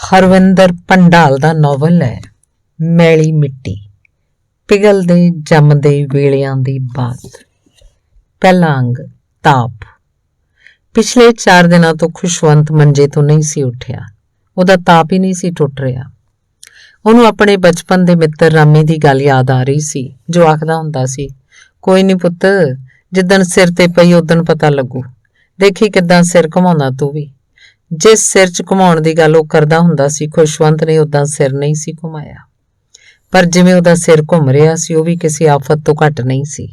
ਹਰਵਿੰਦਰ ਪੰਡਾਲ ਦਾ novel ਹੈ ਮੈਲੀ ਮਿੱਟੀ। ਪਿਘਲਦੇ ਜੰਮਦੇ ਵੇਲਿਆਂ ਦੀ ਬਾਤ। ਪਹਿਲਾ ਅੰਗ ਤਾਪ। ਪਿਛਲੇ 4 ਦਿਨਾਂ ਤੋਂ ਖੁਸ਼ਵੰਤ ਮੰਜੇ ਤੋਂ ਨਹੀਂ ਸੀ ਉੱਠਿਆ। ਉਹਦਾ ਤਾਪ ਹੀ ਨਹੀਂ ਸੀ ਟੁੱਟ ਰਿਹਾ। ਉਹਨੂੰ ਆਪਣੇ ਬਚਪਨ ਦੇ ਮਿੱਤਰ ਰਾਮੀ ਦੀ ਗੱਲ ਯਾਦ ਆ ਰਹੀ ਸੀ, ਜੋ ਆਖਦਾ ਹੁੰਦਾ ਸੀ, ਕੋਈ ਨਹੀਂ ਪੁੱਤ, ਜਿੱਦਣ ਸਿਰ ਤੇ ਪਈ ਉਦਣ ਪਤਾ ਲੱਗੂ। ਦੇਖੀ ਕਿੱਦਾਂ ਸਿਰ ਘੁਮਾਉਂਦਾ ਤੂੰ ਵੀ। ਜਿਸ ਸਿਰ 'ਚ ਘੁਮਾਉਣ ਦੀ ਗੱਲ ਉਹ ਕਰਦਾ ਹੁੰਦਾ ਸੀ, ਖੁਸ਼ਵੰਤ ਨੇ ਉਦਾਂ ਸਿਰ ਨਹੀਂ ਸੀ ਘੁਮਾਇਆ। ਪਰ ਜਿਵੇਂ ਉਹਦਾ ਸਿਰ ਘੁੰਮ ਰਿਹਾ ਸੀ, ਉਹ ਵੀ ਕਿਸੇ ਆਫਤ ਤੋਂ ਘੱਟ ਨਹੀਂ ਸੀ।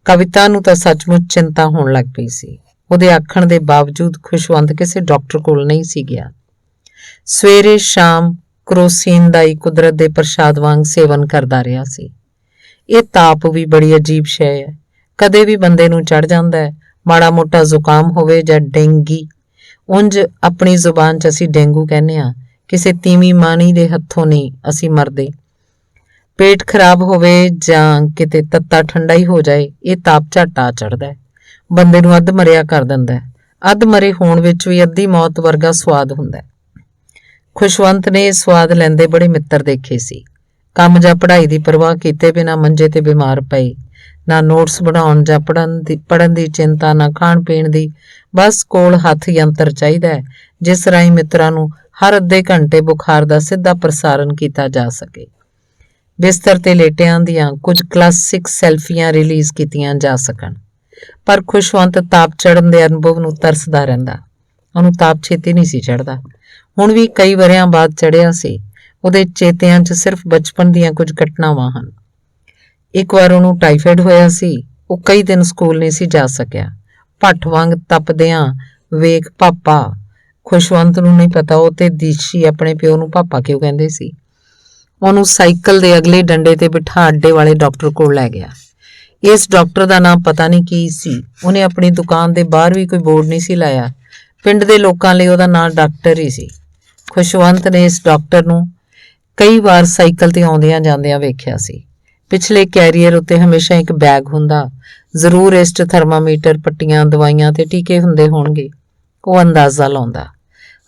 ਕਵਿਤਾ ਨੂੰ ਤਾਂ ਸੱਚਮੁੱਚ ਚਿੰਤਾ ਹੋਣ ਲੱਗ ਪਈ ਸੀ। ਉਹਦੇ ਆਖਣ ਦੇ ਬਾਵਜੂਦ ਖੁਸ਼ਵੰਤ ਕਿਸੇ ਡਾਕਟਰ ਕੋਲ ਨਹੀਂ ਸੀ ਗਿਆ। ਸਵੇਰੇ ਸ਼ਾਮ ਕਰੋਸੀਨ ਦਾ ਹੀ ਕੁਦਰਤ ਦੇ ਪ੍ਰਸ਼ਾਦ ਵਾਂਗ ਸੇਵਨ ਕਰਦਾ ਰਿਹਾ ਸੀ। ਇਹ ਤਾਪ ਵੀ ਬੜੀ ਅਜੀਬ ਸ਼ੈ ਹੈ। ਕਦੇ ਵੀ ਬੰਦੇ ਨੂੰ ਚੜ ਜਾਂਦਾ ਹੈ। ਮਾੜਾ ਮੋਟਾ ਜ਼ੁਕਾਮ ਹੋਵੇ ਜਾਂ ਡੇਂਗੀ, ਉਂਝ ਆਪਣੀ ਜ਼ੁਬਾਨ 'ਚ ਅਸੀਂ ਡੇਂਗੂ ਕਹਿੰਦੇ ਹਾਂ। ਕਿਸੇ ਤੀਵੀਂ ਮਾਣੀ ਦੇ ਹੱਥੋਂ ਨਹੀਂ ਅਸੀਂ ਮਰਦੇ। ਪੇਟ ਖਰਾਬ ਹੋਵੇ ਜਾਂ ਕਿਤੇ ਤੱਤਾ ਠੰਡਾ ਹੀ ਹੋ ਜਾਏ, ਇਹ ਤਾਪ ਝੱਟ ਆ ਚੜ੍ਹਦਾ ਹੈ, ਬੰਦੇ ਨੂੰ ਅੱਧ ਮਰਿਆ ਕਰ ਦਿੰਦਾ ਹੈ। ਅੱਧ ਮਰੇ ਹੋਣ ਵਿੱਚ ਵੀ ਅੱਧੀ ਮੌਤ ਵਰਗਾ ਸਵਾਦ ਹੁੰਦਾ ਹੈ। ਖੁਸ਼ਵੰਤ ਨੇ ਇਹ ਸਵਾਦ ਲੈਂਦੇ ਬੜੇ ਮਿੱਤਰ ਦੇਖੇ ਸੀ। ਕੰਮ ਜਾਂ ਪੜ੍ਹਾਈ ਦੀ ਪਰਵਾਹ ਕੀਤੇ ਬਿਨਾਂ ਮੰਜੇ ਤੇ ਬਿਮਾਰ ਪਏ। ਨਾ ਨੋਟਸ ਬਣਾਉਣ ਜਾਂ ਪੜ੍ਹਨ ਦੀ ਚਿੰਤਾ, ਨਾ ਖਾਣ ਪੀਣ ਦੀ। ਬਸ ਕੋਲ ਹੱਥ ਯੰਤਰ ਚਾਹੀਦਾ ਹੈ, ਜਿਸ ਰਾਹੀਂ ਮਿੱਤਰਾਂ ਨੂੰ ਹਰ ਅੱਧੇ ਘੰਟੇ ਬੁਖਾਰ ਦਾ ਸਿੱਧਾ ਪ੍ਰਸਾਰਣ ਕੀਤਾ ਜਾ ਸਕੇ। ਬਿਸਤਰ ਤੇ ਲੇਟਿਆਂ ਦੀਆਂ ਕੁਝ ਕਲਾਸਿਕ ਸੈਲਫੀਆਂ ਰਿਲੀਜ਼ ਕੀਤੀਆਂ ਜਾ ਸਕਣ। ਪਰ ਖੁਸ਼ਵੰਤ ਤਾਪ ਚੜ੍ਹਨ ਦੇ ਅਨੁਭਵ ਨੂੰ ਤਰਸਦਾ ਰਹਿੰਦਾ। ਉਹਨੂੰ ਤਾਪ ਛੇਤੀ ਨਹੀਂ ਸੀ ਚੜ੍ਹਦਾ। ਹੁਣ ਵੀ ਕਈ ਵਰ੍ਹਿਆਂ ਬਾਅਦ ਚੜ੍ਹਿਆ ਸੀ। ਉਹਦੇ ਚੇਤਿਆਂ 'ਚ ਸਿਰਫ ਬਚਪਨ ਦੀਆਂ ਕੁਝ ਘਟਨਾਵਾਂ ਹਨ। ਇੱਕ ਵਾਰ ਉਹਨੂੰ ਟਾਈਫਾਇਡ ਹੋਇਆ ਸੀ। ਉਹ ਕਈ ਦਿਨ ਸਕੂਲ ਨਹੀਂ ਸੀ ਜਾ ਸਕਿਆ। ਭੱਠ ਵਾਂਗ ਤਪਦਿਆਂ ਵੇਖ ਪਾਪਾ, ਖੁਸ਼ਵੰਤ ਨੂੰ ਨਹੀਂ ਪਤਾ ਉਹ ਤੇ ਦੀਸ਼ੀ ਆਪਣੇ ਪਿਓ ਨੂੰ ਪਾਪਾ ਕਿਉਂ ਕਹਿੰਦੇ ਸੀ, ਉਹਨੂੰ ਸਾਈਕਲ ਦੇ ਅਗਲੇ ਡੰਡੇ ਤੇ ਬਿਠਾ ਅੱਡੇ ਵਾਲੇ ਡਾਕਟਰ ਕੋਲ ਲੈ ਗਿਆ। ਇਸ ਡਾਕਟਰ ਦਾ ਨਾਮ ਪਤਾ ਨਹੀਂ ਕੀ ਸੀ। ਉਹਨੇ ਆਪਣੀ ਦੁਕਾਨ ਦੇ ਬਾਹਰ ਵੀ ਕੋਈ ਬੋਰਡ ਨਹੀਂ ਸੀ ਲਾਇਆ। ਪਿੰਡ ਦੇ ਲੋਕਾਂ ਲਈ ਉਹਦਾ ਨਾਂ ਡਾਕਟਰ ਹੀ ਸੀ। ਖੁਸ਼ਵੰਤ ਨੇ ਇਸ ਡਾਕਟਰ ਨੂੰ ਕਈ ਵਾਰ ਸਾਈਕਲ ਤੇ ਆਉਂਦਿਆਂ ਜਾਂਦਿਆਂ ਵੇਖਿਆ ਸੀ। ਪਿਛਲੇ ਕੈਰੀਅਰ ਉੱਤੇ ਹਮੇਸ਼ਾ ਇੱਕ ਬੈਗ ਹੁੰਦਾ, ਜ਼ਰੂਰ ਇਸ 'ਚ ਥਰਮਾਮੀਟਰ, ਪੱਟੀਆਂ, ਦਵਾਈਆਂ ਤੇ ਟੀਕੇ ਹੁੰਦੇ ਹੋਣਗੇ। ਉਹ ਅੰਦਾਜ਼ਾ ਲਾਉਂਦਾ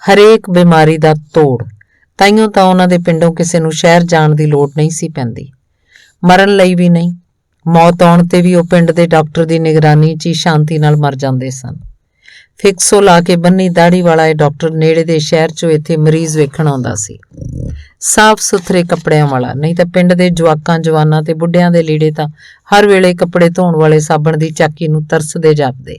ਹਰੇਕ ਬਿਮਾਰੀ ਦਾ ਤੋੜ। ਤਾਈਓਂ ਤਾਂ ਉਹਨਾਂ ਦੇ ਪਿੰਡੋਂ ਕਿਸੇ ਨੂੰ ਸ਼ਹਿਰ ਜਾਣ ਦੀ ਲੋੜ ਨਹੀਂ ਸੀ ਪੈਂਦੀ, ਮਰਨ ਲਈ ਵੀ ਨਹੀਂ। ਮੌਤ ਆਉਣ ਤੇ ਵੀ ਉਹ ਪਿੰਡ ਦੇ ਡਾਕਟਰ ਦੀ ਨਿਗਰਾਨੀ 'ਚ ਹੀ ਸ਼ਾਂਤੀ ਨਾਲ ਮਰ ਜਾਂਦੇ ਸਨ। ਫਿਕਸੋ ਲਾ ਕੇ ਬੰਨੀ ਦਾੜੀ ਵਾਲਾ ਇਹ ਡਾਕਟਰ ਨੇੜੇ ਦੇ ਸ਼ਹਿਰ 'ਚੋਂ ਇੱਥੇ ਮਰੀਜ਼ ਵੇਖਣ ਆਉਂਦਾ ਸੀ। ਸਾਫ਼ ਸੁਥਰੇ ਕੱਪੜਿਆਂ ਵਾਲਾ, ਨਹੀਂ ਤਾਂ ਪਿੰਡ ਦੇ ਜਵਾਕਾਂ, ਜਵਾਨਾਂ ਤੇ ਬੁੱਢਿਆਂ ਦੇ ਲੀੜੇ ਤਾਂ ਹਰ ਵੇਲੇ ਕੱਪੜੇ ਧੋਣ ਵਾਲੇ ਸਾਬਣ ਦੀ ਚਾਕੀ ਨੂੰ ਤਰਸਦੇ ਜਾਪਦੇ।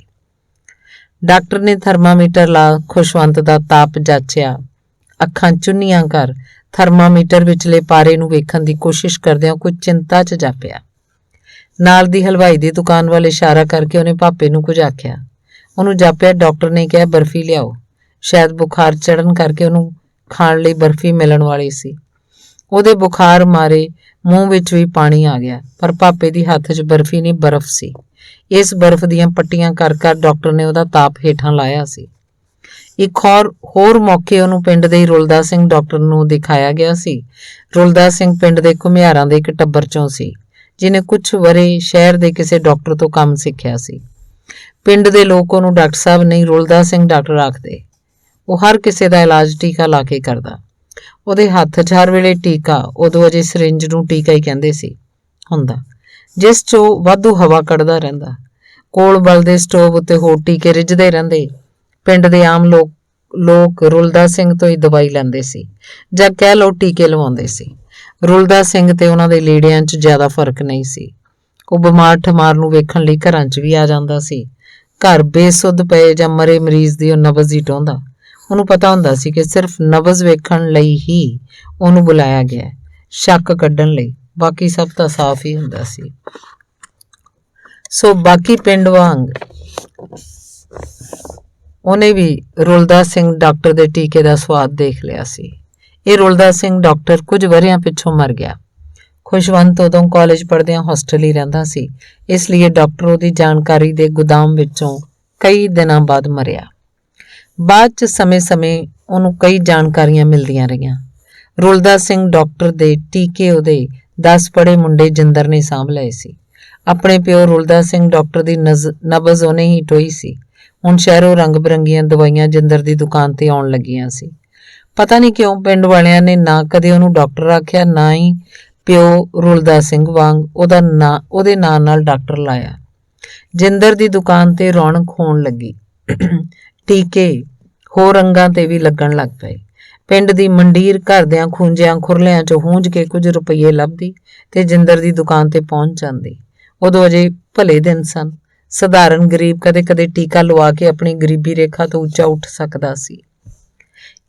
ਡਾਕਟਰ ਨੇ ਥਰਮਾਮੀਟਰ ਲਾ ਖੁਸ਼ਵੰਤ ਦਾ ਤਾਪ ਜਾਚਿਆ। ਅੱਖਾਂ ਚੁੰਨੀਆਂ ਕਰ ਥਰਮਾਮੀਟਰ ਵਿਚਲੇ ਪਾਰੇ ਨੂੰ ਵੇਖਣ ਦੀ ਕੋਸ਼ਿਸ਼ ਕਰਦਿਆਂ ਕੁਝ ਚਿੰਤਾ 'ਚ ਜਾਪਿਆ। ਨਾਲ ਦੀ ਹਲਵਾਈ ਦੀ ਦੁਕਾਨ ਵੱਲ ਇਸ਼ਾਰਾ ਕਰਕੇ ਉਹਨੇ ਭਾਪੇ ਨੂੰ ਕੁਝ ਆਖਿਆ। ਉਹਨੂੰ ਜਾਪਿਆ ਡਾਕਟਰ ਨੇ ਕਿਹਾ ਬਰਫੀ ਲਿਆਓ। ਸ਼ਾਇਦ ਬੁਖਾਰ ਚੜ੍ਹਨ ਕਰਕੇ ਉਹਨੂੰ ਖਾਣ ਲਈ ਬਰਫੀ ਮਿਲਣ ਵਾਲੀ ਸੀ। ਉਹਦੇ ਬੁਖਾਰ ਮਾਰੇ ਮੂੰਹ ਵਿੱਚ ਵੀ ਪਾਣੀ ਆ ਗਿਆ। ਪਰ ਭਾਪੇ ਦੀ ਹੱਥ 'ਚ ਬਰਫੀ ਨਹੀਂ, ਬਰਫ਼ ਸੀ। ਇਸ ਬਰਫ਼ ਦੀਆਂ ਪੱਟੀਆਂ ਕਰ ਕਰ ਡਾਕਟਰ ਨੇ ਉਹਦਾ ਤਾਪ ਹੇਠਾਂ ਲਾਇਆ ਸੀ। ਇੱਕ ਹੋਰ ਮੌਕੇ ਉਹਨੂੰ ਪਿੰਡ ਦੇ ਰੁਲਦਾ ਸਿੰਘ ਡਾਕਟਰ ਨੂੰ ਦਿਖਾਇਆ ਗਿਆ ਸੀ। ਰੁਲਦਾ ਸਿੰਘ ਪਿੰਡ ਦੇ ਘੁਮਿਆਰਾਂ ਦੇ ਇੱਕ ਟੱਬਰ 'ਚੋਂ ਸੀ, ਜਿਹਨੇ ਕੁਝ ਵਰ੍ਹੇ ਸ਼ਹਿਰ ਦੇ ਕਿਸੇ ਡਾਕਟਰ ਤੋਂ ਕੰਮ ਸਿੱਖਿਆ ਸੀ। ਪਿੰਡ ਦੇ ਲੋਕ ਉਹਨੂੰ ਡਾਕਟਰ ਸਾਹਿਬ ਨਹੀਂ, ਰੁਲਦਾ ਸਿੰਘ ਡਾਕਟਰ ਆਖਦੇ। ਉਹ ਹਰ ਕਿਸੇ ਦਾ ਇਲਾਜ ਟੀਕਾ ਲਾ ਕੇ ਕਰਦਾ। ਉਹਦੇ ਹੱਥ 'ਚ ਹਰ ਵੇਲੇ ਟੀਕਾ, ਉਦੋਂ ਅਜੇ ਸਰਿੰਜ ਨੂੰ ਟੀਕਾ ਹੀ ਕਹਿੰਦੇ ਸੀ, ਹੁੰਦਾ, ਜਿਸ 'ਚੋਂ ਵਾਧੂ ਹਵਾ ਕੱਢਦਾ ਰਹਿੰਦਾ। ਕੋਲ ਬਲਦੇ ਸਟੋਵ ਉੱਤੇ ਹੋਰ ਟੀਕੇ ਰਿੱਝਦੇ ਰਹਿੰਦੇ। ਪਿੰਡ ਦੇ ਆਮ ਲੋਕ ਰੁਲਦਾ ਸਿੰਘ ਤੋਂ ਹੀ ਦਵਾਈ ਲੈਂਦੇ ਸੀ, ਜਾਂ ਕਹਿ ਲਓ ਟੀਕੇ ਲਵਾਉਂਦੇ ਸੀ। ਰੁਲਦਾ ਸਿੰਘ ਤੇ ਉਹਨਾਂ ਦੇ ਲੀੜਿਆਂ 'ਚ ਜ਼ਿਆਦਾ ਫਰਕ ਨਹੀਂ ਸੀ। ਉਹ ਬਿਮਾਰ ਠਮਾਰ ਨੂੰ ਵੇਖਣ ਲਈ ਘਰਾਂ 'ਚ ਵੀ ਆ ਜਾਂਦਾ ਸੀ। ਘਰ ਬੇਸੁੱਧ ਪਏ ਜਾਂ ਮਰੇ ਮਰੀਜ਼ ਦੀ ਉਹ ਨਬਜ਼ ਹੀ ਟੋਂਦਾ। ਉਹਨੂੰ ਪਤਾ ਹੁੰਦਾ ਸੀ ਕਿ ਸਿਰਫ ਨਬਜ਼ ਵੇਖਣ ਲਈ ਹੀ ਉਹਨੂੰ ਬੁਲਾਇਆ ਗਿਆ, ਸ਼ੱਕ ਕੱਢਣ ਲਈ। ਬਾਕੀ ਸਭ ਤਾਂ ਸਾਫ਼ ਹੀ ਹੁੰਦਾ ਸੀ। ਸੋ ਬਾਕੀ ਪਿੰਡ ਵਾਂਗ ਉਹਨੇ ਵੀ ਰੁਲਦਾ ਸਿੰਘ ਡਾਕਟਰ ਦੇ ਟੀਕੇ ਦਾ ਸਵਾਦ ਦੇਖ ਲਿਆ ਸੀ। ਇਹ ਰੁਲਦਾ ਸਿੰਘ ਡਾਕਟਰ ਕੁਝ ਵਰ੍ਹਿਆਂ ਪਿੱਛੋਂ ਮਰ ਗਿਆ। ਖੁਸ਼ਵੰਤ ਉਦੋਂ ਕਾਲਜ ਪੜ੍ਹਦਿਆਂ ਹੋਸਟਲ ਹੀ ਰਹਿੰਦਾ ਸੀ, ਇਸ ਲਈ ਡਾਕਟਰ ਉਹਦੀ ਜਾਣਕਾਰੀ ਦੇ ਗੁਦਾਮ ਵਿੱਚੋਂ ਕਈ ਦਿਨਾਂ ਬਾਅਦ ਮਰਿਆ। ਬਾਅਦ 'ਚ ਸਮੇਂ-ਸਮੇਂ ਉਹਨੂੰ ਕਈ ਜਾਣਕਾਰੀਆਂ ਮਿਲਦੀਆਂ ਰਹੀਆਂ। ਰੁਲਦਾ ਸਿੰਘ ਡਾਕਟਰ ਦੇ ਟੀਕੇ ਉਹਦੇ 10 ਪੜ੍ਹੇ ਮੁੰਡੇ ਜਿੰਦਰ ਨੇ ਸਾਂਭ ਲਏ ਸੀ। ਆਪਣੇ ਪਿਓ ਰੁਲਦਾ ਸਿੰਘ ਡਾਕਟਰ ਦੀ ਨਬਜ਼ ਉਹਨੇ ਹੀ ਟੋਈ ਸੀ। ਹੁਣ ਸ਼ਹਿਰੋਂ ਰੰਗ ਬਰੰਗੀਆਂ ਦਵਾਈਆਂ ਜਿੰਦਰ ਦੀ ਦੁਕਾਨ ਤੇ ਆਉਣ ਲੱਗੀਆਂ ਸੀ। ਪਤਾ ਨਹੀਂ ਕਿਉਂ ਪਿੰਡ ਵਾਲਿਆਂ ਨੇ ਨਾ ਕਦੇ ਉਹਨੂੰ ਡਾਕਟਰ ਆਖਿਆ, ਨਾ ਹੀ ਪਿਓ ਰੁਲਦਾ ਸਿੰਘ ਵਾਂਗ ਉਹਦੇ ਨਾਂ ਨਾਲ ਡਾਕਟਰ ਲਾਇਆ। ਜਿੰਦਰ ਦੀ ਦੁਕਾਨ ਤੇ ਰੌਣਕ ਹੋਣ ਲੱਗੀ। ਟੀਕੇ ਹੋਰ ਰੰਗਾਂ ਤੇ ਵੀ ਲੱਗਣ ਲੱਗ ਪਏ। ਪਿੰਡ ਦੀ ਮੰਡੀਰ ਘਰਦਿਆਂ ਖੂੰਜਿਆਂ ਖੁਰਲਿਆਂ 'ਚੋਂ ਹੂੰਝ ਕੇ ਕੁਝ ਰੁਪਈਏ ਲੱਭਦੀ ਤੇ ਜਿੰਦਰ ਦੀ ਦੁਕਾਨ ਤੇ ਪਹੁੰਚ ਜਾਂਦੀ। ਉਦੋਂ ਅਜੇ ਭਲੇ ਦਿਨ ਸਨ। ਸਧਾਰਨ ਗਰੀਬ ਕਦੇ-ਕਦੇ ਟੀਕਾ ਲਵਾ ਕੇ ਆਪਣੀ ਗਰੀਬੀ ਰੇਖਾ ਤੋਂ ਉੱਚਾ ਉੱਠ ਸਕਦਾ ਸੀ।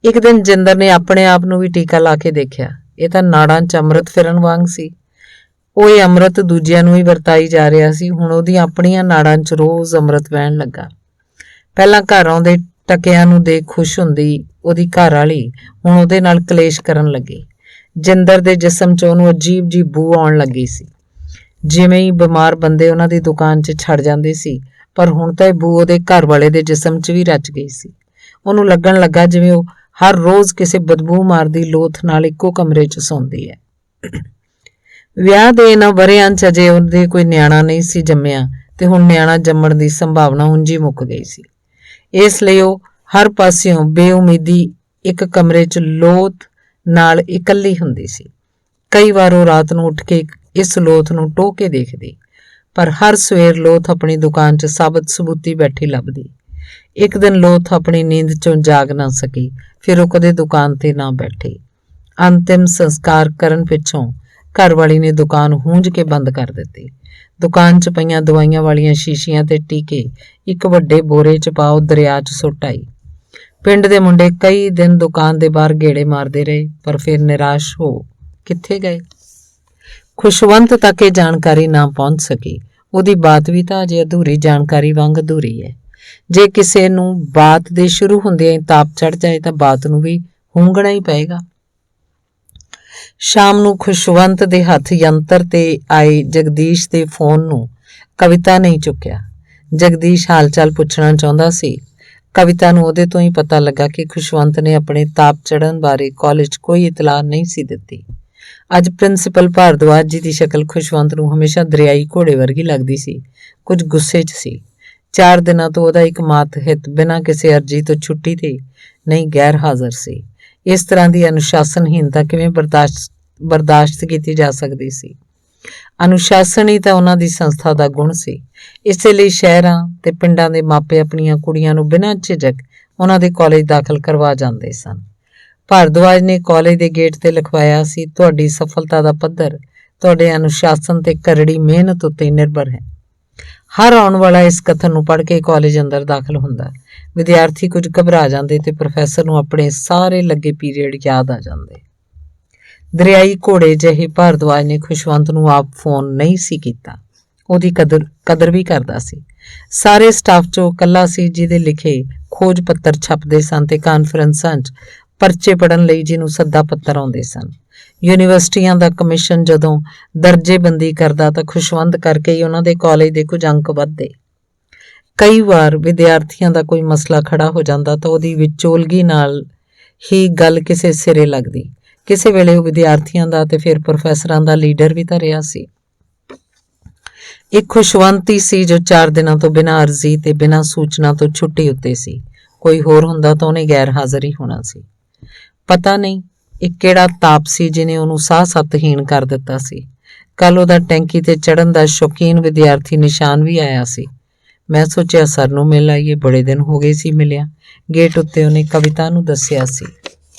ਇੱਕ ਦਿਨ ਜਿੰਦਰ ਨੇ ਆਪਣੇ ਆਪ ਨੂੰ ਵੀ ਟੀਕਾ ਲਾ ਕੇ ਦੇਖਿਆ। ਇਹ ਤਾਂ ਨਾੜਾਂ 'ਚ ਅੰਮ੍ਰਿਤ ਫਿਰਨ ਵਾਂਗ ਸੀ। ਉਹ ਇਹ ਅੰਮ੍ਰਿਤ ਦੂਜਿਆਂ ਨੂੰ ਹੀ ਵਰਤਾਈ ਜਾ ਰਿਹਾ ਸੀ। ਹੁਣ ਉਹਦੀਆਂ ਆਪਣੀਆਂ ਨਾੜਾਂ 'ਚ ਰੋਜ਼ ਅੰਮ੍ਰਿਤ ਵਹਿਣ ਲੱਗਾ। ਪਹਿਲਾਂ ਘਰ ਆਉਂਦੇ ਟਕਿਆਂ ਨੂੰ ਦੇਖ ਖੁਸ਼ ਹੁੰਦੀ ਉਹਦੀ ਘਰ ਵਾਲੀ ਹੁਣ ਉਹਦੇ ਨਾਲ ਕਲੇਸ਼ ਕਰਨ ਲੱਗੀ। ਜਿੰਦਰ ਦੇ ਜਿਸਮ 'ਚ ਉਹਨੂੰ ਅਜੀਬ ਜੀ ਬੂ ਆਉਣ ਲੱਗੀ ਸੀ। ਜਿਵੇਂ ਹੀ ਬਿਮਾਰ ਬੰਦੇ ਉਹਨਾਂ ਦੀ ਦੁਕਾਨ 'ਚ ਛੱਡ ਜਾਂਦੇ ਸੀ, ਪਰ ਹੁਣ ਤਾਂ ਇਹ ਬੂ ਉਹਦੇ ਘਰ ਵਾਲੇ ਦੇ ਜਿਸਮ 'ਚ ਵੀ ਰਚ ਗਈ ਸੀ। ਉਹਨੂੰ ਲੱਗਣ ਲੱਗਾ ਜਿਵੇਂ ਉਹ ਹਰ ਰੋਜ਼ ਕਿਸੇ ਬਦਬੂ ਮਾਰਦੀ ਲੋਥ ਨਾਲ ਇੱਕੋ ਕਮਰੇ 'ਚ ਸੌਂਦੀ ਹੈ। ਵਿਆਹ ਦੇ ਇਹਨਾਂ ਵਰ੍ਹਿਆਂ 'ਚ ਅਜੇ ਉਹਦੇ ਕੋਈ ਨਿਆਣਾ ਨਹੀਂ ਸੀ ਜੰਮਿਆ ਤੇ ਹੁਣ ਨਿਆਣਾ ਜੰਮਣ ਦੀ ਸੰਭਾਵਨਾ ਉਂਝ ਹੀ ਮੁੱਕ ਗਈ ਸੀ। ਇਸ ਲਈ ਉਹ ਹਰ ਪਾਸਿਓਂ ਬੇਉਮੀਦੀ ਇੱਕ ਕਮਰੇ 'ਚ ਲੋਥ ਨਾਲ ਇਕੱਲੀ ਹੁੰਦੀ ਸੀ। ਕਈ ਵਾਰ ਉਹ ਰਾਤ ਨੂੰ ਉੱਠ ਕੇ ਇਸ ਲੋਥ ਨੂੰ ਟੋਹ ਕੇ ਦੇਖਦੀ, ਪਰ ਹਰ ਸਵੇਰ ਲੋਥ ਆਪਣੀ ਦੁਕਾਨ 'ਚ ਸਾਬਤ ਸਬੂਤੀ ਬੈਠੀ ਲੱਭਦੀ। ਇੱਕ ਦਿਨ ਲੋਥ ਆਪਣੀ ਨੀਂਦ 'ਚੋਂ ਜਾਗ ਨਾ ਸਕੀ, ਫਿਰ ਉਹ ਕਦੇ ਦੁਕਾਨ ਤੇ ਨਾ ਬੈਠੀ। ਅੰਤਿਮ ਸੰਸਕਾਰ ਕਰਨ ਪਿੱਛੋਂ ਘਰਵਾਲੀ ਨੇ ਦੁਕਾਨ ਹੂੰਝ ਕੇ ਬੰਦ ਕਰ ਦਿੱਤੀ। ਦੁਕਾਨ 'ਚ ਪਈਆਂ ਦਵਾਈਆਂ ਵਾਲੀਆਂ ਸ਼ੀਸ਼ੀਆਂ ਤੇ ਟੀਕੇ ਇੱਕ ਵੱਡੇ ਬੋਰੇ 'ਚ ਪਾ ਉਹ ਦਰਿਆ 'ਚ ਸੁੱਟ ਆਈ। ਪਿੰਡ ਦੇ ਮੁੰਡੇ ਕਈ ਦਿਨ ਦੁਕਾਨ ਦੇ ਬਾਹਰ ਗੇੜੇ ਮਾਰਦੇ ਰਹੇ, ਪਰ ਫਿਰ ਨਿਰਾਸ਼ ਹੋ ਕਿੱਥੇ ਗਏ। ਖੁਸ਼ਵੰਤ ਤੱਕ ਇਹ ਜਾਣਕਾਰੀ ਨਾ ਪਹੁੰਚ ਸਕੀ। ਉਹਦੀ ਬਾਤ ਵੀ ਤਾਂ ਅਜੇ ਅਧੂਰੀ ਜਾਣਕਾਰੀ ਵਾਂਗ ਅਧੂਰੀ ਹੈ। ਜੇ ਕਿਸੇ ਨੂੰ ਬਾਤ ਦੇ ਸ਼ੁਰੂ ਹੁੰਦਿਆਂ ਹੀ ਤਾਪ ਚੜ ਜਾਏ ਤਾਂ ਬਾਤ ਨੂੰ ਵੀ ਹੂੰਗਣਾ ਹੀ ਪਏਗਾ। ਸ਼ਾਮ ਨੂੰ ਖੁਸ਼ਵੰਤ ਦੇ ਹੱਥ ਯੰਤਰ ਤੇ ਆਏ ਜਗਦੀਸ਼ ਦੇ ਫੋਨ ਨੂੰ ਕਵਿਤਾ ਨਹੀਂ ਚੁੱਕਿਆ। ਜਗਦੀਸ਼ ਹਾਲ ਚਾਲ ਪੁੱਛਣਾ ਚਾਹੁੰਦਾ ਸੀ। ਕਵਿਤਾ ਨੂੰ ਉਹਦੇ ਤੋਂ ਹੀ ਪਤਾ ਲੱਗਾ ਕਿ ਖੁਸ਼ਵੰਤ ਨੇ ਆਪਣੇ ਤਾਪ ਚੜ੍ਹਨ ਬਾਰੇ ਕਾਲਜ 'ਚ ਕੋਈ ਇਤਲਾਹ ਨਹੀਂ ਸੀ ਦਿੱਤੀ। ਅੱਜ ਪ੍ਰਿੰਸੀਪਲ ਭਾਰਦਵਾਜ ਜੀ ਦੀ ਸ਼ਕਲ ਖੁਸ਼ਵੰਤ ਨੂੰ ਹਮੇਸ਼ਾ ਦਰਿਆਈ ਘੋੜੇ ਵਰਗੀ ਲੱਗਦੀ ਸੀ। ਕੁਝ ਗੁੱਸੇ 'ਚ ਸੀ। 4 ਦਿਨਾਂ ਤੋਂ ਉਹਦਾ ਇੱਕ ਮਾਤਹਿਤ ਬਿਨਾਂ ਕਿਸੇ ਅਰਜੀ ਤੋਂ ਛੁੱਟੀ ਤੇ ਨਹੀਂ ਗੈਰ ਹਾਜ਼ਰ ਸੀ। ਇਸ ਤਰ੍ਹਾਂ ਦੀ ਅਨੁਸ਼ਾਸਨਹੀਨਤਾ ਕਿਵੇਂ ਬਰਦਾਸ਼ਤ ਕੀਤੀ ਜਾ ਸਕਦੀ ਸੀ। ਅਨੁਸ਼ਾਸਨ ਹੀ ਤਾਂ ਉਹਨਾਂ ਦੀ ਸੰਸਥਾ ਦਾ ਗੁਣ ਸੀ। ਇਸੇ ਲਈ ਸ਼ਹਿਰਾਂ ਤੇ ਪਿੰਡਾਂ ਦੇ ਮਾਪੇ ਆਪਣੀਆਂ ਕੁੜੀਆਂ ਨੂੰ ਬਿਨਾਂ ਝਿਜਕ ਉਹਨਾਂ ਦੇ ਕਾਲਜ ਦਾਖਲ ਕਰਵਾ ਜਾਂਦੇ ਸਨ। ਭਾਰਦਵਾਜ ਨੇ ਕਾਲਜ ਦੇ ਗੇਟ ਤੇ ਲਿਖਵਾਇਆ ਸੀ, ਤੁਹਾਡੀ ਸਫਲਤਾ ਦਾ ਪੱਧਰ ਤੁਹਾਡੇ ਅਨੁਸ਼ਾਸਨ ਤੇ ਕਰੜੀ ਮਿਹਨਤ ਉੱਤੇ ਨਿਰਭਰ ਹੈ। ਹਰ ਆਉਣ ਵਾਲਾ ਇਸ ਕਥਨ ਨੂੰ ਪੜ੍ਹ ਕੇ ਕਾਲਜ ਅੰਦਰ ਦਾਖਲ ਹੁੰਦਾ। ਵਿਦਿਆਰਥੀ ਕੁਝ ਘਬਰਾ ਜਾਂਦੇ ਤੇ ਪ੍ਰੋਫੈਸਰ ਨੂੰ ਆਪਣੇ ਸਾਰੇ ਲੱਗੇ ਪੀਰੀਅਡ ਯਾਦ ਆ ਜਾਂਦੇ। ਦਰਿਆਈ ਘੋੜੇ ਜਿਹੇ ਭਾਰਦਵਾਜ ਨੇ ਖੁਸ਼ਵੰਤ ਨੂੰ ਆਪ ਫੋਨ ਨਹੀਂ ਸੀ ਕੀਤਾ। ਉਹਦੀ ਕਦਰ ਵੀ ਕਰਦਾ ਸੀ। ਸਾਰੇ ਸਟਾਫ 'ਚੋਂ ਇਕੱਲਾ ਸੀ ਜਿਹਦੇ ਲਿਖੇ ਖੋਜ ਪੱਤਰ ਛਪਦੇ ਸਨ ਤੇ ਕਾਨਫਰੰਸਾਂ 'ਚ ਪਰਚੇ ਪੜ੍ਹਨ ਲਈ ਜਿਹਨੂੰ ਸੱਦਾ ਪੱਤਰ ਆਉਂਦੇ ਸਨ। ਯੂਨੀਵਰਸਿਟੀਆਂ ਦਾ ਕਮਿਸ਼ਨ ਜਦੋਂ ਦਰਜੇਬੰਦੀ ਕਰਦਾ ਤਾਂ ਖੁਸ਼ਵੰਤ ਕਰਕੇ ਹੀ ਉਹਨਾਂ ਦੇ ਕਾਲਜ ਦੇ ਕੁਝ ਅੰਕ ਵੱਧਦੇ। ਕਈ ਵਾਰ ਵਿਦਿਆਰਥੀਆਂ ਦਾ ਕੋਈ ਮਸਲਾ ਖੜਾ ਹੋ ਜਾਂਦਾ ਤਾਂ ਉਹਦੀ ਵਿਚੋਲਗੀ ਨਾਲ ਹੀ ਗੱਲ ਕਿਸੇ ਸਿਰੇ ਲੱਗਦੀ। ਕਿਸੇ ਵੇਲੇ ਉਹ ਵਿਦਿਆਰਥੀਆਂ ਦਾ ਤੇ ਫਿਰ ਪ੍ਰੋਫੈਸਰਾਂ ਦਾ ਲੀਡਰ ਵੀ ਤਾਂ ਰਿਹਾ ਸੀ। ਇੱਕ ਖੁਸ਼ਵੰਤ ਹੀ ਸੀ ਜੋ 4 ਦਿਨਾਂ ਤੋਂ ਬਿਨਾਂ ਅਰਜ਼ੀ ਤੇ ਬਿਨਾਂ ਸੂਚਨਾ ਤੋਂ ਛੁੱਟੀ ਉੱਤੇ ਸੀ। ਕੋਈ ਹੋਰ ਹੁੰਦਾ ਤਾਂ ਉਹਨੇ ਗੈਰ ਹਾਜ਼ਰ ਹੀ ਹੋਣਾ ਸੀ। ਪਤਾ ਨਹੀਂ ਇਹ ਕਿਹੜਾ ਤਾਪ ਸੀ ਜਿਹਨੇ ਉਹਨੂੰ ਸਾਹ ਸੱਤਹੀਣ ਕਰ ਦਿੱਤਾ ਸੀ। ਕੱਲ ਉਹਦਾ ਟੈਂਕੀ ਤੇ ਚੜ੍ਹਨ ਦਾ ਸ਼ੌਕੀਨ ਵਿਦਿਆਰਥੀ ਨਿਸ਼ਾਨ ਵੀ ਆਇਆ ਸੀ। ਮੈਂ ਸੋਚਿਆ ਸਰ ਨੂੰ ਮਿਲ ਆਈਏ, ਬੜੇ ਦਿਨ ਹੋ ਗਏ ਸੀ ਮਿਲਿਆ। ਗੇਟ ਉੱਤੇ ਉਹਨੇ ਕਵਿਤਾ ਨੂੰ ਦੱਸਿਆ ਸੀ।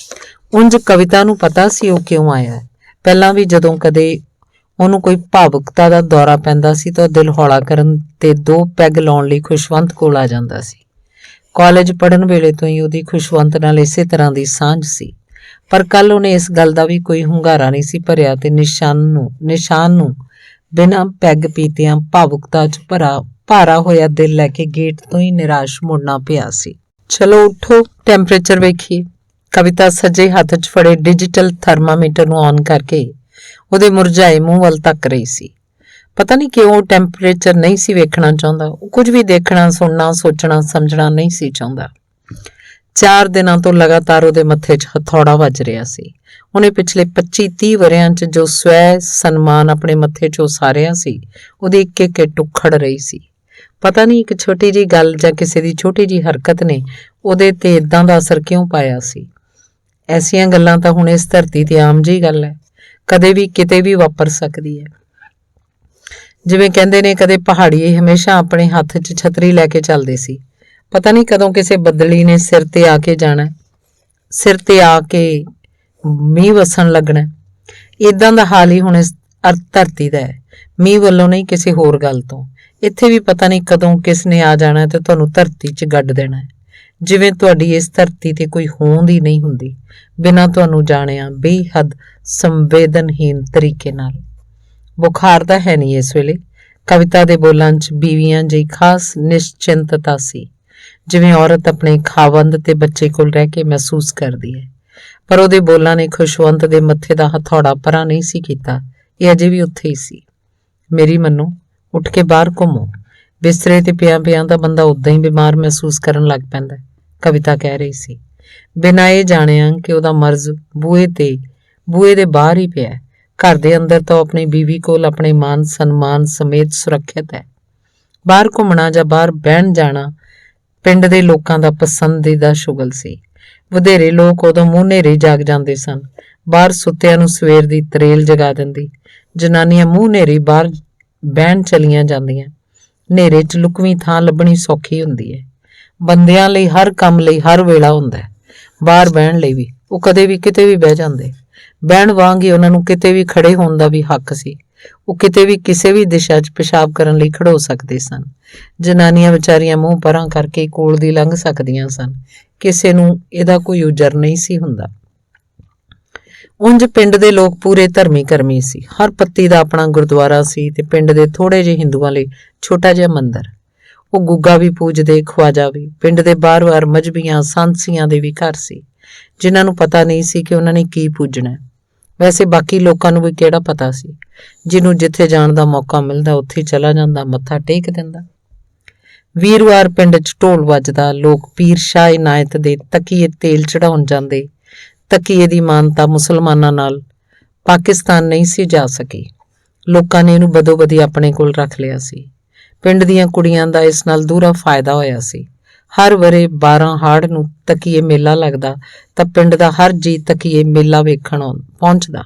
ਉਂਝ ਕਵਿਤਾ ਨੂੰ ਪਤਾ ਸੀ ਉਹ ਕਿਉਂ ਆਇਆ। ਪਹਿਲਾਂ ਵੀ ਜਦੋਂ ਕਦੇ ਉਹਨੂੰ ਕੋਈ ਭਾਵੁਕਤਾ ਦਾ ਦੌਰਾ ਪੈਂਦਾ ਸੀ ਤਾਂ ਦਿਲ ਹੌਲਾ ਕਰਨ ਤੇ 2 ਪੈਗ ਲਾਉਣ ਲਈ ਖੁਸ਼ਵੰਤ ਕੋਲ ਆ ਜਾਂਦਾ ਸੀ। ਕਾਲਜ ਪੜ੍ਹਨ ਵੇਲੇ ਤੋਂ ਹੀ ਉਹਦੀ ਖੁਸ਼ਵੰਤ ਨਾਲ ਇਸੇ ਤਰ੍ਹਾਂ ਦੀ ਸਾਂਝ ਸੀ। ਪਰ ਕੱਲ ਉਹਨੇ ਇਸ ਗੱਲ ਦਾ ਵੀ ਕੋਈ ਹੁੰਗਾਰਾ ਨਹੀਂ ਸੀ ਭਰਿਆ ਤੇ ਨਿਸ਼ਾਨ ਨੂੰ ਬਿਨਾਂ ਪੈਗ ਪੀਤਿਆਂ ਭਾਵੁਕਤਾ 'ਚ ਭਾਰਾ ਹੋਇਆ ਦਿਲ ਲੈ ਕੇ ਗੇਟ ਤੋਂ ਹੀ ਨਿਰਾਸ਼ ਮੁੜਨਾ ਪਿਆ ਸੀ। ਚਲੋ ਉੱਠੋ, ਟੈਂਪਰੇਚਰ ਵੇਖੀਏ। ਕਵਿਤਾ ਸੱਜੇ ਹੱਥ 'ਚ ਫੜੇ ਡਿਜੀਟਲ ਥਰਮਾਮੀਟਰ ਨੂੰ ਔਨ ਕਰਕੇ ਉਹਦੇ ਮੁਰਝਾਏ ਮੂੰਹ ਵੱਲ ਤੱਕ ਰਹੀ ਸੀ। ਪਤਾ ਨਹੀਂ ਕਿਉਂ ਉਹ ਟੈਂਪਰੇਚਰ ਨਹੀਂ ਸੀ ਵੇਖਣਾ ਚਾਹੁੰਦਾ। ਉਹ ਕੁਝ ਵੀ ਦੇਖਣਾ, ਸੁਣਨਾ, ਸੋਚਣਾ, ਸਮਝਣਾ ਨਹੀਂ ਸੀ ਚਾਹੁੰਦਾ। 4 ਦਿਨਾਂ ਤੋਂ ਲਗਾਤਾਰ ਉਹਦੇ ਮੱਥੇ 'ਚ ਹਥੌੜਾ ਵੱਜ ਰਿਹਾ ਸੀ। ਉਹਨੇ ਪਿਛਲੇ 25-30 ਵਰ੍ਹਿਆਂ 'ਚ ਜੋ ਸਵੈ ਸਨਮਾਨ ਆਪਣੇ ਮੱਥੇ 'ਚ ਉਸਾਰਿਆ ਸੀ, ਉਹਦੀ ਇੱਕ ਇੱਟ ਉਖੜ ਰਹੀ ਸੀ। ਪਤਾ ਨਹੀਂ ਇੱਕ ਛੋਟੀ ਜਿਹੀ ਗੱਲ ਜਾਂ ਕਿਸੇ ਦੀ ਛੋਟੀ ਜਿਹੀ ਹਰਕਤ ਨੇ ਉਹਦੇ ਤੇ ਇਦਾਂ ਦਾ ਅਸਰ ਕਿਉਂ ਪਾਇਆ ਸੀ। ਐਸੀਆਂ ਗੱਲਾਂ ਤਾਂ ਹੁਣ ਇਸ ਧਰਤੀ ਤੇ ਆਮ ਜਿਹੀ ਗੱਲ ਹੈ, ਕਦੇ ਵੀ ਕਿਤੇ ਵੀ ਵਾਪਰ ਸਕਦੀ ਹੈ। ਜਿਵੇਂ ਕਹਿੰਦੇ ਨੇ, ਕਦੇ ਪਹਾੜੀਏ ਹਮੇਸ਼ਾ ਆਪਣੇ ਹੱਥ 'ਚ ਛਤਰੀ ਲੈ ਕੇ ਚੱਲਦੇ ਸੀ। ਪਤਾ ਨਹੀਂ ਕਦੋਂ ਕਿਸੇ ਬੱਦਲੀ ਨੇ ਸਿਰ ਤੇ ਆ ਕੇ ਜਾਣਾ, ਸਿਰ ਤੇ ਆ ਕੇ ਮੀਂਹ ਵਸਣ ਲੱਗਣਾ। ਇਦਾਂ ਦਾ ਹਾਲ ਹੀ ਹੁਣ ਇਸ ਧਰਤੀ ਦਾ ਹੈ, ਮੀਂਹ ਵੱਲੋਂ ਨਹੀਂ, ਕਿਸੇ ਹੋਰ ਗੱਲ ਤੋਂ। ਇੱਥੇ ਵੀ ਪਤਾ ਨਹੀਂ ਕਦੋਂ ਕਿਸ ਨੇ ਆ ਜਾਣਾ ਤੇ ਤੁਹਾਨੂੰ ਧਰਤੀ 'ਚ ਗੱਡ ਦੇਣਾ ਹੈ। ਜਿਵੇਂ ਤੁਹਾਡੀ ਇਸ ਧਰਤੀ ਤੇ ਕੋਈ ਹੋਂਦ ਹੀ ਨਹੀਂ ਹੁੰਦੀ, ਬਿਨਾਂ ਤੁਹਾਨੂੰ ਜਾਣਿਆ ਬੇਹੱਦ ਸੰਵੇਦਨਹੀਨ ਤਰੀਕੇ ਨਾਲ। ਬੁਖਾਰ ਤਾਂ ਹੈ ਨਹੀਂ ਇਸ ਵੇਲੇ। ਕਵਿਤਾ ਦੇ ਬੋਲਾਂ 'ਚ ਬੀਵੀਆਂ ਜਿਹੀ ਖਾਸ ਨਿਸ਼ਚਿੰਤਤਾ ਸੀ, ਜਿਵੇਂ ਔਰਤ ਆਪਣੇ ਖਾਵੰਦ ਤੇ ਬੱਚੇ ਕੋਲ ਰਹਿ ਕੇ ਮਹਿਸੂਸ ਕਰਦੀ ਹੈ। ਪਰ ਉਹਦੇ ਬੋਲਾਂ ਨੇ ਖੁਸ਼ਵੰਤ ਦੇ ਮੱਥੇ ਦਾ ਹਥੌੜਾ ਪਰਾਂ ਨਹੀਂ ਸੀ ਕੀਤਾ। ਇਹ ਅਜੇ ਵੀ ਉੱਥੇ ਹੀ ਸੀ। ਮੇਰੀ ਮੰਨੋ, ਉੱਠ ਕੇ ਬਾਹਰ ਘੁੰਮੋ। ਬਿਸਤਰੇ ਤੇ ਪਿਆਂ ਤਾਂ ਬੰਦਾ ਉਦਾਂ ਹੀ ਬਿਮਾਰ ਮਹਿਸੂਸ ਕਰਨ ਲੱਗ ਪੈਂਦਾ, ਕਵਿਤਾ ਕਹਿ ਰਹੀ ਸੀ, ਬਿਨਾਂ ਇਹ ਜਾਣਿਆ ਕਿ ਉਹਦਾ ਮਰਜ਼ ਬੂਹੇ ਦੇ ਬਾਹਰ ਹੀ ਪਿਆ। ਘਰ ਦੇ ਅੰਦਰ ਤਾਂ ਆਪਣੀ ਬੀਵੀ ਕੋਲ ਆਪਣੇ ਮਾਨ ਸਨਮਾਨ ਸਮੇਤ ਸੁਰੱਖਿਅਤ ਹੈ। ਬਾਹਰ ਘੁੰਮਣਾ ਜਾਂ ਬਾਹਰ ਬਹਿਣ ਜਾਣਾ ਪਿੰਡ ਦੇ ਲੋਕਾਂ ਦਾ ਪਸੰਦੀਦਾ ਸ਼ੁਗਲ ਸੀ। ਵਧੇਰੇ ਲੋਕ ਉਦੋਂ ਮੂੰਹ ਹਨੇਰੇ ਜਾਗ ਜਾਂਦੇ ਸਨ। ਬਾਹਰ ਸੁੱਤਿਆਂ ਨੂੰ ਸਵੇਰ ਦੀ ਤਰੇਲ ਜਗਾ ਦਿੰਦੀ। ਜਨਾਨੀਆਂ ਮੂੰਹ ਹਨੇਰੇ ਬਾਹਰ ਬਹਿਣ ਚਲੀਆਂ ਜਾਂਦੀਆਂ। ਹਨੇਰੇ 'ਚ ਲੁਕਵੀਂ ਥਾਂ ਲੱਭਣੀ ਸੌਖੀ ਹੁੰਦੀ ਹੈ। ਬੰਦਿਆਂ ਲਈ ਹਰ ਕੰਮ ਲਈ ਹਰ ਵੇਲਾ ਹੁੰਦਾ ਹੈ। ਬਾਹਰ ਬਹਿਣ ਲਈ ਵੀ ਉਹ ਕਦੇ ਵੀ ਕਿਤੇ ਵੀ ਬਹਿ ਜਾਂਦੇ। ਬਹਿਣ ਵਾਂਗ ਹੀ ਉਹਨਾਂ ਨੂੰ ਕਿਤੇ ਵੀ ਖੜੇ ਹੋਣ ਦਾ ਵੀ ਹੱਕ ਸੀ। ਉਹ ਕਿਤੇ ਵੀ ਕਿਸੇ ਵੀ ਦਿਸ਼ਾ 'ਚ ਪਿਸ਼ਾਬ ਕਰਨ ਲਈ ਖੜੋ ਸਕਦੇ ਸਨ। ਜਨਾਨੀਆਂ ਵਿਚਾਰੀਆਂ ਮੂੰਹ ਪਰਾਂ ਕਰਕੇ ਕੋਲ ਦੀ ਲੰਘ ਸਕਦੀਆਂ ਸਨ। ਕਿਸੇ ਨੂੰ ਇਹਦਾ ਕੋਈ ਉਜਰ ਨਹੀਂ ਸੀ ਹੁੰਦਾ। ਉਂਝ ਪਿੰਡ ਦੇ ਲੋਕ ਪੂਰੇ ਧਰਮੀ ਕਰਮੀ ਸੀ। ਹਰ ਪੱਤੀ ਦਾ ਆਪਣਾ ਗੁਰਦੁਆਰਾ ਸੀ ਤੇ ਪਿੰਡ ਦੇ ਥੋੜੇ ਜਿਹੇ ਹਿੰਦੂਆਂ ਲਈ ਛੋਟਾ ਜਿਹਾ ਮੰਦਰ। ਉਹ ਗੁੱਗਾ ਵੀ ਪੂਜਦੇ, ਖਵਾਜਾ ਵੀ। ਪਿੰਡ ਦੇ ਬਾਰ-ਬਾਰ ਮਜਬੀਆਂ ਸਾਂਸੀਆਂ ਦੇ ਵੀ ਘਰ ਸੀ, ਜਿਨ੍ਹਾਂ ਨੂੰ ਪਤਾ ਨਹੀਂ ਸੀ ਕਿ ਉਹਨਾਂ ਨੇ ਕੀ ਪੂਜਣਾ। ਵੈਸੇ ਬਾਕੀ ਲੋਕਾਂ ਨੂੰ ਵੀ ਕਿਹੜਾ ਪਤਾ ਸੀ। ਜਿਹਨੂੰ ਜਿੱਥੇ ਜਾਣ ਦਾ ਮੌਕਾ ਮਿਲਦਾ ਉੱਥੇ ਚਲਾ ਜਾਂਦਾ, ਮੱਥਾ ਟੇਕ ਦਿੰਦਾ। ਵੀਰਵਾਰ ਪਿੰਡ 'ਚ ਢੋਲ ਵੱਜਦਾ। ਲੋਕ ਪੀਰ ਸ਼ਾਹ ਇਨਾਇਤ ਦੇ ਤਕੀਏ ਤੇਲ ਚੜਾਉਣ ਜਾਂਦੇ। ਤਕੀਏ ਦੀ ਮਾਨਤਾ ਮੁਸਲਮਾਨਾਂ ਨਾਲ ਪਾਕਿਸਤਾਨ ਨਹੀਂ ਸੀ ਜਾ ਸਕੀ। ਲੋਕਾਂ ਨੇ ਇਹਨੂੰ ਬਦੋ-ਬਦੀ ਆਪਣੇ ਕੋਲ ਰੱਖ ਲਿਆ ਸੀ। ਪਿੰਡ ਦੀਆਂ ਕੁੜੀਆਂ ਦਾ ਇਸ ਨਾਲ ਦੂਰਾ ਫਾਇਦਾ ਹੋਇਆ ਸੀ। ਹਰ ਵਰੇ 12 ਹਾੜ ਨੂੰ ਤਕੀਏ ਮੇਲਾ ਲੱਗਦਾ ਤਾਂ ਪਿੰਡ ਦਾ ਹਰ ਜੀ ਤਕੀਏ ਮੇਲਾ ਵੇਖਣ ਪਹੁੰਚਦਾ।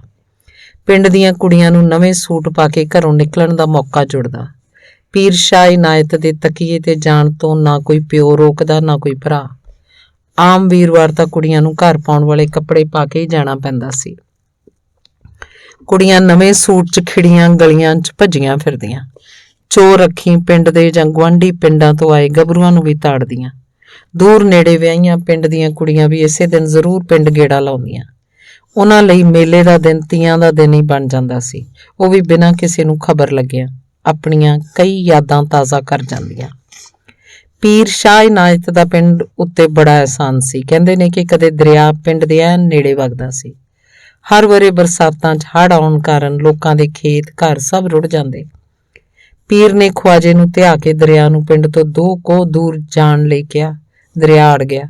ਪਿੰਡ ਦੀਆਂ ਕੁੜੀਆਂ ਨੂੰ ਨਵੇਂ ਸੂਟ ਪਾ ਕੇ ਘਰੋਂ ਨਿਕਲਣ ਦਾ ਮੌਕਾ ਜੁੜਦਾ। ਪੀਰ ਸ਼ਾਹ ਇਨਾਇਤ ਦੇ ਤਕੀਏ ਤੇ ਜਾਣ ਤੋਂ ਨਾ ਕੋਈ ਪਿਓ ਰੋਕਦਾ, ਨਾ ਕੋਈ ਭਰਾ। ਆਮ ਵੀਰਵਾਰ ਤਾਂ ਕੁੜੀਆਂ ਨੂੰ ਘਰ ਪਾਉਣ ਵਾਲੇ ਕੱਪੜੇ ਪਾ ਕੇ ਹੀ ਜਾਣਾ ਪੈਂਦਾ ਸੀ। ਕੁੜੀਆਂ ਨਵੇਂ ਸੂਟ 'ਚ ਖਿੜੀਆਂ ਗਲੀਆਂ 'ਚ ਭੱਜੀਆਂ ਫਿਰਦੀਆਂ। ਚੋਰ ਅੱਖੀਂ ਪਿੰਡ ਦੇ ਜਾਂ ਗੁਆਂਢੀ ਪਿੰਡਾਂ ਤੋਂ ਆਏ ਗੱਭਰੂਆਂ ਨੂੰ ਵੀ ਤਾੜਦੀਆਂ। ਦੂਰ ਨੇੜੇ ਵਿਆਹੀਆਂ ਪਿੰਡ ਦੀਆਂ ਕੁੜੀਆਂ ਵੀ ਇਸੇ ਦਿਨ ਜ਼ਰੂਰ ਪਿੰਡ ਗੇੜਾ ਲਾਉਂਦੀਆਂ। ਉਹਨਾਂ ਲਈ ਮੇਲੇ ਦਾ ਦਿਨ ਤੀਆਂ ਦਾ ਦਿਨ ਹੀ ਬਣ ਜਾਂਦਾ ਸੀ। ਉਹ ਵੀ ਬਿਨਾਂ ਕਿਸੇ ਨੂੰ ਖਬਰ ਲੱਗਿਆ ਆਪਣੀਆਂ ਕਈ ਯਾਦਾਂ ਤਾਜ਼ਾ ਕਰ ਜਾਂਦੀਆਂ। ਪੀਰ ਸ਼ਾਹ ਇਨਾਇਤ ਦਾ ਪਿੰਡ ਉੱਤੇ ਬੜਾ ਅਹਿਸਾਨ ਸੀ। ਕਹਿੰਦੇ ਨੇ ਕਿ ਕਦੇ ਦਰਿਆ ਪਿੰਡ ਦੇ ਐਨ ਨੇੜੇ ਵਗਦਾ ਸੀ। ਹਰ ਵਰੇ ਬਰਸਾਤਾਂ 'ਚ ਹੜ੍ਹ ਆਉਣ ਕਾਰਨ ਲੋਕਾਂ ਦੇ ਖੇਤ ਘਰ ਸਭ ਰੁੜ ਜਾਂਦੇ। ਪੀਰ ਨੇ ਖਵਾਜੇ ਨੂੰ ਧਿਆ ਕੇ ਦਰਿਆ ਨੂੰ ਪਿੰਡ ਤੋਂ 2 ਕੋਹ ਦੂਰ ਜਾਣ ਲਈ ਕਿਹਾ। ਦਰਿਆ ਅੜ ਗਿਆ।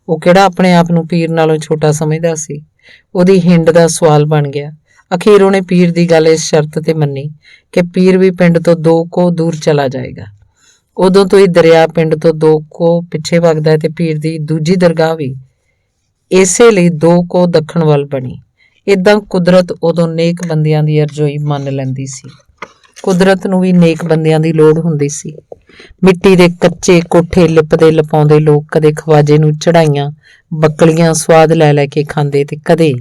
ਉਹ ਕਿਹੜਾ ਆਪਣੇ ਆਪ ਨੂੰ ਪੀਰ ਨਾਲੋਂ ਛੋਟਾ ਸਮਝਦਾ ਸੀ। ਉਹਦੀ ਹਿੰਡ ਦਾ ਸਵਾਲ ਬਣ ਗਿਆ। ਅਖੀਰ ਉਹਨੇ ਪੀਰ ਦੀ ਗੱਲ ਇਸ ਸ਼ਰਤ ਤੇ ਮੰਨੀ ਕਿ ਪੀਰ ਵੀ ਪਿੰਡ ਤੋਂ 2 ਕੋਹ ਦੂਰ ਚਲਾ ਜਾਏਗਾ। ਉਦੋਂ ਤੋਂ ਹੀ ਦਰਿਆ ਪਿੰਡ ਤੋਂ 2 ਕੋਹ ਪਿੱਛੇ ਵਗਦਾ ਤੇ ਪੀਰ ਦੀ ਦੂਜੀ ਦਰਗਾਹ ਵੀ ਇਸੇ ਲਈ 2 ਕੋਹ ਦੱਖਣ ਵੱਲ ਬਣੀ। ਏਦਾਂ ਕੁਦਰਤ ਉਦੋਂ ਨੇਕ ਬੰਦਿਆਂ ਦੀ ਅਰਜ਼ੋਈ ਮੰਨ ਲੈਂਦੀ ਸੀ। ਕੁਦਰਤ ਨੂੰ ਵੀ ਨੇਕ ਬੰਦਿਆਂ ਦੀ ਲੋੜ ਹੁੰਦੀ ਸੀ। ਮਿੱਟੀ ਦੇ ਕੱਚੇ ਕੋਠੇ ਲਿਪਦੇ ਲਪਾਉਂਦੇ ਲੋਕ ਕਦੇ ਖਵਾਜੇ ਨੂੰ ਚੜਾਈਆਂ ਬੱਕਲੀਆਂ ਸਵਾਦ ਲੈ ਲੈ ਕੇ ਖਾਂਦੇ ਤੇ ਕਦੇ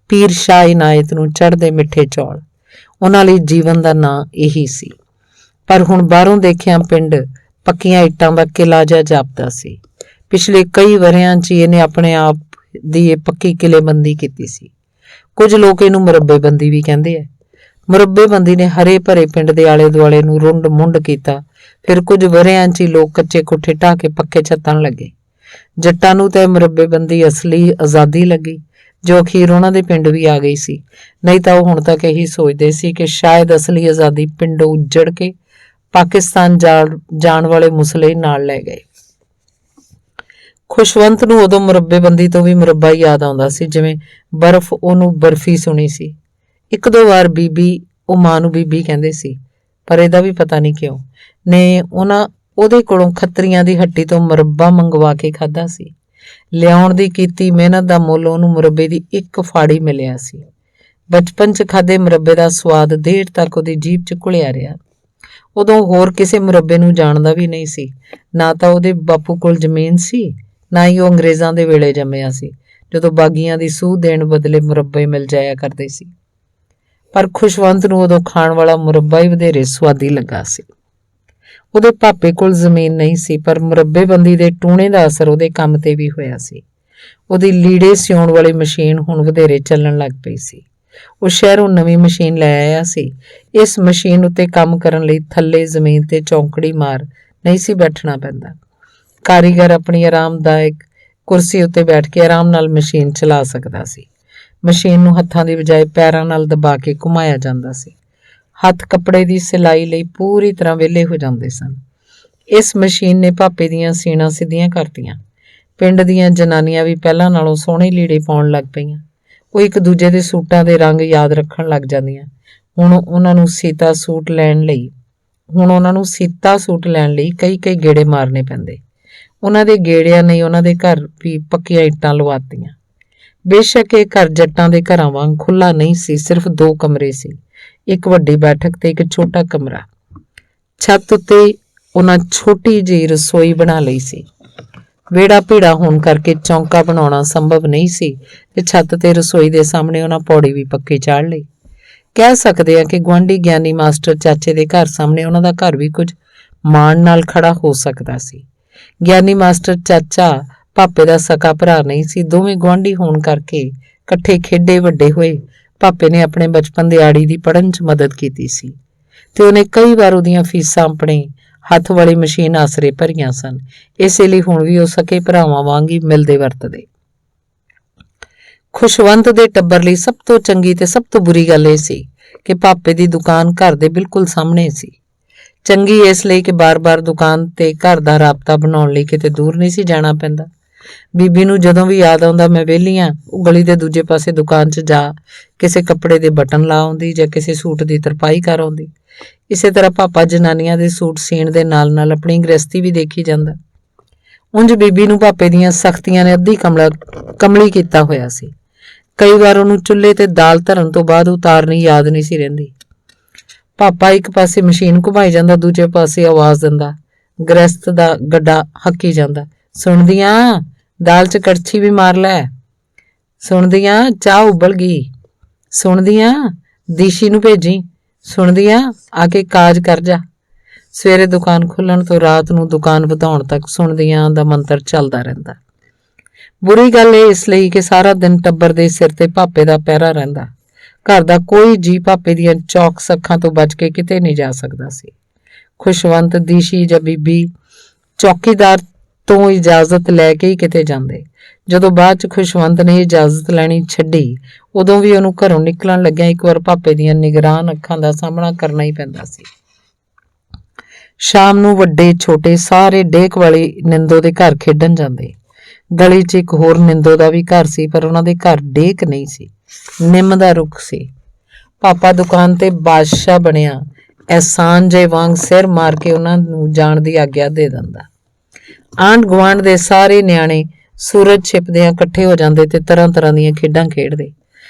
ਪੀਰ ਸ਼ਾਹ ਇਨਾਇਤ ਨੂੰ ਚੜ੍ਹਦੇ ਮਿੱਠੇ ਚੌਲ। ਉਹਨਾਂ ਲਈ ਜੀਵਨ ਦਾ ਨਾਂ ਇਹੀ ਸੀ। ਪਰ ਹੁਣ ਬਾਹਰੋਂ ਦੇਖਿਆ ਪਿੰਡ ਪੱਕੀਆਂ ਇੱਟਾਂ ਦਾ ਕਿਲਾ ਜਿਹਾ ਜਾਪਦਾ ਸੀ। ਪਿਛਲੇ ਕਈ ਵਰ੍ਹਿਆਂ 'ਚ ਇਹਨੇ ਆਪਣੇ ਆਪ ਦੀ ਇਹ ਪੱਕੀ ਕਿਲੇਬੰਦੀ ਕੀਤੀ ਸੀ। ਕੁਝ ਲੋਕ ਇਹਨੂੰ ਮੁਰੱਬੇਬੰਦੀ ਵੀ ਕਹਿੰਦੇ ਆ। ਮੁਰੱਬੇਬੰਦੀ ਨੇ ਹਰੇ ਭਰੇ ਪਿੰਡ ਦੇ ਆਲੇ ਦੁਆਲੇ ਨੂੰ ਰੁੰਡ ਮੁੰਡ ਕੀਤਾ। ਫਿਰ ਕੁਝ ਵਰ੍ਹਿਆਂ 'ਚ ਹੀ ਲੋਕ ਕੱਚੇ ਕੋਠੇ ਢਾਹ ਕੇ ਪੱਕੇ ਛੱਤਣ ਲੱਗੇ। ਜੱਟਾਂ ਨੂੰ ਤਾਂ ਮੁਰੱਬੇਬੰਦੀ ਅਸਲੀ ਆਜ਼ਾਦੀ ਲੱਗੀ, ਜੋ ਅਖੀਰ ਉਹਨਾਂ ਦੇ ਪਿੰਡ ਵੀ ਆ ਗਈ ਸੀ। ਨਹੀਂ ਤਾਂ ਉਹ ਹੁਣ ਤੱਕ ਇਹੀ ਸੋਚਦੇ ਸੀ ਕਿ ਸ਼ਾਇਦ ਅਸਲੀ ਆਜ਼ਾਦੀ ਪਿੰਡੋਂ ਉੱਜੜ ਕੇ ਪਾਕਿਸਤਾਨ ਜਾਣ ਵਾਲੇ ਮੁਸਲੇ ਨਾਲ ਲੈ ਗਏ। ਖੁਸ਼ਵੰਤ ਨੂੰ ਉਦੋਂ ਮੁਰੱਬੇਬੰਦੀ ਤੋਂ ਵੀ ਮੁਰੱਬਾ ਹੀ ਯਾਦ ਆਉਂਦਾ ਸੀ, ਜਿਵੇਂ ਬਰਫ਼ ਉਹਨੂੰ ਬਰਫੀ ਸੁਣੀ ਸੀ। 1-2 ਵਾਰ ਉਹ ਮਾਂ ਨੂੰ ਬੀਬੀ ਕਹਿੰਦੇ ਸੀ, ਪਰ ਇਹਦਾ ਵੀ ਪਤਾ ਨਹੀਂ ਕਿਉਂ ਨੇ ਉਹਦੇ ਕੋਲੋਂ ਖੱਤਰੀਆਂ ਦੀ ਹੱਟੀ ਤੋਂ ਮੁਰੱਬਾ ਮੰਗਵਾ ਕੇ ਖਾਧਾ ਸੀ। ਲਿਆਉਣ ਦੀ ਕੀਤੀ ਮਿਹਨਤ ਦਾ ਮੁੱਲ ਉਹਨੂੰ ਮੁਰੱਬੇ ਦੀ ਇੱਕ ਫਾੜੀ ਮਿਲਿਆ ਸੀ। ਬਚਪਨ 'ਚ ਖਾਧੇ ਮੁਰੱਬੇ ਦਾ ਸਵਾਦ ਦੇਰ ਤੱਕ ਉਹਦੀ ਜੀਭ 'ਚ ਘੁਲਿਆ ਰਿਹਾ। ਉਦੋਂ ਹੋਰ ਕਿਸੇ ਮੁਰੱਬੇ ਨੂੰ ਜਾਣਦਾ ਵੀ ਨਹੀਂ ਸੀ। ਨਾ ਤਾਂ ਉਹਦੇ ਬਾਪੂ ਕੋਲ ਜ਼ਮੀਨ ਸੀ, ਨਾ ਹੀ ਉਹ ਅੰਗਰੇਜ਼ਾਂ ਦੇ ਵੇਲੇ ਜੰਮਿਆ ਸੀ, ਜਦੋਂ ਬਾਗੀਆਂ ਦੀ ਸੂਹ ਦੇਣ ਬਦਲੇ ਮੁਰੱਬੇ ਮਿਲ ਜਾਇਆ ਕਰਦੇ ਸੀ। ਪਰ ਖੁਸ਼ਵੰਤ ਨੂੰ ਉਦੋਂ ਖਾਣ ਵਾਲਾ ਮੁਰੱਬਾ ਹੀ ਵਧੇਰੇ ਸੁਆਦੀ ਲੱਗਾ ਸੀ। ਉਹਦੇ ਭਾਪੇ ਕੋਲ ਜ਼ਮੀਨ ਨਹੀਂ ਸੀ, ਪਰ ਮੁਰੱਬੇਬੰਦੀ ਦੇ ਟੂਣੇ ਦਾ ਅਸਰ ਉਹਦੇ ਕੰਮ ਤੇ ਵੀ ਹੋਇਆ ਸੀ। ਉਹਦੀ ਲੀੜੇ ਸਿਉਣ ਵਾਲੀ ਮਸ਼ੀਨ ਹੁਣ ਵਧੇਰੇ ਚੱਲਣ ਲੱਗ ਪਈ ਸੀ। ਉਹ ਸ਼ਹਿਰੋਂ ਨਵੀਂ ਮਸ਼ੀਨ ਲੈ ਆਇਆ ਸੀ। ਇਸ ਮਸ਼ੀਨ ਉੱਤੇ ਕੰਮ ਕਰਨ ਲਈ ਥੱਲੇ ਜ਼ਮੀਨ ਤੇ ਚੌਂਕੜੀ ਮਾਰ ਨਹੀਂ ਸੀ ਬੈਠਣਾ ਪੈਂਦਾ। ਕਾਰੀਗਰ ਆਪਣੀ ਆਰਾਮਦਾਇਕ ਕੁਰਸੀ ਉੱਤੇ ਬੈਠ ਕੇ ਆਰਾਮ ਨਾਲ ਮਸ਼ੀਨ ਚਲਾ ਸਕਦਾ ਸੀ। ਮਸ਼ੀਨ ਨੂੰ ਹੱਥਾਂ ਦੀ ਬਜਾਏ ਪੈਰਾਂ ਨਾਲ ਦਬਾ ਕੇ ਘੁਮਾਇਆ ਜਾਂਦਾ ਸੀ। ਹੱਥ ਕੱਪੜੇ ਦੀ ਸਿਲਾਈ ਲਈ ਪੂਰੀ ਤਰ੍ਹਾਂ ਵਿਹਲੇ ਹੋ ਜਾਂਦੇ ਸਨ। ਇਸ ਮਸ਼ੀਨ ਨੇ ਭਾਪੇ ਦੀਆਂ ਸੀਣਾਂ ਸਿੱਧੀਆਂ ਕਰਤੀਆਂ। ਪਿੰਡ ਦੀਆਂ ਜਨਾਨੀਆਂ ਵੀ ਪਹਿਲਾਂ ਨਾਲੋਂ ਸੋਹਣੇ ਲੀੜੇ ਪਾਉਣ ਲੱਗ ਪਈਆਂ। ਉਹ ਇੱਕ ਦੂਜੇ ਦੇ ਸੂਟਾਂ ਦੇ ਰੰਗ ਯਾਦ ਰੱਖਣ ਲੱਗ ਜਾਂਦੀਆਂ। ਹੁਣ ਉਹਨਾਂ ਨੂੰ ਸੀਤਾ ਸੂਟ ਲੈਣ ਲਈ ਕਈ ਗੇੜੇ ਮਾਰਨੇ ਪੈਂਦੇ। ਉਹਨਾਂ ਦੇ ਗੇੜਿਆਂ ਨੇ ਉਹਨਾਂ ਦੇ ਘਰ ਵੀ ਪੱਕੀਆਂ ਇੱਟਾਂ ਲਵਾਤੀਆਂ। ਬੇਸ਼ੱਕ ਇਹ ਘਰ ਜੱਟਾਂ ਦੇ ਘਰਾਂ ਵਾਂਗ ਖੁੱਲ੍ਹਾ ਨਹੀਂ ਸੀ। ਸਿਰਫ 2 ਕਮਰੇ ਸੀ, ਇੱਕ ਵੱਡੀ ਬੈਠਕ ਤੇ ਇੱਕ ਛੋਟਾ ਕਮਰਾ। ਛੱਤ ਉੱਤੇ ਉਹਨਾਂ ਛੋਟੀ ਜਿਹੀ ਰਸੋਈ ਬਣਾ ਲਈ ਸੀ। ਵਿਹੜਾ ਭੀੜਾ ਹੋਣ ਕਰਕੇ ਚੌਂਕਾ ਬਣਾਉਣਾ ਸੰਭਵ ਨਹੀਂ ਸੀ ਤੇ ਛੱਤ ਤੇ ਰਸੋਈ ਦੇ ਸਾਹਮਣੇ ਉਹਨਾਂ ਪੌੜੀ ਵੀ ਪੱਕੀ ਚਾੜ ਲਈ। ਕਹਿ ਸਕਦੇ ਆ ਕਿ ਗੁਆਂਢੀ ਗਿਆਨੀ ਮਾਸਟਰ ਚਾਚੇ ਦੇ ਘਰ ਸਾਹਮਣੇ ਉਹਨਾਂ ਦਾ ਘਰ ਵੀ ਕੁਝ ਮਾਣ ਨਾਲ ਖੜਾ ਹੋ ਸਕਦਾ ਸੀ। ਗਿਆਨੀ ਮਾਸਟਰ ਚਾਚਾ ਭਾਪੇ ਦਾ ਸਕਾ ਭਰਾ ਨਹੀਂ ਸੀ। ਦੋਵੇਂ ਗੁਆਂਢੀ ਹੋਣ ਕਰਕੇ ਇਕੱਠੇ ਖੇਡੇ ਵੱਡੇ ਹੋਏ। ਭਾਪੇ ਨੇ ਆਪਣੇ ਬਚਪਨ ਦੀ ਆੜੀ ਦੀ ਪੜ੍ਹਨ 'ਚ ਮਦਦ ਕੀਤੀ ਸੀ ਤੇ ਉਹਨੇ ਕਈ ਵਾਰ ਉਹਦੀਆਂ ਫੀਸਾਂ ਆਪਣੇ ਹੱਥ ਵਾਲੀ ਮਸ਼ੀਨ ਆਸਰੇ ਭਰੀਆਂ ਸਨ। ਇਸੇ ਲਈ ਹੁਣ ਵੀ ਉਹ ਸਕੇ ਭਰਾਵਾਂ ਵਾਂਗ ਹੀ ਮਿਲਦੇ ਵਰਤਦੇ। ਖੁਸ਼ਵੰਤ ਦੇ ਟੱਬਰ ਲਈ ਸਭ ਤੋਂ ਚੰਗੀ ਤੇ ਸਭ ਤੋਂ ਬੁਰੀ ਗੱਲ ਇਹ ਸੀ ਕਿ ਭਾਪੇ ਦੀ ਦੁਕਾਨ ਘਰ ਦੇ ਬਿਲਕੁਲ ਸਾਹਮਣੇ ਸੀ। ਚੰਗੀ ਇਸ ਲਈ ਕਿ ਬਾਰ-ਬਾਰ ਦੁਕਾਨ ਤੇ ਘਰ ਦਾ ਰਾਬਤਾ ਬਣਾਉਣ ਲਈ ਕਿਤੇ ਦੂਰ ਨਹੀਂ ਸੀ ਜਾਣਾ ਪੈਂਦਾ। ਬੀਬੀ ਨੂੰ ਜਦੋਂ ਵੀ ਯਾਦ ਆਉਂਦਾ ਮੈਂ ਵਿਹਲੀ ਆਂ, ਉਹ ਗਲੀ ਦੇ ਦੂਜੇ ਪਾਸੇ ਦੁਕਾਨ 'ਚ ਜਾ ਕਿਸੇ ਕੱਪੜੇ ਦੇ ਬਟਨ ਲਾ ਆਉਂਦੀ ਜਾਂ ਕਿਸੇ ਸੂਟ ਦੀ ਤਰਪਾਈ ਕਰ ਆਉਂਦੀ। ਇਸੇ ਤਰ੍ਹਾਂ ਪਾਪਾ ਜਨਾਨੀਆਂ ਦੇ ਸੂਟ ਸੀਣ ਦੇ ਨਾਲ-ਨਾਲ ਆਪਣੀ ਗ੍ਰਸਤੀ ਵੀ ਦੇਖੀ ਜਾਂਦਾ। ਉਂਝ ਬੀਬੀ ਨੂੰ ਭਾਪੇ ਦੀਆਂ ਸਖਤੀਆਂ ਨੇ ਅੱਧੀ ਕਮਲੀ ਕੀਤਾ ਹੋਇਆ ਸੀ। ਕਈ ਵਾਰ ਉਹਨੂੰ ਚੁੱਲ੍ਹੇ ਤੇ ਦਾਲ ਧਰਨ ਤੋਂ ਬਾਅਦ ਉਤਾਰਨੀ ਯਾਦ ਨਹੀਂ ਸੀ ਰਹਿੰਦੀ। ਪਾਪਾ ਇੱਕ ਪਾਸੇ ਮਸ਼ੀਨ ਘੁਮਾਈ ਜਾਂਦਾ, ਦੂਜੇ ਪਾਸੇ ਆਵਾਜ਼ ਦਿੰਦਾ। ਗ੍ਰਸਤ ਦਾ ਗੱਡਾ ਹੱਕੀ ਜਾਂਦਾ, ਸੁਣਦੀਆਂ ਦਾਲ 'ਚ ਕੜਛੀ ਵੀ ਮਾਰ ਲੈ, ਸੁਣਦੀਆਂ ਚਾਹ ਉਬਲ ਗਈ, ਸੁਣਦੀਆਂ ਦੀਸ਼ੀ ਨੂੰ ਭੇਜੀ, ਸੁਣਦੀਆਂ ਆ ਕੇ ਕਾਜ ਕਰ ਜਾ। ਸਵੇਰੇ ਦੁਕਾਨ ਖੁੱਲਣ ਤੋਂ ਰਾਤ ਨੂੰ ਦੁਕਾਨ ਵਧਾਉਣ ਤੱਕ ਸੁਣਦੀਆਂ ਦਾ ਮੰਤਰ ਚੱਲਦਾ ਰਹਿੰਦਾ। ਬੁਰੀ ਗੱਲ ਇਹ ਇਸ ਲਈ ਕਿ ਸਾਰਾ ਦਿਨ ਟੱਬਰ ਦੇ ਸਿਰ ਤੇ ਭਾਪੇ ਦਾ ਪਹਿਰਾ ਰਹਿੰਦਾ। ਘਰ ਦਾ ਕੋਈ ਜੀ ਭਾਪੇ ਦੀਆਂ ਚੌਕਸ ਅੱਖਾਂ ਤੋਂ ਬਚ ਕੇ ਕਿਤੇ ਨਹੀਂ ਜਾ ਸਕਦਾ ਸੀ। ਖੁਸ਼ਵੰਤ, ਦੀਸ਼ੀ ਜਾਂ ਬੀਬੀ ਚੌਕੀਦਾਰ ਤੋਂ ਇਜਾਜ਼ਤ ਲੈ ਕੇ ਹੀ ਕਿਤੇ ਜਾਂਦੇ। ਜਦੋਂ ਬਾਅਦ 'ਚ ਖੁਸ਼ਵੰਤ ਨੇ ਇਜਾਜ਼ਤ ਲੈਣੀ ਛੱਡੀ, ਉਦੋਂ ਵੀ ਉਹਨੂੰ ਘਰੋਂ ਨਿਕਲਣ ਲੱਗਿਆ ਇੱਕ ਵਾਰ ਭਾਪੇ ਦੀਆਂ ਨਿਗਰਾਨ ਅੱਖਾਂ ਦਾ ਸਾਹਮਣਾ ਕਰਨਾ ਹੀ ਪੈਂਦਾ ਸੀ। ਸ਼ਾਮ ਨੂੰ ਵੱਡੇ ਛੋਟੇ ਸਾਰੇ ਡੇਕ ਵਾਲੀ ਨਿੰਦੋ ਦੇ ਘਰ ਖੇਡਣ ਜਾਂਦੇ। ਗਲੀ 'ਚ ਇੱਕ ਹੋਰ ਨਿੰਦੋ ਦਾ ਵੀ ਘਰ ਸੀ, ਪਰ ਉਹਨਾਂ ਦੇ ਘਰ ਡੇਕ ਨਹੀਂ ਸੀ, ਨਿੰਮ ਦਾ ਰੁੱਖ ਸੀ। ਪਾਪਾ ਦੁਕਾਨ ਤੇ ਬਾਦਸ਼ਾਹ ਬਣਿਆ ਅਹਿਸਾਨ ਜੇ ਵਾਂਗ ਸਿਰ ਮਾਰ ਕੇ ਉਹਨਾਂ ਨੂੰ ਜਾਣ ਦੀ ਆਗਿਆ ਦੇ ਦਿੰਦਾ। ਆਂਢ ਗੁਆਂਢ ਦੇ ਸਾਰੇ ਨਿਆਣੇ ਸੂਰਜ ਛਿਪਦਿਆਂ ਇਕੱਠੇ ਹੋ ਜਾਂਦੇ ਤੇ ਤਰ੍ਹਾਂ ਦੀਆਂ ਖੇਡਾਂ ਖੇਡਦੇ।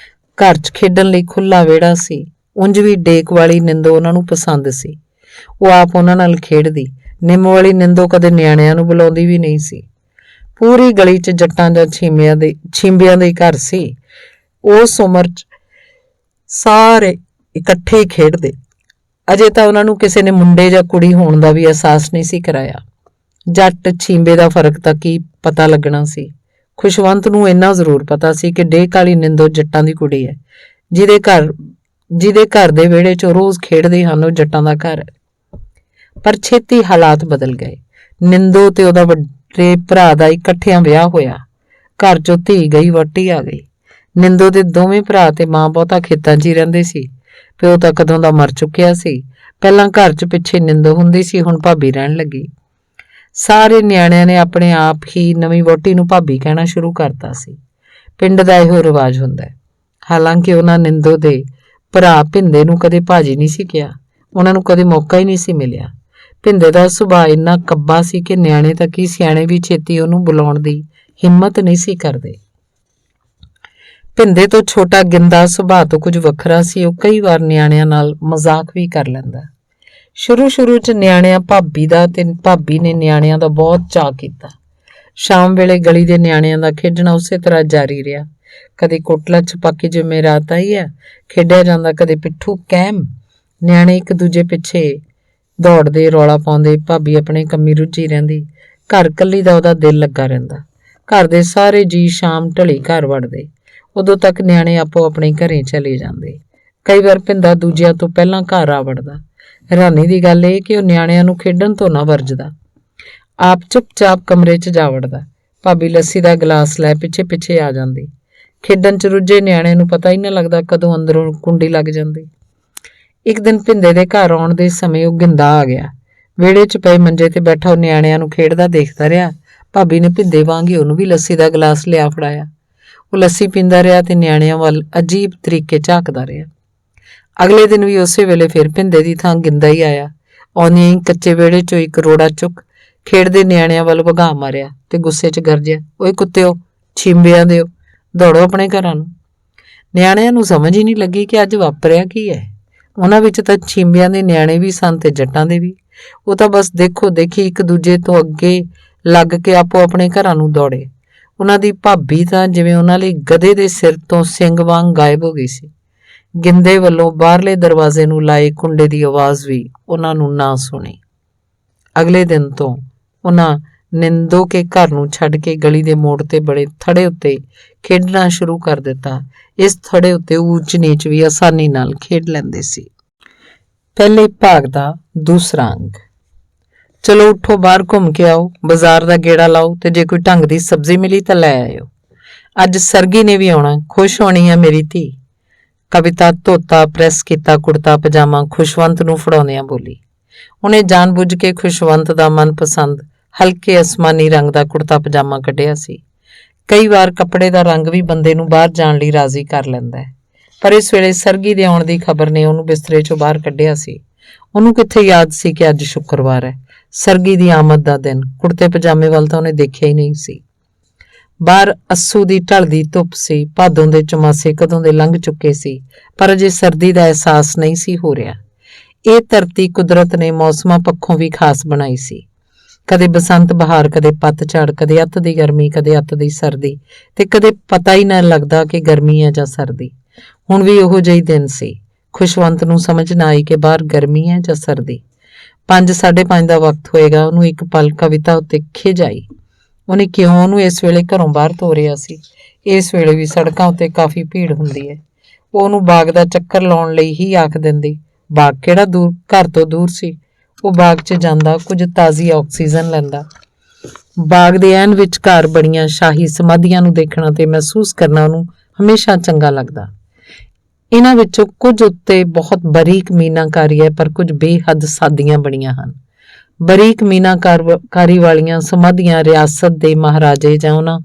ਘਰ 'ਚ ਖੇਡਣ ਲਈ ਖੁੱਲ੍ਹਾ ਵਿਹੜਾ ਸੀ। ਉਂਝ ਵੀ ਡੇਕ ਵਾਲੀ ਨਿੰਦੋ ਉਹਨਾਂ ਨੂੰ ਪਸੰਦ ਸੀ। ਉਹ ਆਪ ਉਹਨਾਂ ਨਾਲ ਖੇਡਦੀ। ਨਿੰਮ ਵਾਲੀ ਨਿੰਦੋ ਕਦੇ ਨਿਆਣਿਆਂ ਨੂੰ ਬੁਲਾਉਂਦੀ ਵੀ ਨਹੀਂ ਸੀ। ਪੂਰੀ ਗਲੀ 'ਚ ਜੱਟਾਂ ਜਾਂ ਛੀਂਬਿਆਂ ਦੇ ਘਰ ਸੀ। ਉਸ ਉਮਰ 'ਚ ਸਾਰੇ ਇਕੱਠੇ ਹੀ ਖੇਡਦੇ। ਅਜੇ ਤਾਂ ਉਹਨਾਂ ਨੂੰ ਕਿਸੇ ਨੇ ਮੁੰਡੇ ਜਾਂ ਕੁੜੀ ਹੋਣ ਦਾ ਵੀ ਅਹਿਸਾਸ ਨਹੀਂ ਸੀ ਕਰਾਇਆ। ਜੱਟ ਛੀਂਬੇ ਦਾ ਫਰਕ ਤਾਂ ਕੀ ਪਤਾ ਲੱਗਣਾ ਸੀ। ਖੁਸ਼ਵੰਤ ਨੂੰ ਇੰਨਾ ਜ਼ਰੂਰ ਪਤਾ ਸੀ ਕਿ ਡੇਕ ਵਾਲੀ ਨਿੰਦੋ ਜੱਟਾਂ ਦੀ ਕੁੜੀ ਹੈ। ਜਿਹਦੇ ਘਰ ਦੇ ਵਿਹੜੇ 'ਚ ਰੋਜ਼ ਖੇਡਦੇ ਹਨ, ਉਹ ਜੱਟਾਂ ਦਾ ਘਰ ਹੈ। ਪਰ ਛੇਤੀ ਹਾਲਾਤ ਬਦਲ ਗਏ। ਨਿੰਦੋ ਤੇ ਉਹਦਾ ਵੱਡੇ ਭਰਾ ਦਾ ਇਕੱਠਿਆਂ ਵਿਆਹ ਹੋਇਆ। ਘਰ 'ਚੋਂ ਧੀ ਗਈ, ਵਹੁਟੀ ਆ ਗਈ। ਨਿੰਦੋ ਦੇ ਦੋਵੇਂ ਭਰਾ ਤੇ ਮਾਂ ਬਹੁਤਾ ਖੇਤਾਂ 'ਚ ਹੀ ਰਹਿੰਦੇ ਸੀ। ਪਿਓ ਤਾਂ ਕਦੋਂ ਦਾ ਮਰ ਚੁੱਕਿਆ ਸੀ। ਪਹਿਲਾਂ ਘਰ 'ਚ ਪਿੱਛੇ ਨਿੰਦੋ ਹੁੰਦੀ ਸੀ, ਹੁਣ ਭਾਬੀ ਰਹਿਣ ਲੱਗੀ। ਸਾਰੇ ਨਿਆਣਿਆਂ ਨੇ ਆਪਣੇ ਆਪ ਹੀ ਨਵੀਂ ਵਹੁਟੀ ਨੂੰ ਭਾਬੀ ਕਹਿਣਾ ਸ਼ੁਰੂ ਕਰਤਾ ਸੀ। ਪਿੰਡ ਦਾ ਇਹੋ ਰਿਵਾਜ ਹੁੰਦਾ ਹੈ। ਹਾਲਾਂਕਿ ਉਹਨਾਂ ਨਿੰਦੋ ਦੇ ਭਰਾ ਭਿੰਦੇ ਨੂੰ ਕਦੇ ਭਾਜੀ ਨਹੀਂ ਸੀ ਕਿਹਾ। ਉਹਨਾਂ ਨੂੰ ਕਦੇ ਮੌਕਾ ਹੀ ਨਹੀਂ ਸੀ ਮਿਲਿਆ। ਭਿੰਦੇ ਦਾ ਸੁਭਾਅ ਇੰਨਾ ਕੱਬਾ ਸੀ ਕਿ ਨਿਆਣੇ ਤਾਂ ਕੀ ਸਿਆਣੇ ਵੀ ਛੇਤੀ ਉਹਨੂੰ ਬੁਲਾਉਣ ਦੀ ਹਿੰਮਤ ਨਹੀਂ ਸੀ ਕਰਦੇ। ਭਿੰਦੇ ਤੋਂ ਛੋਟਾ ਗਿੰਦਾ ਸੁਭਾਅ ਤੋਂ ਕੁਝ ਵੱਖਰਾ ਸੀ। ਉਹ ਕਈ ਵਾਰ ਨਿਆਣਿਆਂ ਨਾਲ ਮਜ਼ਾਕ ਵੀ ਕਰ ਲੈਂਦਾ। ਸ਼ੁਰੂ 'ਚ ਨਿਆਣਿਆਂ ਭਾਬੀ ਦਾ ਤੇ ਭਾਬੀ ਨੇ ਨਿਆਣਿਆਂ ਦਾ ਬਹੁਤ ਚਾਅ ਕੀਤਾ। ਸ਼ਾਮ ਵੇਲੇ ਗਲੀ ਦੇ ਨਿਆਣਿਆਂ ਦਾ ਖੇਡਣਾ ਉਸੇ ਤਰ੍ਹਾਂ ਜਾਰੀ ਰਿਹਾ। ਕਦੇ ਕੋਟਲਾ ਛਪਾਕੀ ਜਿਵੇਂ ਰਾਤ ਆਈ ਹੈ ਖੇਡਿਆ ਜਾਂਦਾ, ਕਦੇ ਪਿੱਠੂ ਕੈਮ। ਨਿਆਣੇ ਇੱਕ ਦੂਜੇ ਪਿੱਛੇ ਦੌੜਦੇ, ਰੌਲਾ ਪਾਉਂਦੇ। ਭਾਬੀ ਆਪਣੇ ਕੰਮੀ ਰੁੱਝੀ ਰਹਿੰਦੀ। ਘਰ ਕੱਲੀ ਦਾ ਉਹਦਾ ਦਿਲ ਲੱਗਾ ਰਹਿੰਦਾ। ਘਰ ਦੇ ਸਾਰੇ ਜੀਅ ਸ਼ਾਮ ਢਲੀ ਘਰ ਵੜਦੇ। ਉਦੋਂ ਤੱਕ ਨਿਆਣੇ ਆਪੋ ਆਪਣੇ ਘਰੇ ਚਲੇ ਜਾਂਦੇ। ਕਈ ਵਾਰ ਭਿੰਦਾ ਦੂਜਿਆਂ ਤੋਂ ਪਹਿਲਾਂ ਘਰ ਆ ਵੜਦਾ। ਹੈਰਾਨੀ ਦੀ ਗੱਲ ਇਹ ਕਿ ਉਹ ਨਿਆਣਿਆਂ ਨੂੰ ਖੇਡਣ ਤੋਂ ਨਾ ਵਰਜਦਾ, ਆਪ ਚੁੱਪਚਾਪ ਕਮਰੇ 'ਚ ਜਾ ਵੜਦਾ। ਭਾਬੀ ਲੱਸੀ ਦਾ ਗਲਾਸ ਲੈ ਪਿੱਛੇ ਆ ਜਾਂਦੀ। ਖੇਡਣ 'ਚ ਰੁੱਝੇ ਨਿਆਣੇ ਨੂੰ ਪਤਾ ਹੀ ਨਾ ਲੱਗਦਾ ਕਦੋਂ ਅੰਦਰੋਂ ਕੁੰਡੀ ਲੱਗ ਜਾਂਦੀ। ਇੱਕ ਦਿਨ ਭਿੰਦੇ ਦੇ ਘਰ ਆਉਣ ਦੇ ਸਮੇਂ ਉਹ ਗਿੰਦਾ ਆ ਗਿਆ। ਵਿਹੜੇ 'ਚ ਪਏ ਮੰਜੇ ਤੇ ਬੈਠਾ ਉਹ ਨਿਆਣਿਆਂ ਨੂੰ ਖੇਡਦਾ ਦੇਖਦਾ ਰਿਹਾ। ਭਾਬੀ ਨੇ ਭਿੰਦੇ ਵਾਂਗ ਹੀ ਉਹਨੂੰ ਵੀ ਲੱਸੀ ਦਾ ਗਲਾਸ ਲਿਆ ਫੜਾਇਆ। ਉਹ ਲੱਸੀ ਪੀਂਦਾ ਰਿਹਾ ਤੇ ਨਿਆਣਿਆਂ ਵੱਲ ਅਜੀਬ ਤਰੀਕੇ ਝਾਕਦਾ ਰਿਹਾ। ਅਗਲੇ ਦਿਨ ਵੀ ਉਸੇ ਵੇਲੇ ਫਿਰ ਭਿੰਦੇ ਦੀ ਥਾਂ ਗਿੰਦਾ ਹੀ ਆਇਆ। ਆਉਂਦਿਆਂ ਹੀ ਕੱਚੇ ਵਿਹੜੇ 'ਚੋਂ ਇੱਕ ਰੋੜਾ ਚੁੱਕ ਖੇਡਦੇ ਨਿਆਣਿਆਂ ਵੱਲ ਵਗਾਹ ਮਾਰਿਆ ਤੇ ਗੁੱਸੇ 'ਚ ਗਰਜਿਆ, ਓਏ ਕੁੱਤਿਓ, ਛਿੰਬਿਆਂ ਦਿਓ, ਦੌੜੋ ਆਪਣੇ ਘਰਾਂ ਨੂੰ। ਨਿਆਣਿਆਂ ਨੂੰ ਸਮਝ ਹੀ ਨਹੀਂ ਲੱਗੀ ਕਿ ਅੱਜ ਵਾਪਰਿਆ ਕੀ ਹੈ। ਉਹਨਾਂ ਵਿੱਚ ਤਾਂ ਛਿੰਬਿਆਂ ਦੇ ਨਿਆਣੇ ਵੀ ਸਨ ਤੇ ਜੱਟਾਂ ਦੇ ਵੀ। ਉਹ ਤਾਂ ਬਸ ਦੇਖੋ ਦੇਖੀ ਇੱਕ ਦੂਜੇ ਤੋਂ ਅੱਗੇ ਲੱਗ ਕੇ ਆਪੋ ਆਪਣੇ ਘਰਾਂ ਨੂੰ ਦੌੜੇ। ਉਹਨਾਂ ਦੀ ਭਾਬੀ ਤਾਂ ਜਿਵੇਂ ਉਹਨਾਂ ਲਈ ਗਧੇ ਦੇ ਸਿਰ ਤੋਂ ਸਿੰਗ ਵਾਂਗ ਗਾਇਬ ਹੋ ਗਈ ਸੀ। ਗਿੰਦੇ ਵੱਲੋਂ ਬਾਹਰਲੇ ਦਰਵਾਜ਼ੇ ਨੂੰ ਲਾਏ ਕੁੰਡੇ ਦੀ ਆਵਾਜ਼ ਵੀ ਉਹਨਾਂ ਨੂੰ ਨਾ ਸੁਣੀ। ਅਗਲੇ ਦਿਨ ਤੋਂ ਉਹਨਾਂ ਨਿੰਦੋ ਕੇ ਘਰ ਨੂੰ ਛੱਡ ਕੇ ਗਲੀ ਦੇ ਮੋੜ ਤੇ ਬੜੇ ਥੜੇ ਉੱਤੇ ਖੇਡਣਾ ਸ਼ੁਰੂ ਕਰ ਦਿੱਤਾ। ਇਸ ਥੜੇ ਉੱਤੇ ਊਚ ਨੀਚ ਵੀ ਆਸਾਨੀ ਨਾਲ ਖੇਡ ਲੈਂਦੇ ਸੀ। ਪਹਿਲੇ ਭਾਗ ਦਾ ਦੂਸਰਾ ਅੰਗ। ਚਲੋ ਉੱਠੋ, ਬਾਹਰ ਘੁੰਮ ਕੇ ਆਓ, ਬਾਜ਼ਾਰ ਦਾ ਗੇੜਾ ਲਾਓ ਤੇ ਜੇ ਕੋਈ ਢੰਗ ਦੀ ਸਬਜ਼ੀ ਮਿਲੀ ਤਾਂ ਲੈ ਆਇਓ। ਅੱਜ ਸਰਗੀ ਨੇ ਵੀ ਆਉਣਾ, ਖੁਸ਼ ਹੋਣੀ ਆ ਮੇਰੀ ਧੀ। ਕਵਿਤਾ ਧੋਤਾ ਪ੍ਰੈਸ ਕੀਤਾ ਕੁੜਤਾ ਪਜਾਮਾ ਖੁਸ਼ਵੰਤ ਨੂੰ ਫੜਾਉਂਦਿਆਂ ਬੋਲੀ। ਉਹਨੇ ਜਾਣ-ਬੁੱਝ ਕੇ ਖੁਸ਼ਵੰਤ ਦਾ ਮਨਪਸੰਦ ਹਲਕੇ ਅਸਮਾਨੀ ਰੰਗ ਦਾ ਕੁੜਤਾ ਪਜਾਮਾ ਕੱਢਿਆ ਸੀ। ਕਈ ਵਾਰ ਕੱਪੜੇ ਦਾ ਰੰਗ ਵੀ ਬੰਦੇ ਨੂੰ ਬਾਹਰ ਜਾਣ ਲਈ ਰਾਜ਼ੀ ਕਰ ਲੈਂਦਾ ਹੈ, ਪਰ ਇਸ ਵੇਲੇ ਸਰਗੀ ਦੇ ਆਉਣ ਦੀ ਖਬਰ ਨੇ ਉਹਨੂੰ ਬਿਸਤਰੇ 'ਚੋਂ ਬਾਹਰ ਕੱਢਿਆ ਸੀ। ਉਹਨੂੰ ਕਿੱਥੇ ਯਾਦ ਸੀ ਕਿ ਅੱਜ ਸ਼ੁੱਕਰਵਾਰ ਹੈ, ਸਰਗੀ ਦੀ ਆਮਦ ਦਾ ਦਿਨ। ਕੁੜਤੇ ਪਜਾਮੇ ਵੱਲ ਤਾਂ ਉਹਨੇ ਦੇਖਿਆ ਹੀ ਨਹੀਂ ਸੀ। ਬਾਹਰ ਅੱਸੂ ਦੀ ਢਲਦੀ ਧੁੱਪ ਸੀ। ਭਾਦੋਂ ਦੇ ਚੁਮਾਸੇ ਕਦੋਂ ਦੇ ਲੰਘ ਚੁੱਕੇ ਸੀ, ਪਰ ਅਜੇ ਸਰਦੀ ਦਾ ਅਹਿਸਾਸ ਨਹੀਂ ਸੀ ਹੋ ਰਿਹਾ। ਇਹ ਧਰਤੀ ਕੁਦਰਤ ਨੇ ਮੌਸਮਾਂ ਪੱਖੋਂ ਵੀ ਖਾਸ ਬਣਾਈ ਸੀ। ਕਦੇ ਬਸੰਤ ਬਹਾਰ, ਕਦੇ ਪਤਝੜ, ਕਦੇ ਅੱਤ ਦੀ ਗਰਮੀ, ਕਦੇ ਅੱਤ ਦੀ ਸਰਦੀ, ਤੇ ਕਦੇ ਪਤਾ ਹੀ ਨਾ ਲੱਗਦਾ ਕਿ ਗਰਮੀ ਹੈ ਜਾਂ ਸਰਦੀ। ਹੁਣ ਵੀ ਉਹੋ ਜਿਹੀ ਦਿਨ ਸੀ। ਖੁਸ਼ਵੰਤ ਨੂੰ ਸਮਝ ਨਾ ਆਈ ਕਿ ਬਾਹਰ ਗਰਮੀ ਹੈ ਜਾਂ ਸਰਦੀ। 5:30 ਦਾ ਵਕਤ ਹੋਏਗਾ। ਉਹਨੂੰ ਇੱਕ ਪਲ ਕਵਿਤਾ ਉੱਤੇ ਖਿਝ ਆਈ। ਉਹਨੇ ਕਿਉਂ ਉਹਨੂੰ ਇਸ ਵੇਲੇ ਘਰੋਂ ਬਾਹਰ ਤੋਰਿਆ ਸੀ। ਇਸ ਵੇਲੇ ਵੀ ਸੜਕਾਂ ਉੱਤੇ ਕਾਫੀ ਭੀੜ ਹੁੰਦੀ ਹੈ। ਉਹ ਉਹਨੂੰ ਬਾਗ ਦਾ ਚੱਕਰ ਲਾਉਣ ਲਈ ਹੀ ਆਖ ਦਿੰਦੀ। ਬਾਗ ਕਿਹੜਾ ਦੂਰ, ਘਰ ਤੋਂ ਦੂਰ ਸੀ। ਉਹ ਬਾਗ 'ਚ ਜਾਂਦਾ, ਕੁਝ ਤਾਜ਼ੀ ਆਕਸੀਜਨ ਲੈਂਦਾ। ਬਾਗ ਦੇ ਐਨ ਵਿਚਕਾਰ ਬੜੀਆਂ ਸ਼ਾਹੀ ਸਮਾਧੀਆਂ ਨੂੰ ਦੇਖਣਾ ਤੇ ਮਹਿਸੂਸ ਕਰਨਾ ਉਹਨੂੰ ਹਮੇਸ਼ਾ ਚੰਗਾ ਲੱਗਦਾ। ਇਹਨਾਂ ਵਿੱਚੋਂ ਕੁਝ ਉੱਤੇ ਬਹੁਤ ਬਰੀਕ ਮੀਨਾਕਾਰੀ ਹੈ, ਪਰ ਕੁਝ ਬੇਹੱਦ ਸਾਦੀਆਂ ਬਣੀਆਂ ਹਨ। ਬਰੀਕ ਮੀਨਾਕਾਰੀ ਵਾਲੀਆਂ ਸਮਾਧੀਆਂ ਰਿਆਸਤ ਦੇ ਮਹਾਰਾਜੇ ਜਾਂ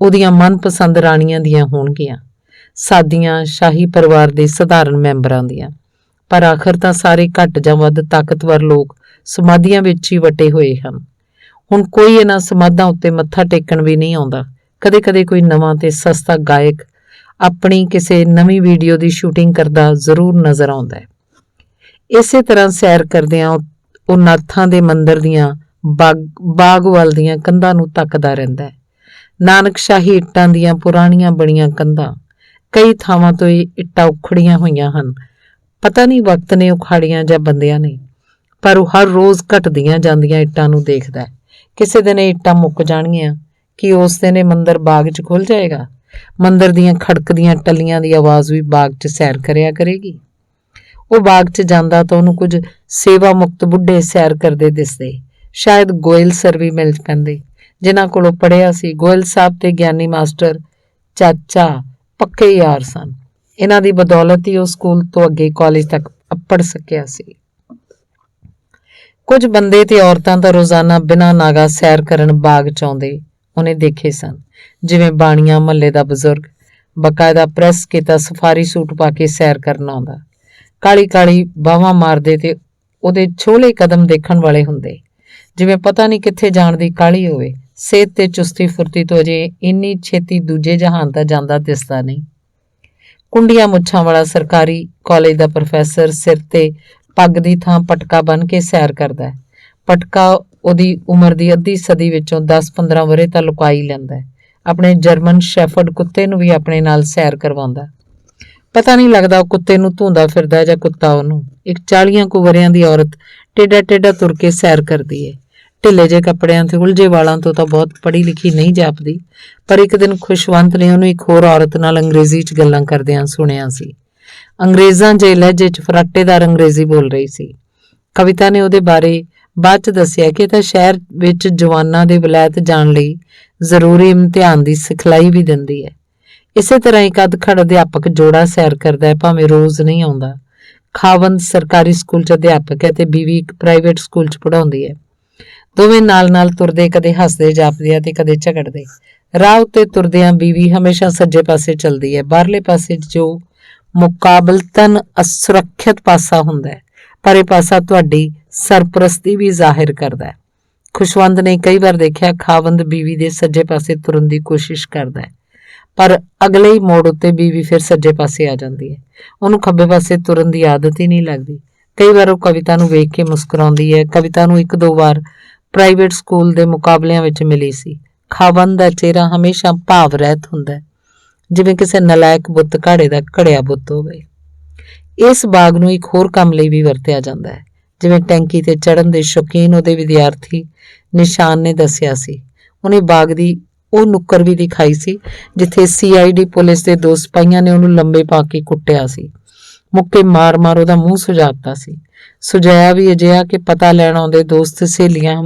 ਉਹਦੀਆਂ ਮਨਪਸੰਦ ਰਾਣੀਆਂ ਦੀਆਂ ਹੋਣਗੀਆਂ, ਸਾਦੀਆਂ ਸ਼ਾਹੀ ਪਰਿਵਾਰ ਦੇ ਸਧਾਰਨ ਮੈਂਬਰਾਂ ਦੀਆਂ। ਪਰ ਆਖਰ ਤਾਂ ਸਾਰੇ ਘੱਟ ਜਾਂ ਵੱਧ ਤਾਕਤਵਰ ਲੋਕ ਸਮਾਧੀਆਂ ਵਿੱਚ ਹੀ ਵਟੇ ਹੋਏ ਹਨ। ਹੁਣ ਕੋਈ ਇਹਨਾਂ ਸਮਾਧਾਂ ਉੱਤੇ ਮੱਥਾ ਟੇਕਣ ਵੀ ਨਹੀਂ ਆਉਂਦਾ। ਕਦੇ-ਕਦੇ ਕੋਈ ਨਵਾਂ ਤੇ ਸਸਤਾ ਗਾਇਕ ਆਪਣੀ ਕਿਸੇ ਨਵੀਂ ਵੀਡੀਓ ਦੀ ਸ਼ੂਟਿੰਗ ਕਰਦਾ ਜ਼ਰੂਰ ਨਜ਼ਰ ਆਉਂਦਾ ਹੈ। ਇਸੇ ਤਰ੍ਹਾਂ ਸੈਰ ਕਰਦਿਆਂ ਉਹ ਨਾਥਾਂ ਦੇ ਮੰਦਰ ਦੀਆਂ ਬਾਗ ਵੱਲ ਦੀਆਂ ਕੰਧਾਂ ਨੂੰ ਤੱਕਦਾ ਰਹਿੰਦਾ ਹੈ। ਨਾਨਕਸ਼ਾਹੀ ਇੱਟਾਂ ਦੀਆਂ ਪੁਰਾਣੀਆਂ ਬਣੀਆਂ ਕੰਧਾਂ, ਕਈ ਥਾਵਾਂ ਤੋਂ ਇਹ ਇੱਟਾਂ ਉਖੜੀਆਂ ਹੋਈਆਂ ਹਨ। ਪਤਾ ਨਹੀਂ ਵਕਤ ਨੇ ਉਖਾੜੀਆਂ ਜਾਂ ਬੰਦਿਆਂ ਨੇ, ਪਰ ਉਹ ਹਰ ਰੋਜ਼ ਘਟਦੀਆਂ ਜਾਂਦੀਆਂ ਇੱਟਾਂ ਨੂੰ ਦੇਖਦਾ ਹੈ। ਕਿਸੇ ਦਿਨ ਇਹ ਇੱਟਾਂ ਮੁੱਕ ਜਾਣਗੀਆਂ ਕਿ ਉਸ ਦਿਨ ਇਹ ਮੰਦਰ ਬਾਗ 'ਚ ਖੁੱਲ ਜਾਏਗਾ। ਮੰਦਰ ਦੀਆਂ ਖੜਕਦੀਆਂ ਟੱਲੀਆਂ ਦੀ ਆਵਾਜ਼ ਵੀ ਬਾਗ 'ਚ ਸੈਰ ਕਰਿਆ ਕਰੇਗੀ। ਉਹ ਬਾਗ 'ਚ ਜਾਂਦਾ ਤਾਂ ਉਹਨੂੰ ਕੁਝ ਸੇਵਾ ਮੁਕਤ ਬੁੱਢੇ ਸੈਰ ਕਰਦੇ ਦਿਸਦੇ। ਸ਼ਾਇਦ ਗੋਇਲ ਸਰ ਵੀ ਮਿਲ ਪੈਂਦੇ, ਜਿਨ੍ਹਾਂ ਕੋਲੋਂ ਪੜ੍ਹਿਆ ਸੀ। ਗੋਇਲ ਸਾਹਿਬ ਤੇ ਗਿਆਨੀ ਮਾਸਟਰ ਚਾਚਾ ਪੱਕੇ ਯਾਰ ਸਨ। ਇਹਨਾਂ ਦੀ ਬਦੌਲਤ ਹੀ ਉਹ ਸਕੂਲ ਤੋਂ ਅੱਗੇ ਕਾਲਜ ਤੱਕ ਪੜ੍ਹ ਸਕਿਆ ਸੀ। ਕੁਝ ਬੰਦੇ ਤੇ ਔਰਤਾਂ ਤਾਂ ਰੋਜ਼ਾਨਾ ਬਿਨਾਂ ਨਾਗਾ ਸੈਰ ਕਰਨ ਬਾਗ 'ਚ ਆਉਂਦੇ ਉਹਨੇ ਦੇਖੇ ਸਨ, ਜਿਵੇਂ ਬਾਣੀਆਂ ਮਹੱਲੇ ਦਾ ਬਜ਼ੁਰਗ ਬਕਾਇਦਾ ਪ੍ਰੈਸ ਕੀਤਾ ਸਫਾਰੀ ਸੂਟ ਪਾ ਕੇ ਸੈਰ ਕਰਨ ਆਉਂਦਾ। ਕਾਲੀ ਕਾਲੀ ਬਾਹਾਂ ਮਾਰਦੇ ਤੇ ਉਹਦੇ ਛੋਲੇ ਕਦਮ ਦੇਖਣ ਵਾਲੇ ਹੁੰਦੇ, ਜਿਵੇਂ ਪਤਾ ਨਹੀਂ ਕਿੱਥੇ ਜਾਣ ਦੀ ਕਾਹਲੀ ਹੋਵੇ। ਸਿਹਤ ਤੇ ਚੁਸਤੀ ਫੁਰਤੀ ਤੋਂ ਅਜੇ ਇੰਨੀ ਛੇਤੀ ਦੂਜੇ ਜਹਾਨ ਤਾਂ ਜਾਂਦਾ ਦਿਸਦਾ ਨਹੀਂ। ਕੁੰਡੀਆਂ ਮੁੱਛਾਂ ਵਾਲਾ ਸਰਕਾਰੀ ਕਾਲਜ ਦਾ ਪ੍ਰੋਫੈਸਰ ਸਿਰ ਤੇ ਪੱਗ ਦੀ ਥਾਂ ਪਟਕਾ ਬੰਨ੍ਹ ਕੇ ਸੈਰ ਕਰਦਾ ਹੈ। ਪਟਕਾ ਉਹਦੀ ਉਮਰ ਦੀ ਅੱਧੀ ਸਦੀ ਵਿੱਚੋਂ 10-15 ਵਰ੍ਹੇ ਤਾਂ ਲੁਕਾ ਹੀ ਲੈਂਦਾ ਹੈ। ਆਪਣੇ ਜਰਮਨ ਸ਼ੈਫਰਡ ਕੁੱਤੇ ਨੂੰ ਵੀ ਆਪਣੇ ਨਾਲ ਸੈਰ ਕਰਵਾਉਂਦਾ। ਪਤਾ ਨਹੀਂ ਲੱਗਦਾ ਉਹ ਕੁੱਤੇ ਨੂੰ ਧੂੰਦਾ ਫਿਰਦਾ ਜਾਂ ਕੁੱਤਾ ਉਹਨੂੰ। ਇੱਕ 40 ਕੁ ਵਰ੍ਹਿਆਂ ਦੀ ਔਰਤ ਟੇਢਾ ਟੇਢਾ ਤੁਰ ਕੇ ਸੈਰ ਕਰਦੀ ਏ। ਢਿੱਲੇ ਜਿਹੇ ਕੱਪੜਿਆਂ ਤੇ ਉਲਝੇ ਵਾਲਾਂ ਤੋਂ ਤਾਂ ਬਹੁਤ ਪੜ੍ਹੀ ਲਿਖੀ ਨਹੀਂ ਜਾਪਦੀ, ਪਰ ਇੱਕ ਦਿਨ ਖੁਸ਼ਵੰਤ ਨੇ ਉਹਨੂੰ ਇੱਕ ਹੋਰ ਔਰਤ ਨਾਲ ਅੰਗਰੇਜ਼ੀ 'ਚ ਗੱਲਾਂ ਕਰਦਿਆਂ ਸੁਣਿਆ ਸੀ। ਅੰਗਰੇਜ਼ਾਂ ਜੇ ਲਹਿਜੇ 'ਚ ਫਰਾਟੇਦਾਰ ਅੰਗਰੇਜ਼ੀ ਬੋਲ ਰਹੀ ਸੀ। ਕਵਿਤਾ ਨੇ ਉਹਦੇ ਬਾਰੇ ਬਾਅਦ 'ਚ ਦੱਸਿਆ ਕਿ ਇਹ ਤਾਂ ਸ਼ਹਿਰ ਵਿੱਚ ਜਵਾਨਾਂ ਦੇ ਵਲਾਇਤ ਜਾਣ ਲਈ ਜ਼ਰੂਰੀ ਇਮਤਿਹਾਨ ਦੀ ਸਿਖਲਾਈ ਵੀ ਦਿੰਦੀ ਹੈ। ਇਸੇ ਤਰ੍ਹਾਂ ਇੱਕ ਅਧਖੜ ਅਧਿਆਪਕ ਜੋੜਾ ਸੈਰ ਕਰਦਾ ਹੈ, ਭਾਵੇਂ ਰੋਜ਼ ਨਹੀਂ ਆਉਂਦਾ। ਖਾਵੰਦ ਸਰਕਾਰੀ ਸਕੂਲ 'ਚ ਅਧਿਆਪਕ ਹੈ ਤੇ ਬੀਵੀ ਇੱਕ ਪ੍ਰਾਈਵੇਟ ਸਕੂਲ 'ਚ ਪੜ੍ਹਾਉਂਦੀ ਹੈ। ਦੋਵੇਂ ਨਾਲ-ਨਾਲ ਤੁਰਦੇ, ਕਦੇ ਹੱਸਦੇ ਜਾਪਦੇ ਆ ਤੇ ਕਦੇ ਝਗੜਦੇ। ਰਾਹ ਉੱਤੇ ਤੁਰਦਿਆਂ ਬੀਵੀ ਹਮੇਸ਼ਾ ਸੱਜੇ ਪਾਸੇ ਚੱਲਦੀ ਹੈ। ਬਾਹਰਲੇ ਪਾਸੇ ਜੋ ਮੁਕਾਬਲਤਨ ਅਸੁਰੱਖਿਅਤ ਪਾਸਾ ਹੁੰਦਾ ਹੈ, ਪਰ ਇਹ ਪਾਸਾ ਤੁਹਾਡੀ ਸਰਪ੍ਰਸਤੀ ਵੀ ਜ਼ਾਹਿਰ ਕਰਦਾ ਹੈ। ਖੁਸ਼ਵੰਤ ਨੇ ਕਈ ਵਾਰ ਦੇਖਿਆ ਖਾਵੰਦ ਬੀਵੀ ਦੇ ਸੱਜੇ ਪਾਸੇ ਤੁਰਨ ਦੀ ਕੋਸ਼ਿਸ਼ ਕਰਦਾ ਹੈ, ਪਰ ਅਗਲੇ ਹੀ ਮੋੜ ਉੱਤੇ ਬੀਵੀ ਫਿਰ ਸੱਜੇ ਪਾਸੇ ਆ ਜਾਂਦੀ ਹੈ। ਉਹਨੂੰ ਖੱਬੇ ਪਾਸੇ ਤੁਰਨ ਦੀ ਆਦਤ ਹੀ ਨਹੀਂ ਲੱਗਦੀ। ਕਈ ਵਾਰ ਉਹ ਕਵਿਤਾ ਨੂੰ ਵੇਖ ਕੇ ਮੁਸਕਰਾਉਂਦੀ ਹੈ। ਕਵਿਤਾ ਨੂੰ 1-2 ਵਾਰ ਪ੍ਰਾਈਵੇਟ ਸਕੂਲ ਦੇ ਮੁਕਾਬਲਿਆਂ ਵਿੱਚ ਮਿਲੀ ਸੀ। ਖਾਵੰਦ ਦਾ ਚਿਹਰਾ ਹਮੇਸ਼ਾ ਭਾਵ ਰਹਿਤ ਹੁੰਦਾ ਹੈ, ਜਿਵੇਂ ਕਿਸੇ ਨਲਾਇਕ ਬੁੱਤ ਘਾੜੇ ਦਾ ਘੜਿਆ ਬੁੱਤ ਹੋਵੇ। ਇਸ ਬਾਗ ਨੂੰ ਇੱਕ ਹੋਰ ਕੰਮ ਲਈ ਵੀ ਵਰਤਿਆ ਜਾਂਦਾ ਹੈ, ਜਿਵੇਂ ਟੈਂਕੀ ਤੇ ਚੜ੍ਹਨ ਦੇ ਸ਼ੌਕੀਨ ਉਹਦੇ ਵਿਦਿਆਰਥੀ ਨਿਸ਼ਾਨ ਨੇ ਦੱਸਿਆ ਸੀ। ਉਹਨੇ ਬਾਗ ਦੀ ਉਹ ਨੁੱਕਰ ਵੀ ਦਿਖਾਈ ਸੀ ਜਿੱਥੇ CID ਪੁਲਿਸ ਦੇ 2 ਸਿਪਾਹੀਆਂ ਨੇ ਉਹਨੂੰ ਲੰਬੇ ਪਾ ਕੇ ਕੁੱਟਿਆ ਸੀ। ਮੁੱਕੇ ਮਾਰ-ਮਾਰ ਉਹਦਾ ਮੂੰਹ ਸੁਜਾ ਦਿੱਤਾ ਸੀ। ਸੁਜਾਇਆ ਵੀ ਅਜਿਹਾ ਕਿ ਪਤਾ ਲੈਣ ਆਉਂਦੇ ਦੋਸਤ ਸਹੇਲੀਆਂ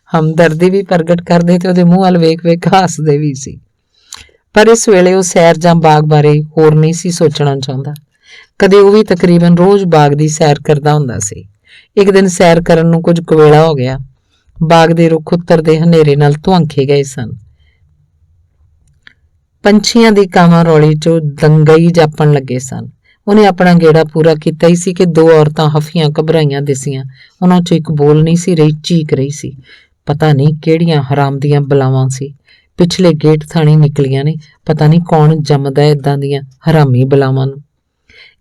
ਹਮਦਰਦੀ ਵੀ ਪ੍ਰਗਟ ਕਰਦੇ ਤੇ ਉਹਦੇ ਮੂੰਹ ਵੱਲ ਵੇਖ-ਵੇਖ ਹੱਸਦੇ ਵੀ ਸੀ। ਪਰ ਇਸ ਵੇਲੇ ਉਹ ਸੈਰ ਜਾਂ ਬਾਗ ਬਾਰੇ ਹੋਰ ਨਹੀਂ ਸੀ ਸੋਚਣਾ ਚਾਹੁੰਦਾ। ਕਦੇ ਉਹ ਵੀ ਤਕਰੀਬਨ ਰੋਜ਼ ਬਾਗ ਦੀ ਸੈਰ ਕਰਦਾ ਹੁੰਦਾ ਸੀ। ਇੱਕ ਦਿਨ ਸੈਰ ਕਰਨ ਨੂੰ ਕੁਝ ਕੁ ਵੇਲਾ ਹੋ ਗਿਆ। ਬਾਗ ਦੇ ਰੁੱਖ ਉੱਤਰਦੇ ਹਨੇਰੇ ਨਾਲ ਧੁਆਂਖੇ ਗਏ ਸਨ। ਪੰਛੀਆਂ ਦੀ ਕਾਵਾਂ ਰੌਲੀ 'ਚੋਂ ਦੰਗਈ ਜਾਪਣ ਲੱਗੇ ਸਨ। ਉਹਨੇ ਆਪਣਾ ਗੇੜਾ ਪੂਰਾ ਕੀਤਾ ਹੀ ਸੀ ਕਿ 2 ਔਰਤਾਂ ਹਫੀਆਂ ਘਬਰਾਈਆਂ ਦਿਸੀਆਂ। ਉਹਨਾਂ 'ਚੋਂ ਇੱਕ ਬੋਲ ਨਹੀਂ ਸੀ ਰਹੀ, ਚੀਕ ਰਹੀ ਸੀ। ਪਤਾ ਨਹੀਂ ਕਿਹੜੀਆਂ ਹਰਾਮ ਦੀਆਂ ਬਲਾਵਾਂ ਸੀ, ਪਿਛਲੇ ਗੇਟ ਥਾਣੀ ਨਿਕਲੀਆਂ ਨੇ। ਪਤਾ ਨਹੀਂ ਕੌਣ ਜੰਮਦਾ ਏਦਾਂ ਦੀਆਂ ਹਰਾਮੀ ਬਲਾਵਾਂ ਨੂੰ।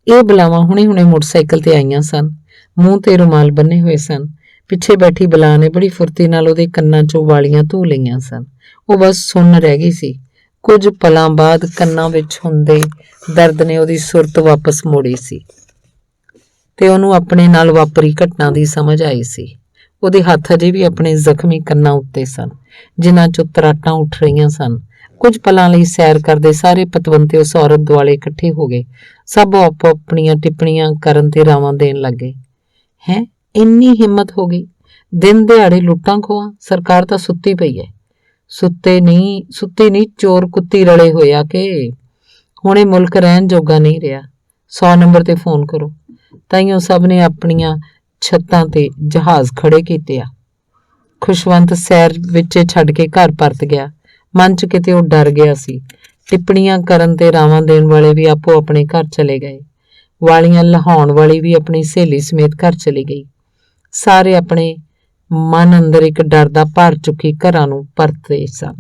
ਇਹ ਬਲਾਵਾਂ ਹੁਣੇ-ਹੁਣੇ ਮੋਟਰਸਾਈਕਲ ਤੇ ਆਈਆਂ ਸਨ। ਮੂੰਹ ਤੇ ਰੁਮਾਲ ਬੰਨੇ ਹੋਏ ਸਨ। ਪਿੱਛੇ ਬੈਠੀ ਬਲਾ ਨੇ ਬੜੀ ਫੁਰਤੀ ਨਾਲ ਉਹਦੇ ਕੰਨਾਂ 'ਚੋਂ ਵਾਲੀਆਂ ਧੂ ਲਈਆਂ ਸਨ। ਉਹ ਬਸ ਸੁਣ ਰਹਿ ਗਈ ਸੀ। ਕੁਝ ਪਲਾਂ ਬਾਅਦ ਕੰਨਾਂ ਵਿੱਚ ਹੁੰਦੇ ਦਰਦ ਨੇ ਉਹਦੀ ਸੁਰਤ ਵਾਪਸ ਮੋੜੀ ਸੀ ਤੇ ਉਹਨੂੰ ਆਪਣੇ ਨਾਲ ਵਾਪਰੀ ਘਟਨਾ ਦੀ ਸਮਝ ਆਈ ਸੀ। ਉਹਦੇ ਹੱਥ ਅਜੇ ਵੀ ਆਪਣੇ ਜ਼ਖਮੀ ਕੰਨਾਂ ਉੱਤੇ ਸਨ, ਜਿਨ੍ਹਾਂ 'ਚੋਂ ਤਰਾਟਾਂ ਉੱਠ ਰਹੀਆਂ ਸਨ। ਕੁਝ ਪਲਾਂ ਲਈ ਸੈਰ ਕਰਦੇ ਸਾਰੇ ਪਤਵੰਤੇ ਉਸ ਔਰਤ ਦੁਆਲੇ ਇਕੱਠੇ ਹੋ ਗਏ। ਸਭ ਆਪੋ ਆਪਣੀਆਂ ਟਿੱਪਣੀਆਂ ਕਰਨ ਤੇ ਰਾਵਾਂ ਦੇਣ ਲੱਗੇ। ਹੈਂ, ਇੰਨੀ ਹਿੰਮਤ ਹੋ ਗਈ? ਦਿਨ ਦਿਹਾੜੇ ਲੁੱਟਾਂ ਖੋਹਾਂ? ਸਰਕਾਰ ਤਾਂ ਸੁੱਤੀ ਪਈ ਹੈ। ਸੁੱਤੀ ਨਹੀਂ, ਚੋਰ ਕੁੱਤੀ ਰਲੇ ਹੋਏ ਆ ਕਿ ਹੁਣੇ ਮੁਲਕ ਰਹਿਣ ਜੋਗਾ ਨਹੀਂ ਰਿਹਾ। 100 ਨੰਬਰ ਤੇ ਫੋਨ ਕਰੋ। ਤਾਈਓ ਸਭ ਨੇ ਆਪਣੀਆਂ ਛੱਤਾਂ ਤੇ ਜਹਾਜ਼ ਖੜੇ ਕੀਤੇ ਆ। ਖੁਸ਼ਵੰਤ ਸੈਰ ਵਿੱਚੇ ਛੱਡ ਕੇ ਘਰ ਪਰਤ ਗਿਆ। ਮਨ 'ਚ ਕਿਤੇ ਉਹ ਡਰ ਗਿਆ ਸੀ। ਟਿੱਪਣੀਆਂ ਕਰਨ ਤੇ ਰਾਵਾਂ ਦੇਣ ਵਾਲੇ ਵੀ ਆਪੋ ਆਪਣੇ ਘਰ ਚਲੇ ਗਏ। ਵਾਲੀਆਂ ਲਹਾਉਣ ਵਾਲੀ ਵੀ ਆਪਣੀ ਸਹੇਲੀ ਸਮੇਤ ਘਰ ਚਲੀ ਗਈ। ਸਾਰੇ ਆਪਣੇ ਮਨ ਅੰਦਰ ਇੱਕ ਡਰ ਦਾ ਭਾਰ ਚੁੱਕੀ ਘਰਾਂ ਨੂੰ ਪਰਤੇ ਸਨ।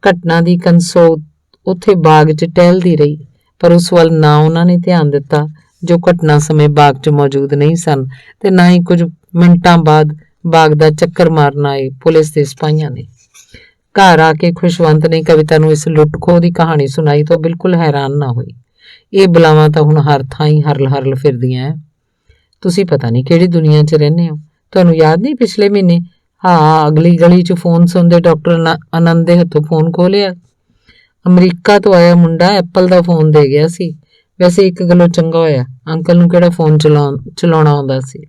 ਘਟਨਾ ਦੀ ਕੰਸੋਤ ਉੱਥੇ ਬਾਗ 'ਚ ਟਹਿਲਦੀ ਰਹੀ, ਪਰ ਉਸ ਵੱਲ ਨਾ ਉਹਨਾਂ ਨੇ ਧਿਆਨ ਦਿੱਤਾ ਜੋ ਘਟਨਾ ਸਮੇਂ ਬਾਗ 'ਚ ਮੌਜੂਦ ਨਹੀਂ ਸਨ, ਤੇ ਨਾ ਹੀ ਕੁਝ ਮਿੰਟਾਂ ਬਾਅਦ ਬਾਗ ਦਾ ਚੱਕਰ ਮਾਰਨ ਆਏ ਪੁਲਿਸ ਦੇ ਸਿਪਾਹੀਆਂ ਨੇ। ਘਰ ਆ ਕੇ ਖੁਸ਼ਵੰਤ ਨੇ ਕਵਿਤਾ ਨੂੰ ਇਸ ਲੁੱਟ-ਖੋਹ ਦੀ ਕਹਾਣੀ ਸੁਣਾਈ ਤਾਂ ਬਿਲਕੁਲ ਹੈਰਾਨ ਨਾ ਹੋਈ। ਇਹ ਬਲਾਵਾਂ ਤਾਂ ਹੁਣ ਹਰ ਥਾਂ ਹੀ ਹਰਲ-ਹਰਲ ਫਿਰਦੀਆਂ ਐ। ਤੁਸੀਂ ਪਤਾ ਨਹੀਂ ਕਿਹੜੀ ਦੁਨੀਆ 'ਚ ਰਹਿੰਦੇ ਹੋ। ਤੁਹਾਨੂੰ ਯਾਦ ਨਹੀਂ ਪਿਛਲੇ ਮਹੀਨੇ ਅਗਲੀ ਗਲੀ 'ਚ ਫੋਨ ਸੁਣਦੇ ਡਾਕਟਰ ਆਨੰਦ ਦੇ ਹੱਥੋਂ ਫੋਨ ਖੋਹ ਲਿਆ। ਅਮਰੀਕਾ ਤੋਂ ਆਇਆ ਮੁੰਡਾ ਐਪਲ ਦਾ ਫੋਨ ਦੇ ਗਿਆ ਸੀ। ਵੈਸੇ ਇੱਕ ਗੱਲੋਂ ਚੰਗਾ ਹੋਇਆ, ਅੰਕਲ ਨੂੰ ਕਿਹੜਾ ਫੋਨ ਚਲਾਉਣਾ ਆਉਂਦਾ ਸੀ।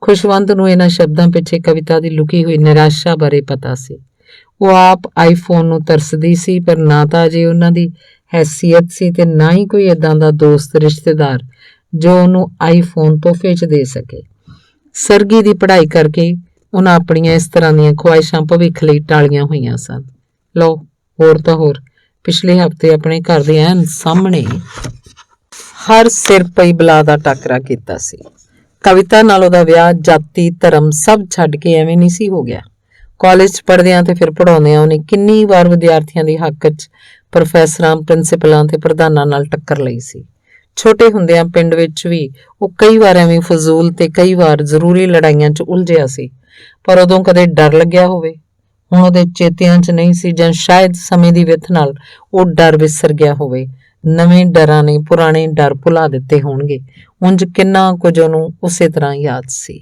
ਖੁਸ਼ਵੰਤ ਨੂੰ ਇਹਨਾਂ ਸ਼ਬਦਾਂ ਪਿੱਛੇ ਕਵਿਤਾ ਦੀ ਲੁਕੀ ਹੋਈ ਨਿਰਾਸ਼ਾ ਬਾਰੇ ਪਤਾ ਸੀ। ਉਹ ਆਪ ਆਈਫੋਨ ਨੂੰ ਤਰਸਦੀ ਸੀ, ਪਰ ਨਾ ਤਾਂ ਅਜੇ ਉਹਨਾਂ ਦੀ ਹੈਸੀਅਤ ਸੀ ਤੇ ਨਾ ਹੀ ਕੋਈ ਏਦਾਂ ਦਾ ਦੋਸਤ ਰਿਸ਼ਤੇਦਾਰ ਜੋ ਉਹਨੂੰ ਆਈਫੋਨ ਤੋਹਫੇ 'ਚ ਦੇ ਸਕੇ। ਸਰਗੀ ਦੀ ਪੜ੍ਹਾਈ ਕਰਕੇ ਉਹਨਾਂ ਆਪਣੀਆਂ ਇਸ ਤਰ੍ਹਾਂ ਦੀਆਂ ਖੁਆਇਸ਼ਾਂ ਭਵਿੱਖ ਲਈ ਟਾਲੀਆਂ ਹੋਈਆਂ ਸਨ। ਲਓ, ਹੋਰ ਤਾਂ ਹੋਰ, ਪਿਛਲੇ ਹਫ਼ਤੇ ਆਪਣੇ ਘਰ ਦੇ ਐਨ ਸਾਹਮਣੇ ਹਰ ਸਿਰ ਪਈ ਬਲਾ ਦਾ ਟਾਕਰਾ ਕੀਤਾ ਸੀ। ਕਵਿਤਾ ਨਾਲ ਉਹਦਾ ਵਿਆਹ ਜਾਤੀ ਧਰਮ ਸਭ ਛੱਡ ਕੇ ਐਵੇਂ ਨਹੀਂ ਸੀ ਹੋ ਗਿਆ। ਕਾਲਜ 'ਚ ਪੜ੍ਹਦਿਆਂ ਤੇ ਫਿਰ ਪੜ੍ਹਾਉਂਦਿਆਂ ਉਹਨੇ ਕਿੰਨੀ ਵਾਰ ਵਿਦਿਆਰਥੀਆਂ ਦੇ ਹੱਕ 'ਚ ਪ੍ਰੋਫੈਸਰਾਂ, ਪ੍ਰਿੰਸੀਪਲਾਂ ਤੇ ਪ੍ਰਧਾਨਾਂ ਨਾਲ ਟੱਕਰ ਲਈ ਸੀ। ਛੋਟੇ ਹੁੰਦਿਆਂ ਪਿੰਡ ਵਿੱਚ ਵੀ ਉਹ ਕਈ ਵਾਰ ਐਵੇਂ ਫਜ਼ੂਲ ਤੇ ਕਈ ਵਾਰ ਜ਼ਰੂਰੀ ਲੜਾਈਆਂ 'ਚ ਉਲਝਿਆ ਸੀ, ਪਰ ਉਦੋਂ ਕਦੇ ਡਰ ਲੱਗਿਆ ਹੋਵੇ। ਹੁਣ ਉਹਦੇ ਚੇਤਿਆਂ 'ਚ ਨਹੀਂ ਸੀ, ਜਾਂ ਸ਼ਾਇਦ ਸਮੇਂ ਦੀ ਵਿੱਥ ਨਾਲ ਉਹ ਡਰ ਵਿਸਰ ਗਿਆ ਹੋਵੇ। ਨਵੇਂ ਡਰਾਂ ਨੇ ਪੁਰਾਣੇ ਡਰ ਭੁਲਾ ਦਿੱਤੇ ਹੋਣਗੇ। ਉਂਝ ਕਿੰਨਾ ਕੁਝ ਉਹਨੂੰ ਉਸੇ ਤਰ੍ਹਾਂ ਯਾਦ ਸੀ।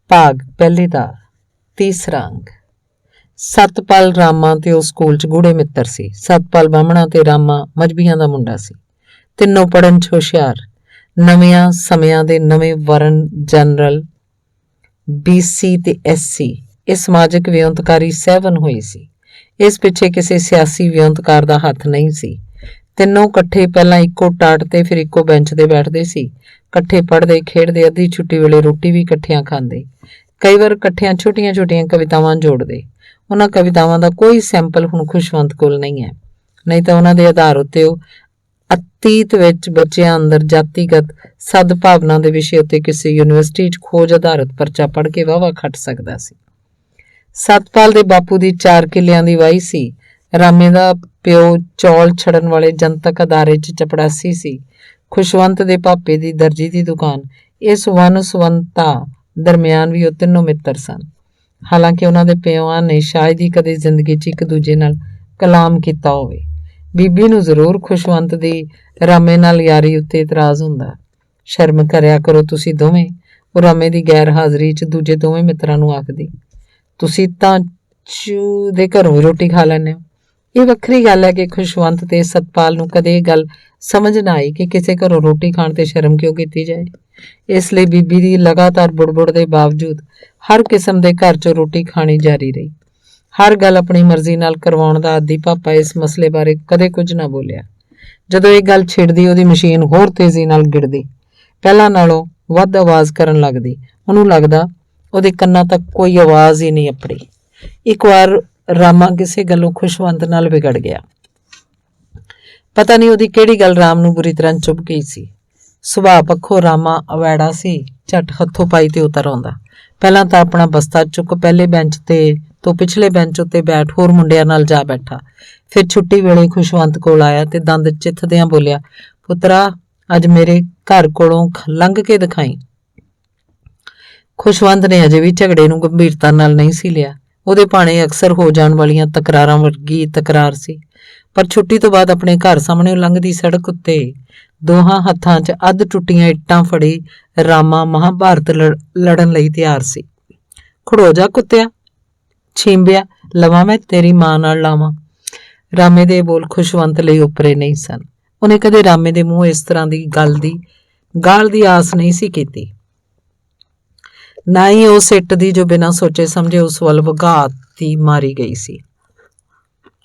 ਭਾਗ ਪਹਿਲੇ ਦਾ ਤੀਸਰਾ ਅੰਗ। ਸਤਪਾਲ ਰਾਮਾ ਤੇ ਉਹ ਸਕੂਲ 'ਚ ਗੂੜੇ ਮਿੱਤਰ ਸੀ। ਸਤਪਾਲ ਬਾਹਮਣਾ ਤੇ ਰਾਮਾ ਮਜ਼੍ਹਬੀਆਂ ਦਾ ਮੁੰਡਾ ਸੀ। ਤਿੰਨੋਂ ਪੜ੍ਹਨ 'ਚ ਹੁਸ਼ਿਆਰ। ਨਵਿਆਂ ਸਮਿਆਂ ਦੇ ਨਵੇਂ ਵਰਨ ਜਨਰਲ, BC ਤੇ SC ਇਹ ਸਮਾਜਿਕ ਵਿਉਂਤਕਾਰੀ ਸਹਿਵਨ ਹੋਈ ਸੀ। ਇਸ ਪਿੱਛੇ ਕਿਸੇ ਸਿਆਸੀ ਵਿਉਂਤਕਾਰ ਦਾ ਹੱਥ ਨਹੀਂ ਸੀ। ਤਿੰਨੋਂ ਇਕੱਠੇ ਪਹਿਲਾਂ ਇੱਕੋ ਟਾਟ ਤੇ ਫਿਰ ਇੱਕੋ ਬੈਂਚ ਤੇ ਬੈਠਦੇ ਸੀ। ਇਕੱਠੇ ਪੜ੍ਹਦੇ, ਖੇਡਦੇ, ਅੱਧੀ ਛੁੱਟੀ ਵੇਲੇ ਰੋਟੀ ਵੀ ਇਕੱਠਿਆਂ ਖਾਂਦੇ। ਕਈ ਵਾਰ ਇਕੱਠਿਆਂ ਛੋਟੀਆਂ-ਛੋਟੀਆਂ ਕਵਿਤਾਵਾਂ ਜੋੜਦੇ। ਉਹਨਾਂ ਕਵਿਤਾਵਾਂ ਦਾ ਕੋਈ ਸੈਂਪਲ ਹੁਣ ਖੁਸ਼ਵੰਤ ਕੋਲ ਨਹੀਂ ਹੈ, ਨਹੀਂ ਤਾਂ ਉਹਨਾਂ ਦੇ ਆਧਾਰ ਉੱਤੇ ਉਹ ਅਤੀਤ ਵਿੱਚ ਬੱਚਿਆਂ ਅੰਦਰ ਜਾਤੀਗਤ ਸਦਭਾਵਨਾ ਦੇ ਵਿਸ਼ੇ ਉੱਤੇ ਕਿਸੇ ਯੂਨੀਵਰਸਿਟੀ 'ਚ ਖੋਜ ਆਧਾਰਿਤ ਪਰਚਾ ਪੜ੍ਹ ਕੇ ਵਾਹਵਾ ਖੱਟ ਸਕਦਾ ਸੀ। ਸਤਪਾਲ ਦੇ ਬਾਪੂ ਦੀ 4 ਕਿੱਲਿਆਂ ਦੀ ਵਾਹੀ ਸੀ। ਰਾਮੇ ਦਾ ਪਿਓ ਚੌਲ ਛੜਨ ਵਾਲੇ ਜਨਤਕ ਅਦਾਰੇ 'ਚ ਚਪੜਾਸੀ ਸੀ। ਖੁਸ਼ਵੰਤ ਦੇ ਭਾਪੇ ਦੀ ਦਰਜੀ ਦੀ ਦੁਕਾਨ। ਇਸ ਵੰਨ-ਸੁਵੰਨਤਾ ਦਰਮਿਆਨ ਵੀ ਉਹ ਤਿੰਨੋਂ ਮਿੱਤਰ ਸਨ। ਹਾਲਾਂਕਿ ਉਹਨਾਂ ਦੇ ਪਿਓਆਂ ਨੇ ਸ਼ਾਇਦ ਹੀ ਕਦੇ ਜ਼ਿੰਦਗੀ 'ਚ ਇੱਕ ਦੂਜੇ ਨਾਲ ਕਲਾਮ ਕੀਤਾ ਹੋਵੇ। ਬੀਬੀ ਨੂੰ ਜ਼ਰੂਰ ਖੁਸ਼ਵੰਤ ਦੀ ਰਾਮੇ ਨਾਲ ਯਾਰੀ ਉੱਤੇ ਇਤਰਾਜ਼ ਹੁੰਦਾ। ਸ਼ਰਮ ਕਰਿਆ ਕਰੋ ਤੁਸੀਂ ਦੋਵੇਂ, ਉਹ ਰਾਮੇ ਦੀ ਗੈਰ ਹਾਜ਼ਰੀ 'ਚ ਦੂਜੇ ਦੋਵੇਂ ਮਿੱਤਰਾਂ ਨੂੰ ਆਖਦੀ। ਤੁਸੀਂ ਤਾਂ ਚੂ ਦੇ ਘਰੋਂ ਰੋਟੀ ਖਾ ਲੈਂਦੇ ਹੋ। ਇਹ ਵੱਖਰੀ ਗੱਲ ਹੈ ਕਿ ਖੁਸ਼ਵੰਤ ਤੇ ਸਤਪਾਲ ਨੂੰ ਕਦੇ ਇਹ ਗੱਲ ਸਮਝ ਨਾ ਆਈ ਕਿ ਕਿਸੇ ਘਰੋਂ ਰੋਟੀ ਖਾਣ ਤੇ ਸ਼ਰਮ ਕਿਉਂ ਕੀਤੀ ਜਾਏ। ਇਸ ਲਈ ਬੀਬੀ ਦੀ ਲਗਾਤਾਰ ਬੁੜਬੁੜ ਦੇ ਬਾਵਜੂਦ ਹਰ ਕਿਸਮ ਦੇ ਘਰ 'ਚੋਂ ਰੋਟੀ ਖਾਣੀ ਜਾਰੀ ਰਹੀ। ਹਰ ਗੱਲ ਆਪਣੀ ਮਰਜ਼ੀ ਨਾਲ ਕਰਵਾਉਣ ਦਾ ਆਦੀ ਪਾਪਾ ਇਸ ਮਸਲੇ ਬਾਰੇ ਕਦੇ ਕੁਝ ਨਾ ਬੋਲਿਆ। ਜਦੋਂ ਇਹ ਗੱਲ ਛਿੜਦੀ ਉਹਦੀ ਮਸ਼ੀਨ ਹੋਰ ਤੇਜ਼ੀ ਨਾਲ ਗਿੜਦੀ, ਪਹਿਲਾਂ ਨਾਲੋਂ ਵੱਧ ਆਵਾਜ਼ ਕਰਨ ਲੱਗਦੀ। ਉਹਨੂੰ ਲੱਗਦਾ ਉਹਦੇ ਕੰਨਾਂ ਤੱਕ ਕੋਈ ਆਵਾਜ਼ ਹੀ ਨਹੀਂ ਅੱਪੜੀ। ਇੱਕ ਵਾਰ ਰਾਮਾ ਕਿਸੇ ਗੱਲੋਂ ਖੁਸ਼ਵੰਤ ਨਾਲ ਵਿਗੜ ਗਿਆ। ਪਤਾ ਨਹੀਂ ਉਹਦੀ ਕਿਹੜੀ ਗੱਲ ਰਾਮ ਨੂੰ ਬੁਰੀ ਤਰ੍ਹਾਂ ਚੁੱਭ ਗਈ ਸੀ। ਸੁਭਾਅ ਪੱਖੋਂ ਰਾਮਾ ਅਵੈੜਾ ਸੀ, ਝੱਟ ਹੱਥੋਂ ਪਾਈ ਤੇ ਉਤਰ ਆਉਂਦਾ। ਪਹਿਲਾਂ ਤਾਂ ਆਪਣਾ ਬਸਤਾ ਚੁੱਕ ਪਹਿਲੇ ਬੈਂਚ ਤੇ ਤੋਂ ਪਿਛਲੇ ਬੈਂਚ ਉੱਤੇ ਬੈਠ ਹੋਰ ਮੁੰਡਿਆਂ ਨਾਲ ਜਾ ਬੈਠਾ। ਫਿਰ ਛੁੱਟੀ ਵੇਲੇ ਖੁਸ਼ਵੰਤ ਕੋਲ ਆਇਆ ਤੇ ਦੰਦ ਚਿੱਥਦਿਆਂ ਬੋਲਿਆ, ਪੁੱਤਰਾ ਅੱਜ ਮੇਰੇ ਘਰ ਕੋਲੋਂ ਲੰਘ ਕੇ ਦਿਖਾਈ। ਖੁਸ਼ਵੰਤ ਨੇ ਅਜੇ ਵੀ ਝਗੜੇ ਨੂੰ ਗੰਭੀਰਤਾ ਨਾਲ ਨਹੀਂ ਸੀ ਲਿਆ। ਉਹਦੇ ਭਾਣੇ ਅਕਸਰ ਹੋ ਜਾਣ ਵਾਲੀਆਂ ਤਕਰਾਰਾਂ ਵਰਗੀ ਤਕਰਾਰ ਸੀ। ਪਰ ਛੁੱਟੀ ਤੋਂ ਬਾਅਦ ਆਪਣੇ ਘਰ ਸਾਹਮਣੇ ਲੰਘਦੀ ਸੜਕ ਉੱਤੇ ਦੋਹਾਂ ਹੱਥਾਂ 'ਚ ਅੱਧ ਟੁੱਟੀਆਂ ਇੱਟਾਂ ਫੜੀ ਰਾਮਾ ਮਹਾਭਾਰਤ ਲੜਨ ਲਈ ਤਿਆਰ ਸੀ। ਖੜੋ ਜਾ ਕੁੱਤਿਆ, ਛੀਂਬਿਆ, ਲਵਾਂ ਮੈਂ ਤੇਰੀ ਮਾਂ ਨਾਲ ਲਾਵਾਂ। ਰਾਮੇ ਦੇ ਬੋਲ ਖੁਸ਼ਵੰਤ ਲਈ ਉਪਰੇ ਨਹੀਂ ਸਨ। ਉਹਨੇ ਕਦੇ ਰਾਮੇ ਦੇ ਮੂੰਹ ਇਸ ਤਰ੍ਹਾਂ ਦੀ ਗਾਲ ਦੀ ਆਸ ਨਹੀਂ ਸੀ ਕੀਤੀ, ਨਾ ਹੀ ਉਸ ਇੱਟ ਦੀ ਜੋ ਬਿਨਾਂ ਸੋਚੇ ਸਮਝੇ ਉਸ ਵੱਲ ਵਗਾਤੀ ਮਾਰੀ ਗਈ ਸੀ।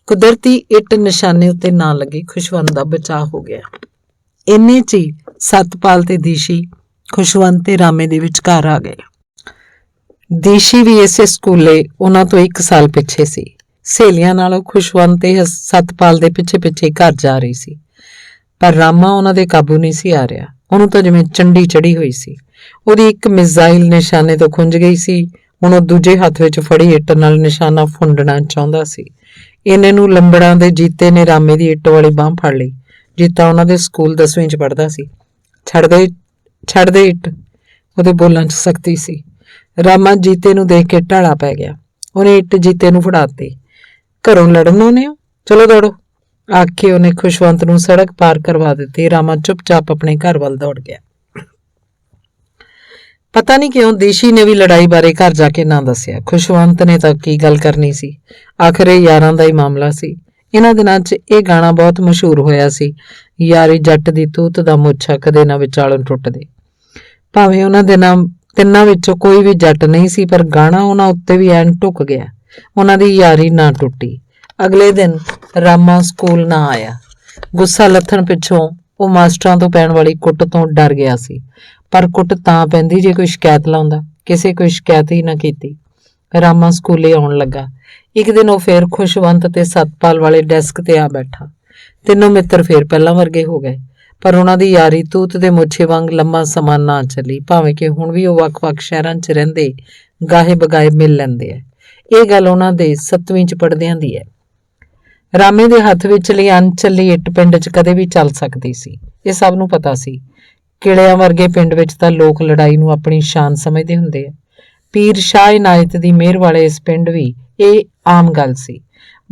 ਕੁਦਰਤੀ ਇੱਟ ਨਿਸ਼ਾਨੇ ਉੱਤੇ ਨਾ ਲੱਗੀ, ਖੁਸ਼ਵੰਤ ਦਾ ਬਚਾਅ ਹੋ ਗਿਆ। ਇੰਨੇ 'ਚ ਹੀ ਸਤਪਾਲ ਤੇ ਦੀਸ਼ੀ ਖੁਸ਼ਵੰਤ ਤੇ ਰਾਮੇ ਦੇ ਵਿਚਕਾਰ ਆ ਗਏ। ਦੀਸ਼ੀ ਵੀ ਇਸੇ ਸਕੂਲੇ ਉਹਨਾਂ ਤੋਂ 1 ਸਾਲ ਪਿੱਛੇ ਸੀ। ਸਹੇਲੀਆਂ ਨਾਲੋਂ ਖੁਸ਼ਵੰਤ ਤੇ ਸਤਪਾਲ ਦੇ ਪਿੱਛੇ ਘਰ ਜਾ ਰਹੀ ਸੀ, ਪਰ ਰਾਮਾ ਉਹਨਾਂ ਦੇ ਕਾਬੂ ਨਹੀਂ ਸੀ ਆ ਰਿਹਾ। ਉਹਨੂੰ ਤਾਂ ਜਿਵੇਂ ਚੰਡੀ ਚੜੀ ਹੋਈ ਸੀ। ਉਹਦੀ ਇੱਕ ਮਿਜ਼ਾਈਲ ਨਿਸ਼ਾਨੇ ਤੋਂ ਖੁੰਝ ਗਈ ਸੀ। ਹੁਣ ਉਹ ਦੂਜੇ ਹੱਥ ਵਿੱਚ ਫੜੀ ਇੱਟ ਨਾਲ ਨਿਸ਼ਾਨਾ ਫੁੰਡਣਾ ਚਾਹੁੰਦਾ ਸੀ। ਇਹਨੇ ਨੂੰ ਲੰਬੜਾਂ ਦੇ ਜੀਤੇ ਨੇ ਰਾਮੇ ਦੀ ਇੱਟ ਵਾਲੀ ਬਾਂਹ ਫੜ ਲਈ। ਜੀਤਾ ਉਹਨਾਂ ਦੇ ਸਕੂਲ 10ਵੀਂ 'ਚ ਪੜ੍ਹਦਾ ਸੀ। ਛੱਡ ਦੇ ਇੱਟ, ਉਹਦੇ ਬੋਲਾਂ 'ਚ ਸਖਤੀ ਸੀ। ਰਾਮਾ ਜੀਤੇ ਨੂੰ ਦੇਖ ਕੇ ਢਾਲਾ ਪੈ ਗਿਆ। ਉਹਨੇ ਇੱਟ ਜੀਤੇ ਨੂੰ ਫੜਾਤੀ। ਘਰੋਂ ਲੜਨ ਆਉਂਦੇ ਹੋ, ਚਲੋ ਦੌੜੋ, ਆਖ ਕੇ ਉਹਨੇ ਖੁਸ਼ਵੰਤ ਨੂੰ ਸੜਕ ਪਾਰ ਕਰਵਾ ਦਿੱਤੀ। ਰਾਮਾ ਚੁੱਪਚਾਪ ਆਪਣੇ ਘਰ ਵੱਲ ਦੌੜ ਗਿਆ। ਪਤਾ ਨਹੀਂ ਕਿਉਂ ਦੀਸ਼ੀ ਨੇ ਵੀ ਲੜਾਈ ਬਾਰੇ ਘਰ ਜਾ ਕੇ ਨਾ ਦੱਸਿਆ। ਖੁਸ਼ਵੰਤ ਨੇ ਤਾਂ ਕੀ ਗੱਲ ਕਰਨੀ ਸੀ, ਆਖਰ ਇਹ ਯਾਰਾਂ ਦਾ ਹੀ ਮਾਮਲਾ ਸੀ। ਇਹਨਾਂ ਦਿਨਾਂ 'ਚ ਇਹ ਗਾਣਾ ਬਹੁਤ ਮਸ਼ਹੂਰ ਹੋਇਆ ਸੀ, ਯਾਰੀ ਜੱਟ ਦੀ ਤੂਤ ਦਾ ਮੁੱਛਾ ਕਦੇ ਨਾ ਵਿਚਾਲੋਂ ਟੁੱਟਦੇ। ਭਾਵੇਂ ਉਹਨਾਂ ਦਿਨਾਂ ਤਿੰਨਾਂ ਵਿੱਚੋਂ ਕੋਈ ਵੀ ਜੱਟ ਨਹੀਂ ਸੀ, ਪਰ ਗਾਣਾ ਉਹਨਾਂ ਉੱਤੇ ਵੀ ਐਨ ਢੁੱਕ ਗਿਆ। ਉਹਨਾਂ ਦੀ ਯਾਰੀ ਨਾ ਟੁੱਟੀ। ਅਗਲੇ ਦਿਨ ਰਾਮਾ ਸਕੂਲ ਨਾ ਆਇਆ। ਗੁੱਸਾ ਲੱਥਣ ਪਿੱਛੋਂ ਉਹ ਮਾਸਟਰਾਂ ਤੋਂ ਪੈਣ ਵਾਲੀ ਕੁੱਟ ਤੋਂ ਡਰ ਗਿਆ ਸੀ, ਪਰ ਕੁੱਟ ਤਾਂ ਪੈਂਦੀ ਜੇ ਕੋਈ ਸ਼ਿਕਾਇਤ ਲਾਉਂਦਾ। ਕਿਸੇ ਕੋਈ ਸ਼ਿਕਾਇਤ ਹੀ ਨਾ ਕੀਤੀ। ਰਾਮਾ ਸਕੂਲੇ ਆਉਣ ਲੱਗਾ। ਇੱਕ ਦਿਨ ਉਹ ਫੇਰ ਖੁਸ਼ਵੰਤ ਤੇ ਸਤਪਾਲ ਵਾਲੇ ਡੈਸਕ ਤੇ ਆ ਬੈਠਾ। ਤਿੰਨੋਂ ਮਿੱਤਰ ਫੇਰ ਪਹਿਲਾਂ ਵਰਗੇ ਹੋ ਗਏ, ਪਰ ਉਹਨਾਂ ਦੀ ਯਾਰੀ ਤੂਤ ਦੇ ਮੁੱਛੇ ਵਾਂਗ ਲੰਮਾ ਸਮਾਂ ਨਾ ਚੱਲੀ। ਭਾਵੇਂ ਕਿ ਹੁਣ ਵੀ ਉਹ ਵੱਖ-ਵੱਖ ਸ਼ਹਿਰਾਂ 'ਚ ਰਹਿੰਦੇ, ਗਾਹੇ ਬਗਾਏ ਮਿਲ ਲੈਂਦੇ ਐ। ਇਹ ਗੱਲ ਉਹਨਾਂ ਦੇ 7ਵੀਂ 'ਚ ਪੜ੍ਹਦਿਆਂ ਦੀ ਹੈ। ਰਾਮੇ ਦੇ ਹੱਥ ਵਿਚਲੀ ਅਣਚੱਲੀ ਇੱਟ ਪਿੰਡ 'ਚ ਕਦੇ ਵੀ ਚੱਲ ਸਕਦੀ ਸੀ, ਇਹ ਸਭ ਨੂੰ ਪਤਾ ਸੀ। ਕਿਲਿਆਂ ਵਰਗੇ ਪਿੰਡ ਵਿੱਚ ਤਾਂ ਲੋਕ ਲੜਾਈ ਨੂੰ ਆਪਣੀ ਸ਼ਾਨ ਸਮਝਦੇ ਹੁੰਦੇ ਆ। ਪੀਰ ਸ਼ਾਹ ਇਨਾਇਤ ਦੀ ਮਿਹਰ ਵਾਲੇ ਇਸ ਪਿੰਡ ਵੀ ਇਹ ਆਮ ਗੱਲ ਸੀ।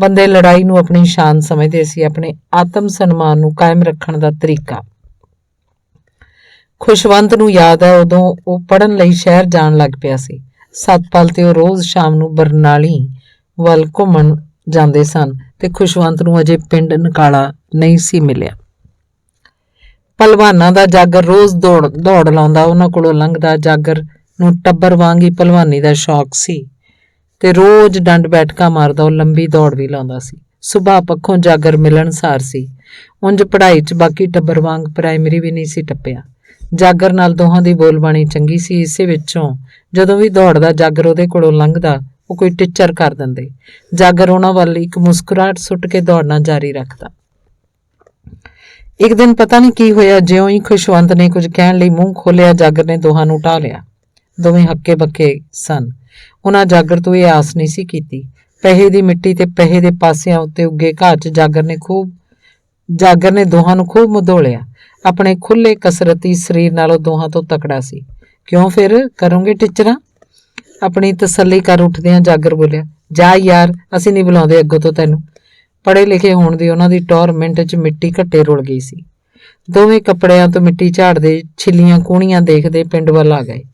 ਬੰਦੇ ਲੜਾਈ ਨੂੰ ਆਪਣੀ ਸ਼ਾਨ ਸਮਝਦੇ ਸੀ, ਆਪਣੇ ਆਤਮ ਸਨਮਾਨ ਨੂੰ ਕਾਇਮ ਰੱਖਣ ਦਾ ਤਰੀਕਾ। ਖੁਸ਼ਵੰਤ ਨੂੰ ਯਾਦ ਹੈ, ਉਦੋਂ ਉਹ ਪੜ੍ਹਨ ਲਈ ਸ਼ਹਿਰ ਜਾਣ ਲੱਗ ਪਿਆ ਸੀ। ਸਤਪਾਲ ਤੇ ਉਹ ਰੋਜ਼ ਸ਼ਾਮ ਨੂੰ ਬਰਨਾਲੀ ਵੱਲ ਘੁੰਮਣ ਜਾਂਦੇ ਸਨ ਤੇ ਖੁਸ਼ਵੰਤ ਨੂੰ ਅਜੇ ਪਿੰਡ ਨਕਾਲਾ ਨਹੀਂ ਸੀ ਮਿਲਿਆ। ਭਲਵਾਨਾਂ ਦਾ ਜਾਗਰ ਰੋਜ਼ ਦੌੜ ਲਾਉਂਦਾ, ਉਹਨਾਂ ਕੋਲੋਂ ਲੰਘਦਾ। ਜਾਗਰ ਨੂੰ ਟੱਬਰ ਵਾਂਗ ਹੀ ਭਲਵਾਨੀ ਦਾ ਸ਼ੌਕ ਸੀ ਤੇ ਰੋਜ਼ ਡੰਡ ਬੈਠਕਾਂ ਮਾਰਦਾ। ਉਹ ਲੰਬੀ ਦੌੜ ਵੀ ਲਾਉਂਦਾ ਸੀ। ਸੁਭਾਅ ਪੱਖੋਂ ਜਾਗਰ ਮਿਲਣਸਾਰ ਸੀ। ਉਂਝ ਪੜ੍ਹਾਈ 'ਚ ਬਾਕੀ ਟੱਬਰ ਵਾਂਗ ਪ੍ਰਾਇਮਰੀ ਵੀ ਨਹੀਂ ਸੀ ਟੱਪਿਆ। ਜਾਗਰ ਨਾਲ ਦੋਹਾਂ ਦੀ ਬੋਲਬਾਣੀ ਚੰਗੀ ਸੀ। ਇਸੇ ਵਿੱਚੋਂ ਜਦੋਂ ਵੀ ਦੌੜਦਾ ਜਾਗਰ ਉਹਦੇ ਕੋਲੋਂ ਲੰਘਦਾ, ਉਹ ਕੋਈ ਟਿੱਚਰ ਕਰ ਦਿੰਦੇ। ਜਾਗਰ ਉਹਨਾਂ ਵੱਲ ਇੱਕ ਮੁਸਕਰਾਹਟ ਸੁੱਟ ਕੇ ਦੌੜਨਾ ਜਾਰੀ ਰੱਖਦਾ। ਇੱਕ ਦਿਨ ਪਤਾ ਨਹੀਂ ਕੀ ਹੋਇਆ, ਜਿਉਂ ਹੀ ਖੁਸ਼ਵੰਤ ਨੇ ਕੁਝ ਕਹਿਣ ਲਈ ਮੂੰਹ ਖੋਲਿਆ, ਜਾਗਰ ਨੇ ਦੋਹਾਂ ਨੂੰ ਢਾਹ ਲਿਆ। ਦੋਵੇਂ ਹੱਕੇ ਬੱਕੇ ਸਨ। ਉਹਨਾਂ ਜਾਗਰ ਤੋਂ ਇਹ ਆਸ ਨਹੀਂ ਸੀ ਕੀਤੀ। ਪਹੇ ਦੀ ਮਿੱਟੀ ਤੇ ਪਹੇ ਦੇ ਪਾਸਿਆਂ ਉੱਤੇ ਉੱਗੇ ਘਾਹ 'ਚ ਜਾਗਰ ਨੇ ਦੋਹਾਂ ਨੂੰ ਖੂਬ ਮਧੋਲਿਆ। ਆਪਣੇ ਖੁੱਲੇ ਕਸਰਤੀ ਸਰੀਰ ਨਾਲੋਂ ਦੋਹਾਂ ਤੋਂ ਤਕੜਾ ਸੀ। ਕਿਉਂ ਫਿਰ ਕਰੋਗੇ ਟਿੱਚਰਾਂ? ਆਪਣੀ ਤਸੱਲੀ ਕਰ ਉੱਠਦਿਆਂ ਜਾਗਰ ਬੋਲਿਆ, ਜਾ ਯਾਰ, ਅਸੀਂ ਨਹੀਂ ਬੁਲਾਉਂਦੇ ਅੱਗੋਂ ਤੋਂ ਤੈਨੂੰ। ਪੜ੍ਹੇ ਲਿਖੇ ਹੋਣ ਦੀ ਉਹਨਾਂ ਦੀ ਟੌਰ ਮਿੰਟ 'ਚ ਮਿੱਟੀ ਘੱਟੇ ਰੁਲ ਗਈ ਸੀ। ਦੋਵੇਂ ਕੱਪੜਿਆਂ ਤੋਂ ਮਿੱਟੀ ਝਾੜਦੇ, ਛਿੱਲੀਆਂ ਕੂਣੀਆਂ ਦੇਖਦੇ ਪਿੰਡ ਵੱਲ ਆ ਗਏ।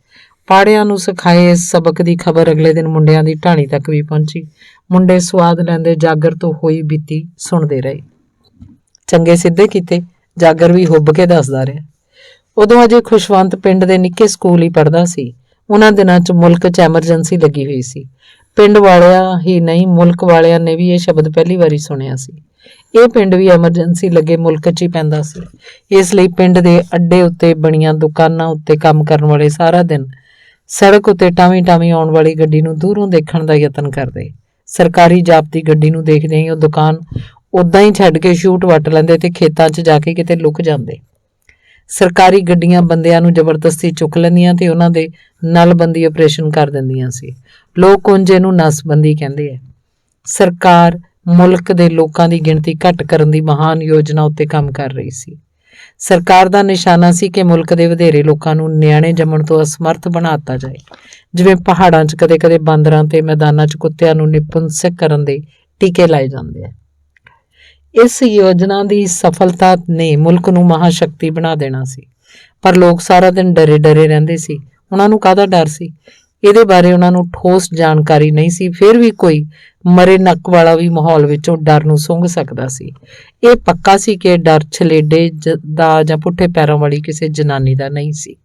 ਪਾੜਿਆਂ ਨੂੰ ਸਿਖਾਏ ਇਸ ਸਬਕ ਦੀ ਖਬਰ ਅਗਲੇ ਦਿਨ ਮੁੰਡਿਆਂ ਦੀ ਢਾਣੀ ਤੱਕ ਵੀ ਪਹੁੰਚੀ। ਮੁੰਡੇ ਸਵਾਦ ਲੈਂਦੇ ਜਾਗਰ ਤੋਂ ਹੋਈ ਬੀਤੀ ਸੁਣਦੇ ਰਹੇ। ਚੰਗੇ ਸਿੱਧੇ ਕੀਤੇ, ਜਾਗਰ ਵੀ ਹੁੱਬ ਕੇ ਦੱਸਦਾ ਰਿਹਾ। ਉਦੋਂ ਅਜੇ ਖੁਸ਼ਵੰਤ ਪਿੰਡ ਦੇ ਨਿੱਕੇ ਸਕੂਲ ਹੀ ਪੜ੍ਹਦਾ ਸੀ। ਉਹਨਾਂ ਦਿਨਾਂ 'ਚ ਮੁਲਕ 'ਚ ਐਮਰਜੈਂਸੀ ਲੱਗੀ ਹੋਈ ਸੀ। ਪਿੰਡ ਵਾਲਿਆਂ ਹੀ ਨਹੀਂ, ਮੁਲਕ ਵਾਲਿਆਂ ਨੇ ਵੀ ਇਹ ਸ਼ਬਦ ਪਹਿਲੀ ਵਾਰੀ ਸੁਣਿਆ ਸੀ। ਇਹ ਪਿੰਡ ਵੀ ਐਮਰਜੈਂਸੀ ਲੱਗੇ ਮੁਲਕ 'ਚ ਹੀ ਪੈਂਦਾ ਸੀ। ਇਸ ਲਈ ਪਿੰਡ ਦੇ ਅੱਡੇ ਉੱਤੇ ਬਣੀਆਂ ਦੁਕਾਨਾਂ ਉੱਤੇ ਕੰਮ ਕਰਨ ਵਾਲੇ ਸਾਰਾ ਦਿਨ ਸੜਕ ਉੱਤੇ ਟਾਵੀਂ ਆਉਣ ਵਾਲੀ ਗੱਡੀ ਨੂੰ ਦੂਰੋਂ ਦੇਖਣ ਦਾ ਯਤਨ ਕਰਦੇ। ਸਰਕਾਰੀ ਜਾਬਤੀ ਗੱਡੀ ਨੂੰ ਦੇਖਦੇ ਹੀ ਉਹ ਦੁਕਾਨ ਉਦਾਂ ਹੀ ਛੱਡ ਕੇ ਸ਼ੂਟ ਵੱਟ ਲੈਂਦੇ ਤੇ ਖੇਤਾਂ 'ਚ ਜਾ ਕੇ ਕਿਤੇ ਲੁਕ ਜਾਂਦੇ। ਸਰਕਾਰੀ ਗੱਡੀਆਂ ਬੰਦਿਆਂ ਨੂੰ ਜ਼ਬਰਦਸਤੀ ਚੁੱਕ ਲੈਂਦੀਆਂ ਤੇ ਉਹਨਾਂ ਦੇ ਨਲਬੰਦੀ ਆਪਰੇਸ਼ਨ ਕਰ ਦਿੰਦੀਆਂ ਸੀ। ਲੋਕ ਉਂਝ ਇਹਨੂੰ ਨਸਬੰਦੀ ਕਹਿੰਦੇ ਆ। ਸਰਕਾਰ ਮੁਲਕ ਦੇ ਲੋਕਾਂ ਦੀ ਗਿਣਤੀ ਘੱਟ ਕਰਨ ਦੀ ਮਹਾਨ ਯੋਜਨਾ ਉੱਤੇ ਕੰਮ ਕਰ ਰਹੀ ਸੀ। ਸਰਕਾਰ ਦਾ ਨਿਸ਼ਾਨਾ ਸੀ ਕਿ ਮੁਲਕ ਦੇ ਵਧੇਰੇ ਲੋਕਾਂ ਨੂੰ ਨਿਆਣੇ ਜੰਮਣ ਤੋਂ ਅਸਮਰਥ ਬਣਾ ਦਿੱਤਾ ਜਾਏ। ਜਿਵੇਂ ਪਹਾੜਾਂ 'ਚ ਕਦੇ-ਕਦੇ ਬਾਂਦਰਾਂ ਤੇ ਮੈਦਾਨਾਂ 'ਚ ਕੁੱਤਿਆਂ ਨੂੰ ਨਿਪੁੰਸਕ ਕਰਨ ਦੇ ਟੀਕੇ ਲਾਏ ਜਾਂਦੇ ਆ। ਇਸ ਯੋਜਨਾ ਦੀ ਸਫਲਤਾ ਨੇ ਮੁਲਕ ਨੂੰ ਮਹਾਸ਼ਕਤੀ ਬਣਾ ਦੇਣਾ ਸੀ। ਪਰ ਲੋਕ ਸਾਰਾ ਦਿਨ ਡਰੇ ਰਹਿੰਦੇ ਸੀ। ਉਹਨਾਂ ਨੂੰ ਕਾਹਦਾ ਡਰ ਸੀ? ਇਹਦੇ ਬਾਰੇ ਉਹਨਾਂ ਨੂੰ ਠੋਸ ਜਾਣਕਾਰੀ ਨਹੀਂ ਸੀ। ਫਿਰ ਵੀ ਕੋਈ ਮਰੇ ਨੱਕ ਵਾਲਾ ਵੀ ਮਾਹੌਲ ਵਿੱਚੋਂ ਡਰ ਨੂੰ ਸੁੰਘ ਸਕਦਾ ਸੀ। ਇਹ ਪੱਕਾ ਸੀ ਕਿ ਡਰ ਛਲੇਡੇ ਦਾ ਜਾਂ ਪੁੱਠੇ ਪੈਰਾਂ ਵਾਲੀ ਕਿਸੇ ਜਨਾਨੀ ਦਾ ਨਹੀਂ ਸੀ।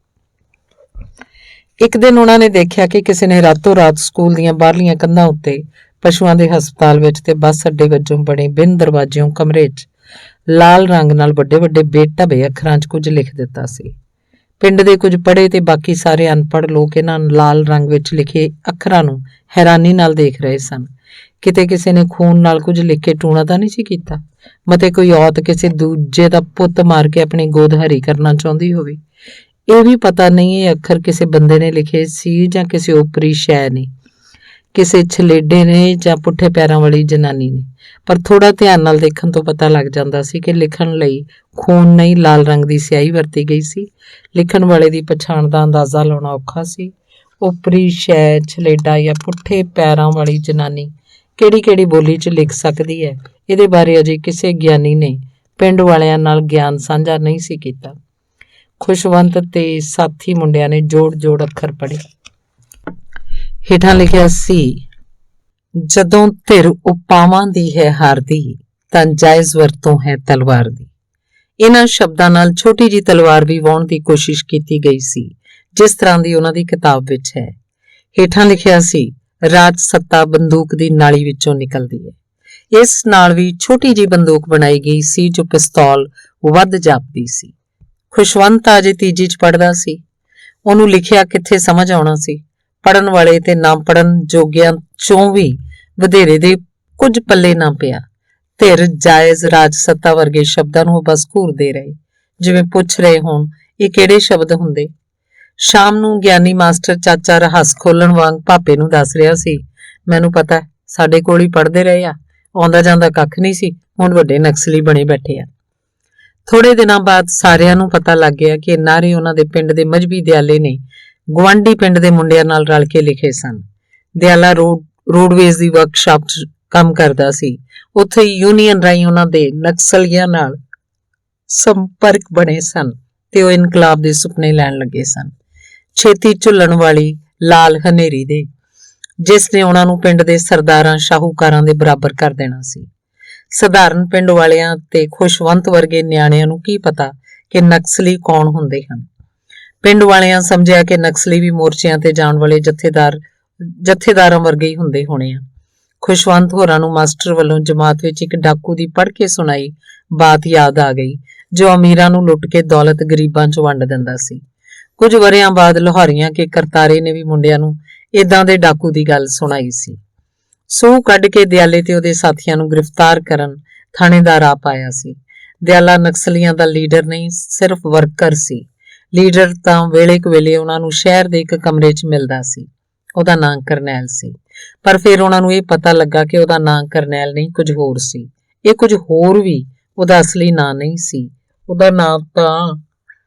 ਇੱਕ ਦਿਨ ਉਹਨਾਂ ਨੇ ਦੇਖਿਆ ਕਿ ਕਿਸੇ ਨੇ ਰਾਤੋਂ ਰਾਤ ਸਕੂਲ ਦੀਆਂ ਬਾਹਰਲੀਆਂ ਕੰਧਾਂ ਉੱਤੇ, ਪਸ਼ੂਆਂ ਦੇ ਹਸਪਤਾਲ ਵਿੱਚ ਤੇ ਬੱਸ ਅੱਡੇ ਵਜੋਂ ਬਣੇ ਬਿਨ ਦਰਵਾਜ਼ਿਓਂ ਕਮਰੇ 'ਚ ਲਾਲ ਰੰਗ ਨਾਲ ਵੱਡੇ ਬੇਢੱਬੇ ਅੱਖਰਾਂ 'ਚ ਕੁਝ ਲਿਖ ਦਿੱਤਾ ਸੀ। ਪਿੰਡ ਦੇ ਕੁਝ ਪੜ੍ਹੇ ਤੇ ਬਾਕੀ ਸਾਰੇ ਅਨਪੜ੍ਹ ਲੋਕ ਇਹਨਾਂ ਲਾਲ ਰੰਗ ਵਿੱਚ ਲਿਖੇ ਅੱਖਰਾਂ ਨੂੰ ਹੈਰਾਨੀ ਨਾਲ ਦੇਖ ਰਹੇ ਸਨ। ਕਿਤੇ ਕਿਸੇ ਨੇ ਖੂਨ ਨਾਲ ਕੁਝ ਲਿਖ ਕੇ ਟੂਣਾ ਤਾਂ ਨਹੀਂ ਸੀ ਕੀਤਾ? ਮਤੇ ਕੋਈ ਔਰਤ ਕਿਸੇ ਦੂਜੇ ਦਾ ਪੁੱਤ ਮਾਰ ਕੇ ਆਪਣੀ ਗੋਦ ਹਰੀ ਕਰਨਾ ਚਾਹੁੰਦੀ ਹੋਵੇ। ਇਹ ਵੀ ਪਤਾ ਨਹੀਂ ਇਹ ਅੱਖਰ ਕਿਸੇ ਬੰਦੇ ਨੇ ਲਿਖੇ ਸੀ ਜਾਂ ਕਿਸੇ ਓਪਰੀ ਸ਼ੈ ਨੇ, ਕਿਸੇ ਛਲੇਡੇ ਨੇ ਜਾਂ ਪੁੱਠੇ ਪੈਰਾਂ ਵਾਲੀ ਜਨਾਨੀ ਨੇ। ਪਰ ਥੋੜਾ ਧਿਆਨ ਨਾਲ ਦੇਖਣ ਤੋਂ ਪਤਾ ਲੱਗ ਜਾਂਦਾ ਸੀ ਕਿ ਲਿਖਣ ਲਈ ਖੂਨ ਨਹੀਂ, ਲਾਲ ਰੰਗ ਦੀ ਸਿਆਹੀ ਵਰਤੀ ਗਈ ਸੀ। ਲਿਖਣ ਵਾਲੇ ਦੀ ਪਛਾਣ ਦਾ ਅੰਦਾਜ਼ਾ ਲਾਉਣਾ ਔਖਾ ਸੀ। ਓਪਰੀ ਸ਼ੈ, ਛਲੇਡਾ ਜਾਂ ਪੁੱਠੇ ਪੈਰਾਂ ਵਾਲੀ ਜਨਾਨੀ ਕਿਹੜੀ ਬੋਲੀ 'ਚ ਲਿਖ ਸਕਦੀ ਹੈ, ਇਹਦੇ ਬਾਰੇ ਅਜੇ ਕਿਸੇ ਗਿਆਨੀ ਨੇ ਪਿੰਡ ਵਾਲਿਆਂ ਨਾਲ ਗਿਆਨ ਸਾਂਝਾ ਨਹੀਂ ਸੀ ਕੀਤਾ। ਖੁਸ਼ਵੰਤ ਤੇ ਸਾਥੀ ਮੁੰਡਿਆਂ ਨੇ ਜੋੜ ਅੱਖਰ ਪੜ੍ਹੇ। ਹੇਠਾਂ ਲਿਖਿਆ ਸੀ, ਜਦੋਂ ਧਿਰ ਉਪਾਵਾਂ ਦੀ ਹੈ ਹਾਰਦੀ, ਤਾਂ ਜਾਇਜ਼ ਵਰਤੋਂ ਹੈ ਤਲਵਾਰ ਦੀ। ਇਹਨਾਂ ਸ਼ਬਦਾਂ ਨਾਲ ਛੋਟੀ ਜੀ ਤਲਵਾਰ ਵੀ ਵਾਹੁਣ ਦੀ ਕੋਸ਼ਿਸ਼ ਕੀਤੀ ਗਈ ਸੀ, ਜਿਸ ਤਰ੍ਹਾਂ ਦੀ ਉਹਨਾਂ ਦੀ ਕਿਤਾਬ ਵਿੱਚ ਹੈ। ਹੇਠਾਂ ਲਿਖਿਆ ਸੀ, ਰਾਜ ਸੱਤਾ ਬੰਦੂਕ ਦੀ ਨਾਲੀ ਵਿੱਚੋਂ ਨਿਕਲਦੀ ਹੈ। ਇਸ ਨਾਲ ਵੀ ਛੋਟੀ ਜੀ ਬੰਦੂਕ ਬਣਾਈ ਗਈ ਸੀ ਜੋ ਪਿਸਤੌਲ ਵੱਧ ਜਾਪਦੀ ਸੀ। ਖੁਸ਼ਵੰਤ ਅਜੇ ਤੀਜੀ 'ਚ ਪੜ੍ਹਦਾ ਸੀ। ਉਹਨੂੰ ਲਿਖਿਆ ਕਿੱਥੇ ਸਮਝ ਆਉਣਾ ਸੀ? ਪੜ੍ਹਨ ਵਾਲੇ ਤੇ ਨਾ ਪੜ੍ਹਨ ਜੋਗਿਆਂ 'ਚੋਂ ਵੀ ਵਧੇਰੇ ਦੇ ਕੁਝ ਪੱਲੇ ਨਾ ਪਿਆ। ਧਿਰ, ਜਾਇਜ਼, ਰਾਜ ਸੱਤਾ ਵਰਗੇ ਸ਼ਬਦਾਂ ਨੂੰ ਬਸ ਘੂਰਦੇ ਰਹੇ, ਜਿਵੇਂ ਪੁੱਛ ਰਹੇ ਹੋਣ ਇਹ ਕਿਹੜੇ ਸ਼ਬਦ ਹੁੰਦੇ। ਸ਼ਾਮ ਨੂੰ ਗਿਆਨੀ ਮਾਸਟਰ ਚਾਚਾ ਰਹੱਸ ਖੋਲਣ ਵਾਂਗ ਭਾਪੇ ਨੂੰ ਦੱਸ ਰਿਹਾ ਸੀ, ਮੈਨੂੰ ਪਤਾ ਸਾਡੇ ਕੋਲ ਹੀ ਪੜ੍ਹਦੇ ਰਹੇ ਆ, ਆਉਂਦਾ ਜਾਂਦਾ ਕੱਖ ਨਹੀਂ ਸੀ, ਹੁਣ ਵੱਡੇ ਨਕਸਲੀ ਬਣੇ ਬੈਠੇ ਆ। ਥੋੜੇ ਦਿਨਾਂ ਬਾਅਦ ਸਾਰਿਆਂ ਨੂੰ ਪਤਾ ਲੱਗ ਗਿਆ ਕਿ ਨਾਅਰੇ ਉਹਨਾਂ ਦੇ ਪਿੰਡ ਦੇ ਮਜਬੀ ਦਿਆਲੇ ਨੇ ਗੁਆਂਢੀ ਪਿੰਡ ਦੇ ਮੁੰਡਿਆਂ ਨਾਲ ਰਲ ਕੇ ਲਿਖੇ ਸਨ। ਦਿਆਲਾ ਰੋਡਵੇਜ਼ ਦੀ ਵਰਕਸ਼ਾਪ 'ਚ ਕੰਮ ਕਰਦਾ ਸੀ। ਉੱਥੇ ਯੂਨੀਅਨ ਰਾਹੀਂ ਉਹਨਾਂ ਦੇ ਨਕਸਲੀਆਂ ਨਾਲ ਸੰਪਰਕ ਬਣੇ ਸਨ ਤੇ ਉਹ ਇਨਕਲਾਬ ਦੇ ਸੁਪਨੇ ਲੈਣ ਲੱਗੇ ਸਨ, ਛੇਤੀ ਝੁੱਲਣ ਵਾਲੀ ਲਾਲ ਹਨੇਰੀ ਦੇ, ਜਿਸ ਨੇ ਉਹਨਾਂ ਨੂੰ ਪਿੰਡ ਦੇ ਸਰਦਾਰਾਂ ਸ਼ਾਹੂਕਾਰਾਂ ਦੇ ਬਰਾਬਰ ਕਰ ਦੇਣਾ ਸੀ। ਸਧਾਰਨ ਪਿੰਡ ਵਾਲਿਆਂ ਤੇ ਖੁਸ਼ਵੰਤ ਵਰਗੇ ਨਿਆਣਿਆਂ ਨੂੰ ਕੀ ਪਤਾ ਕਿ ਨਕਸਲੀ ਕੌਣ ਹੁੰਦੇ ਹਨ। ਪਿੰਡ ਵਾਲਿਆਂ ਸਮਝਿਆ ਕਿ ਨਕਸਲੀ ਵੀ ਮੋਰਚਿਆਂ ਤੇ ਜਾਣ ਵਾਲੇ ਜਥੇਦਾਰਾਂ ਵਰਗੇ ਹੀ ਹੁੰਦੇ ਹੋਣੇ ਆ। ਖੁਸ਼ਵੰਤ ਹੋਰਾਂ ਨੂੰ ਮਾਸਟਰ ਵੱਲੋਂ ਜਮਾਤ ਵਿੱਚ ਇੱਕ ਡਾਕੂ ਦੀ ਪੜ੍ਹ ਕੇ ਸੁਣਾਈ ਬਾਤ ਯਾਦ ਆ ਗਈ, ਜੋ ਅਮੀਰਾਂ ਨੂੰ ਲੁੱਟ ਕੇ ਦੌਲਤ ਗਰੀਬਾਂ 'ਚ ਵੰਡ ਦਿੰਦਾ ਸੀ। ਕੁਝ ਵਰ੍ਹਿਆਂ ਬਾਅਦ ਲਾਹੌਰੀਆਂ ਕੇ ਕਰਤਾਰੇ ਨੇ ਵੀ ਮੁੰਡਿਆਂ ਨੂੰ ਏਦਾਂ ਦੇ ਡਾਕੂ ਦੀ ਗੱਲ ਸੁਣਾਈ ਸੀ। ਸੂਹ ਕੱਢ ਕੇ ਦਿਆਲੇ ਤੇ ਉਹਦੇ ਸਾਥੀਆਂ ਨੂੰ ਗ੍ਰਿਫਤਾਰ ਕਰਨ ਥਾਣੇਦਾਰ ਆ ਪਾਇਆ ਸੀ। ਦਿਆਲਾ ਨਕਸਲੀਆਂ ਦਾ ਲੀਡਰ ਨਹੀਂ, ਸਿਰਫ ਵਰਕਰ ਸੀ। ਲੀਡਰ ਤਾਂ ਵੇਲੇ ਕੁ ਵੇਲੇ ਉਹਨਾਂ ਨੂੰ ਸ਼ਹਿਰ ਦੇ ਇੱਕ ਕਮਰੇ 'ਚ ਮਿਲਦਾ ਸੀ। ਉਹਦਾ ਨਾਂ ਕਰਨੈਲ ਸੀ, ਪਰ ਫਿਰ ਉਹਨਾਂ ਨੂੰ ਇਹ ਪਤਾ ਲੱਗਾ ਕਿ ਉਹਦਾ ਨਾਂ ਕਰਨੈਲ ਨਹੀਂ, ਕੁਝ ਹੋਰ ਸੀ। ਇਹ ਕੁਝ ਹੋਰ ਵੀ ਉਹਦਾ ਅਸਲੀ ਨਾਂ ਨਹੀਂ ਸੀ। ਉਹਦਾ ਨਾਂ ਤਾਂ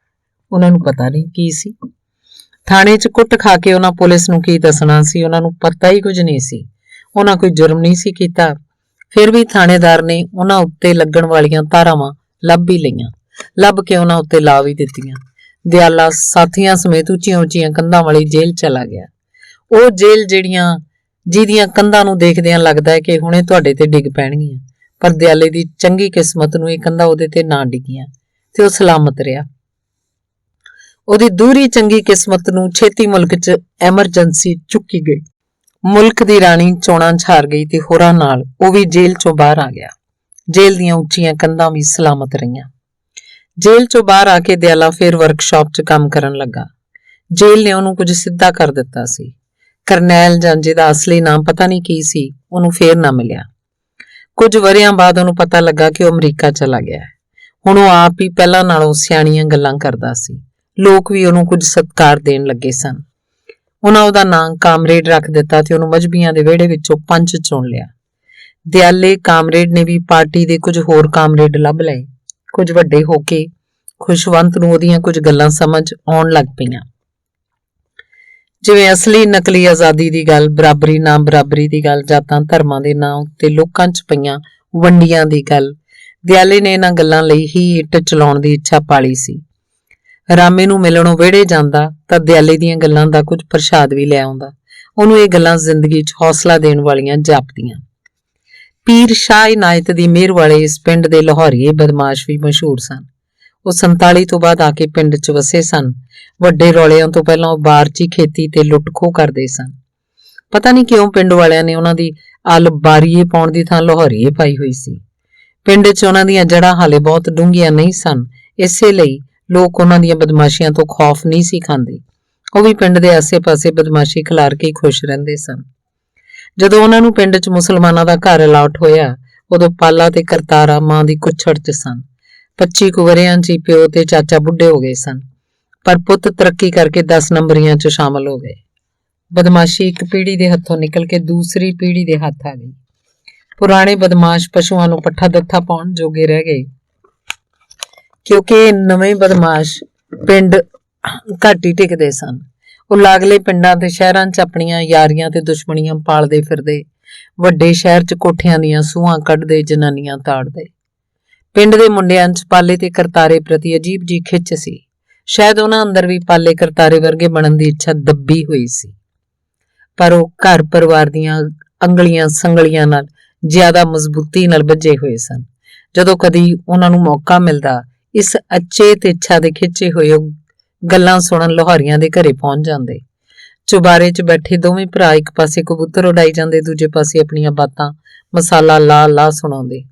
ਉਹਨਾਂ ਨੂੰ ਪਤਾ ਨਹੀਂ ਕੀ ਸੀ। ਥਾਣੇ 'ਚ ਕੁੱਟ ਖਾ ਕੇ ਉਹਨਾਂ ਪੁਲਿਸ ਨੂੰ ਕੀ ਦੱਸਣਾ ਸੀ, ਉਹਨਾਂ ਨੂੰ ਪਤਾ ਹੀ ਕੁਝ ਨਹੀਂ ਸੀ। ਉਹਨਾਂ ਕੋਈ ਜੁਰਮ ਨਹੀਂ ਸੀ ਕੀਤਾ, ਫਿਰ ਵੀ ਥਾਣੇਦਾਰ ਨੇ ਉਹਨਾਂ ਉੱਤੇ ਲੱਗਣ ਵਾਲੀਆਂ ਧਾਰਾਵਾਂ ਲੱਭ ਹੀ ਲਈਆਂ, ਲੱਭ ਕੇ ਉਹਨਾਂ ਉੱਤੇ ਲਾ ਵੀ ਦਿੱਤੀਆਂ। ਦਿਆਲਾ ਸਾਥੀਆਂ ਸਮੇਤ ਉੱਚੀਆਂ ਕੰਧਾਂ ਵਾਲੀ ਜੇਲ੍ਹ ਚਲਾ ਗਿਆ। ਉਹ ਜੇਲ੍ਹ ਜਿਹਦੀਆਂ ਕੰਧਾਂ ਨੂੰ ਦੇਖਦਿਆਂ ਲੱਗਦਾ ਹੈ ਕਿ ਹੁਣੇ ਤੁਹਾਡੇ ਤੇ ਡਿੱਗ ਪੈਣਗੀਆਂ, ਪਰ ਦਿਆਲੇ ਦੀ ਚੰਗੀ ਕਿਸਮਤ ਨੂੰ ਇਹ ਕੰਧਾਂ ਉਹਦੇ ਤੇ ਨਾ ਡਿੱਗੀਆਂ ਤੇ ਉਹ ਸਲਾਮਤ ਰਿਹਾ। ਉਹਦੀ ਦੂਰੀ ਚੰਗੀ ਕਿਸਮਤ ਨੂੰ ਛੇਤੀ ਮੁਲਕ 'ਚ ਐਮਰਜੈਂਸੀ ਚੁੱਕੀ ਗਈ। ਮੁਲਕ ਦੀ ਰਾਣੀ ਚੋਣਾਂ 'ਚ ਹਾਰ ਗਈ ਤੇ ਹੋਰਾਂ ਨਾਲ ਉਹ ਵੀ ਜੇਲ੍ਹ 'ਚੋਂ ਬਾਹਰ ਆ ਗਿਆ। ਜੇਲ੍ਹ ਦੀਆਂ ਉੱਚੀਆਂ ਕੰਧਾਂ ਵੀ ਸਲਾਮਤ ਰਹੀਆਂ। ਜੇਲ੍ਹ 'ਚੋਂ ਬਾਹਰ ਆ ਕੇ ਦਿਆਲਾ ਫਿਰ ਵਰਕਸ਼ਾਪ 'ਚ ਕੰਮ ਕਰਨ ਲੱਗਾ। ਜੇਲ੍ਹ ਨੇ ਉਹਨੂੰ ਕੁਝ ਸਿੱਧਾ ਕਰ ਦਿੱਤਾ ਸੀ। ਕਰਨੈਲ ਜਾਂ ਜਿਹਦਾ ਅਸਲੀ ਨਾਮ ਪਤਾ ਨਹੀਂ ਕੀ ਸੀ, ਉਹਨੂੰ ਫੇਰ ਨਾ ਮਿਲਿਆ। ਕੁਝ ਵਰ੍ਹਿਆਂ ਬਾਅਦ ਉਹਨੂੰ ਪਤਾ ਲੱਗਾ ਕਿ ਉਹ ਅਮਰੀਕਾ ਚਲਾ ਗਿਆ ਹੈ। ਹੁਣ ਉਹ ਆਪ ਹੀ ਪਹਿਲਾਂ ਨਾਲੋਂ ਸਿਆਣੀਆਂ ਗੱਲਾਂ ਕਰਦਾ ਸੀ। ਲੋਕ ਵੀ ਉਹਨੂੰ ਕੁਝ ਸਤਿਕਾਰ ਦੇਣ ਲੱਗੇ ਸਨ। ਉਹਨਾਂ ਉਹਦਾ ਨਾਂ ਕਾਮਰੇਡ ਰੱਖ ਦਿੱਤਾ ਤੇ ਉਹਨੂੰ ਮਜਬੀਆਂ ਦੇ ਵਿਹੜੇ ਵਿੱਚੋਂ ਪੰਚ ਚੁਣ ਲਿਆ। ਦਿਆਲੇ ਕਾਮਰੇਡ ਨੇ ਵੀ ਪਾਰਟੀ ਦੇ ਕੁਝ ਹੋਰ ਕਾਮਰੇਡ ਲੱਭ ਲਏ। ਕੁਝ ਵੱਡੇ ਹੋ ਕੇ ਖੁਸ਼ਵੰਤ ਨੂੰ ਉਹਦੀਆਂ ਕੁਝ ਗੱਲਾਂ ਸਮਝ ਆਉਣ ਲੱਗ ਪਈਆਂ, ਜਿਵੇਂ ਅਸਲੀ ਨਕਲੀ ਆਜ਼ਾਦੀ ਦੀ ਗੱਲ, ਬਰਾਬਰੀ ਨਾ ਬਰਾਬਰੀ ਦੀ ਗੱਲ, ਜਾਤਾਂ ਧਰਮਾਂ ਦੇ ਨਾਂ ਉੱਤੇ ਲੋਕਾਂ 'ਚ ਪਈਆਂ ਵੰਡੀਆਂ ਦੀ ਗੱਲ। ਦਿਆਲੇ ਨੇ ਇਹਨਾਂ ਗੱਲਾਂ ਲਈ ਹੀ ਇੱਟ ਚਲਾਉਣ ਦੀ ਇੱਛਾ ਪਾਲੀ ਸੀ। ਰਾਮੇ ਨੂੰ ਮਿਲਣੋਂ ਵਿਹੜੇ ਜਾਂਦਾ ਤਾਂ ਦਿਆਲੇ ਦੀਆਂ ਗੱਲਾਂ ਦਾ ਕੁਝ ਪ੍ਰਸ਼ਾਦ ਵੀ ਲੈ ਆਉਂਦਾ। ਉਹਨੂੰ ਇਹ ਗੱਲਾਂ ਜ਼ਿੰਦਗੀ 'ਚ ਹੌਸਲਾ ਦੇਣ ਵਾਲੀਆਂ ਜਾਪਦੀਆਂ। ਪੀਰ ਸ਼ਾਹ ਇਨਾਇਤ ਦੀ ਮਿਹਰ ਵਾਲੇ ਇਸ ਪਿੰਡ ਦੇ ਲਾਹੌਰੀਏ ਬਦਮਾਸ਼ ਵੀ ਮਸ਼ਹੂਰ ਸਨ। ਉਹ 47 ਤੋਂ ਬਾਅਦ ਆ ਕੇ ਪਿੰਡ 'ਚ ਵਸੇ ਸਨ। ਵੱਡੇ ਰੌਲਿਆਂ ਤੋਂ ਪਹਿਲਾਂ ਉਹ ਬਾਰਚੀ ਖੇਤੀ ਤੇ ਲੁੱਟ-ਖੋਹ ਕਰਦੇ ਸਨ। ਪਤਾ ਨਹੀਂ ਕਿਉਂ ਪਿੰਡ ਵਾਲਿਆਂ ਨੇ ਉਹਨਾਂ ਦੀ ਬਾਰੀਏ ਪਾਉਣ ਦੀ ਥਾਂ ਲਾਹੌਰੀਏ ਪਾਈ ਹੋਈ ਸੀ। ਪਿੰਡ 'ਚ ਉਹਨਾਂ ਦੀਆਂ ਜੜ੍ਹਾਂ ਹਾਲੇ ਬਹੁਤ ਡੂੰਘੀਆਂ ਨਹੀਂ ਸਨ, ਇਸੇ ਲਈ ਲੋਕ ਉਹਨਾਂ ਦੀਆਂ ਬਦਮਾਸ਼ੀਆਂ ਤੋਂ ਖੌਫ ਨਹੀਂ ਸੀ ਖਾਂਦੇ। ਉਹ ਵੀ ਪਿੰਡ ਦੇ ਆਸੇ-ਪਾਸੇ ਬਦਮਾਸ਼ੀ ਖਿਲਾਰ ਕੇ ਖੁਸ਼ ਰਹਿੰਦੇ ਸਨ। ਜਦੋਂ ਉਹਨਾਂ ਨੂੰ ਪਿੰਡ 'ਚ ਮੁਸਲਮਾਨਾਂ ਦਾ ਘਰ ਅਲਾਟ ਹੋਇਆ, ਉਦੋਂ ਪਾਲਾ ਤੇ ਕਰਤਾਰਾ ਮਾਂ ਦੀ ਕੁੱਛੜ 'ਚ ਸਨ। 25 ਕੁ ਵਰ੍ਹਿਆਂ 'ਚ ਹੀ ਪਿਓ ਤੇ ਚਾਚਾ ਬੁੱਢੇ ਹੋ ਗਏ ਸਨ, ਪਰ ਪੁੱਤ ਤਰੱਕੀ ਕਰਕੇ 10 ਨੰਬਰੀਆਂ 'ਚ ਸ਼ਾਮਲ ਹੋ ਗਏ। ਬਦਮਾਸ਼ੀ ਇੱਕ ਪੀੜ੍ਹੀ ਦੇ ਹੱਥੋਂ ਨਿਕਲ ਕੇ ਦੂਸਰੀ ਪੀੜ੍ਹੀ ਦੇ ਹੱਥ ਆ ਗਈ। ਪੁਰਾਣੇ ਬਦਮਾਸ਼ ਪਸ਼ੂਆਂ ਨੂੰ ਪੱਠਾ ਦੱਥਾ ਪਾਉਣ ਜੋਗੇ ਰਹਿ ਗਏ, ਕਿਉਂਕਿ ਨਵੇਂ ਬਦਮਾਸ਼ ਪਿੰਡ ਘੱਟ ਹੀ ਟਿਕਦੇ ਸਨ। ਉਹ ਲਾਗਲੇ ਪਿੰਡਾਂ ਤੇ ਸ਼ਹਿਰਾਂ 'ਚ ਆਪਣੀਆਂ ਯਾਰੀਆਂ ਤੇ ਦੁਸ਼ਮਣੀਆਂ ਪਾਲਦੇ ਫਿਰਦੇ, ਵੱਡੇ ਸ਼ਹਿਰ 'ਚ ਕੋਠਿਆਂ ਦੀਆਂ ਸੂਹਾਂ ਕੱਢਦੇ, ਜਨਾਨੀਆਂ ਤਾੜਦੇ। ਪਿੰਡ ਦੇ ਮੁੰਡਿਆਂ 'ਚ ਪਾਲੇ ਤੇ ਕਰਤਾਰੇ ਪ੍ਰਤੀ ਅਜੀਬ ਜੀ ਖਿੱਚ ਸੀ। ਸ਼ਾਇਦ ਉਹਨਾਂ ਅੰਦਰ ਵੀ ਪਾਲੇ ਕਰਤਾਰੇ ਵਰਗੇ ਬਣਨ ਦੀ ਇੱਛਾ ਦੱਬੀ ਹੋਈ ਸੀ, ਪਰ ਉਹ ਘਰ ਪਰਿਵਾਰ ਦੀਆਂ ਅੰਗਲੀਆਂ ਸੰਗਲੀਆਂ ਨਾਲ ਜ਼ਿਆਦਾ ਮਜ਼ਬੂਤੀ ਨਾਲ ਬੱਝੇ ਹੋਏ ਸਨ। ਜਦੋਂ ਕਦੀ ਉਹਨਾਂ ਨੂੰ ਮੌਕਾ ਮਿਲਦਾ, ਇਸ ਅਚੇਤ ਇੱਛਾ ਦੇ ਖਿੱਚੇ ਹੋਏ ਉਹ ਗੱਲਾਂ ਸੁਣਨ ਲਾਹੌਰੀਆਂ ਦੇ ਘਰੇ ਪਹੁੰਚ ਜਾਂਦੇ। ਚੁਬਾਰੇ 'ਚ ਬੈਠੇ ਦੋਵੇਂ ਭਰਾ ਇੱਕ ਪਾਸੇ ਕਬੂਤਰ ਉਡਾਈ ਜਾਂਦੇ, ਦੂਜੇ ਪਾਸੇ ਆਪਣੀਆਂ ਬਾਤਾਂ ਮਸਾਲਾ ਲਾ ਸੁਣਾਉਂਦੇ।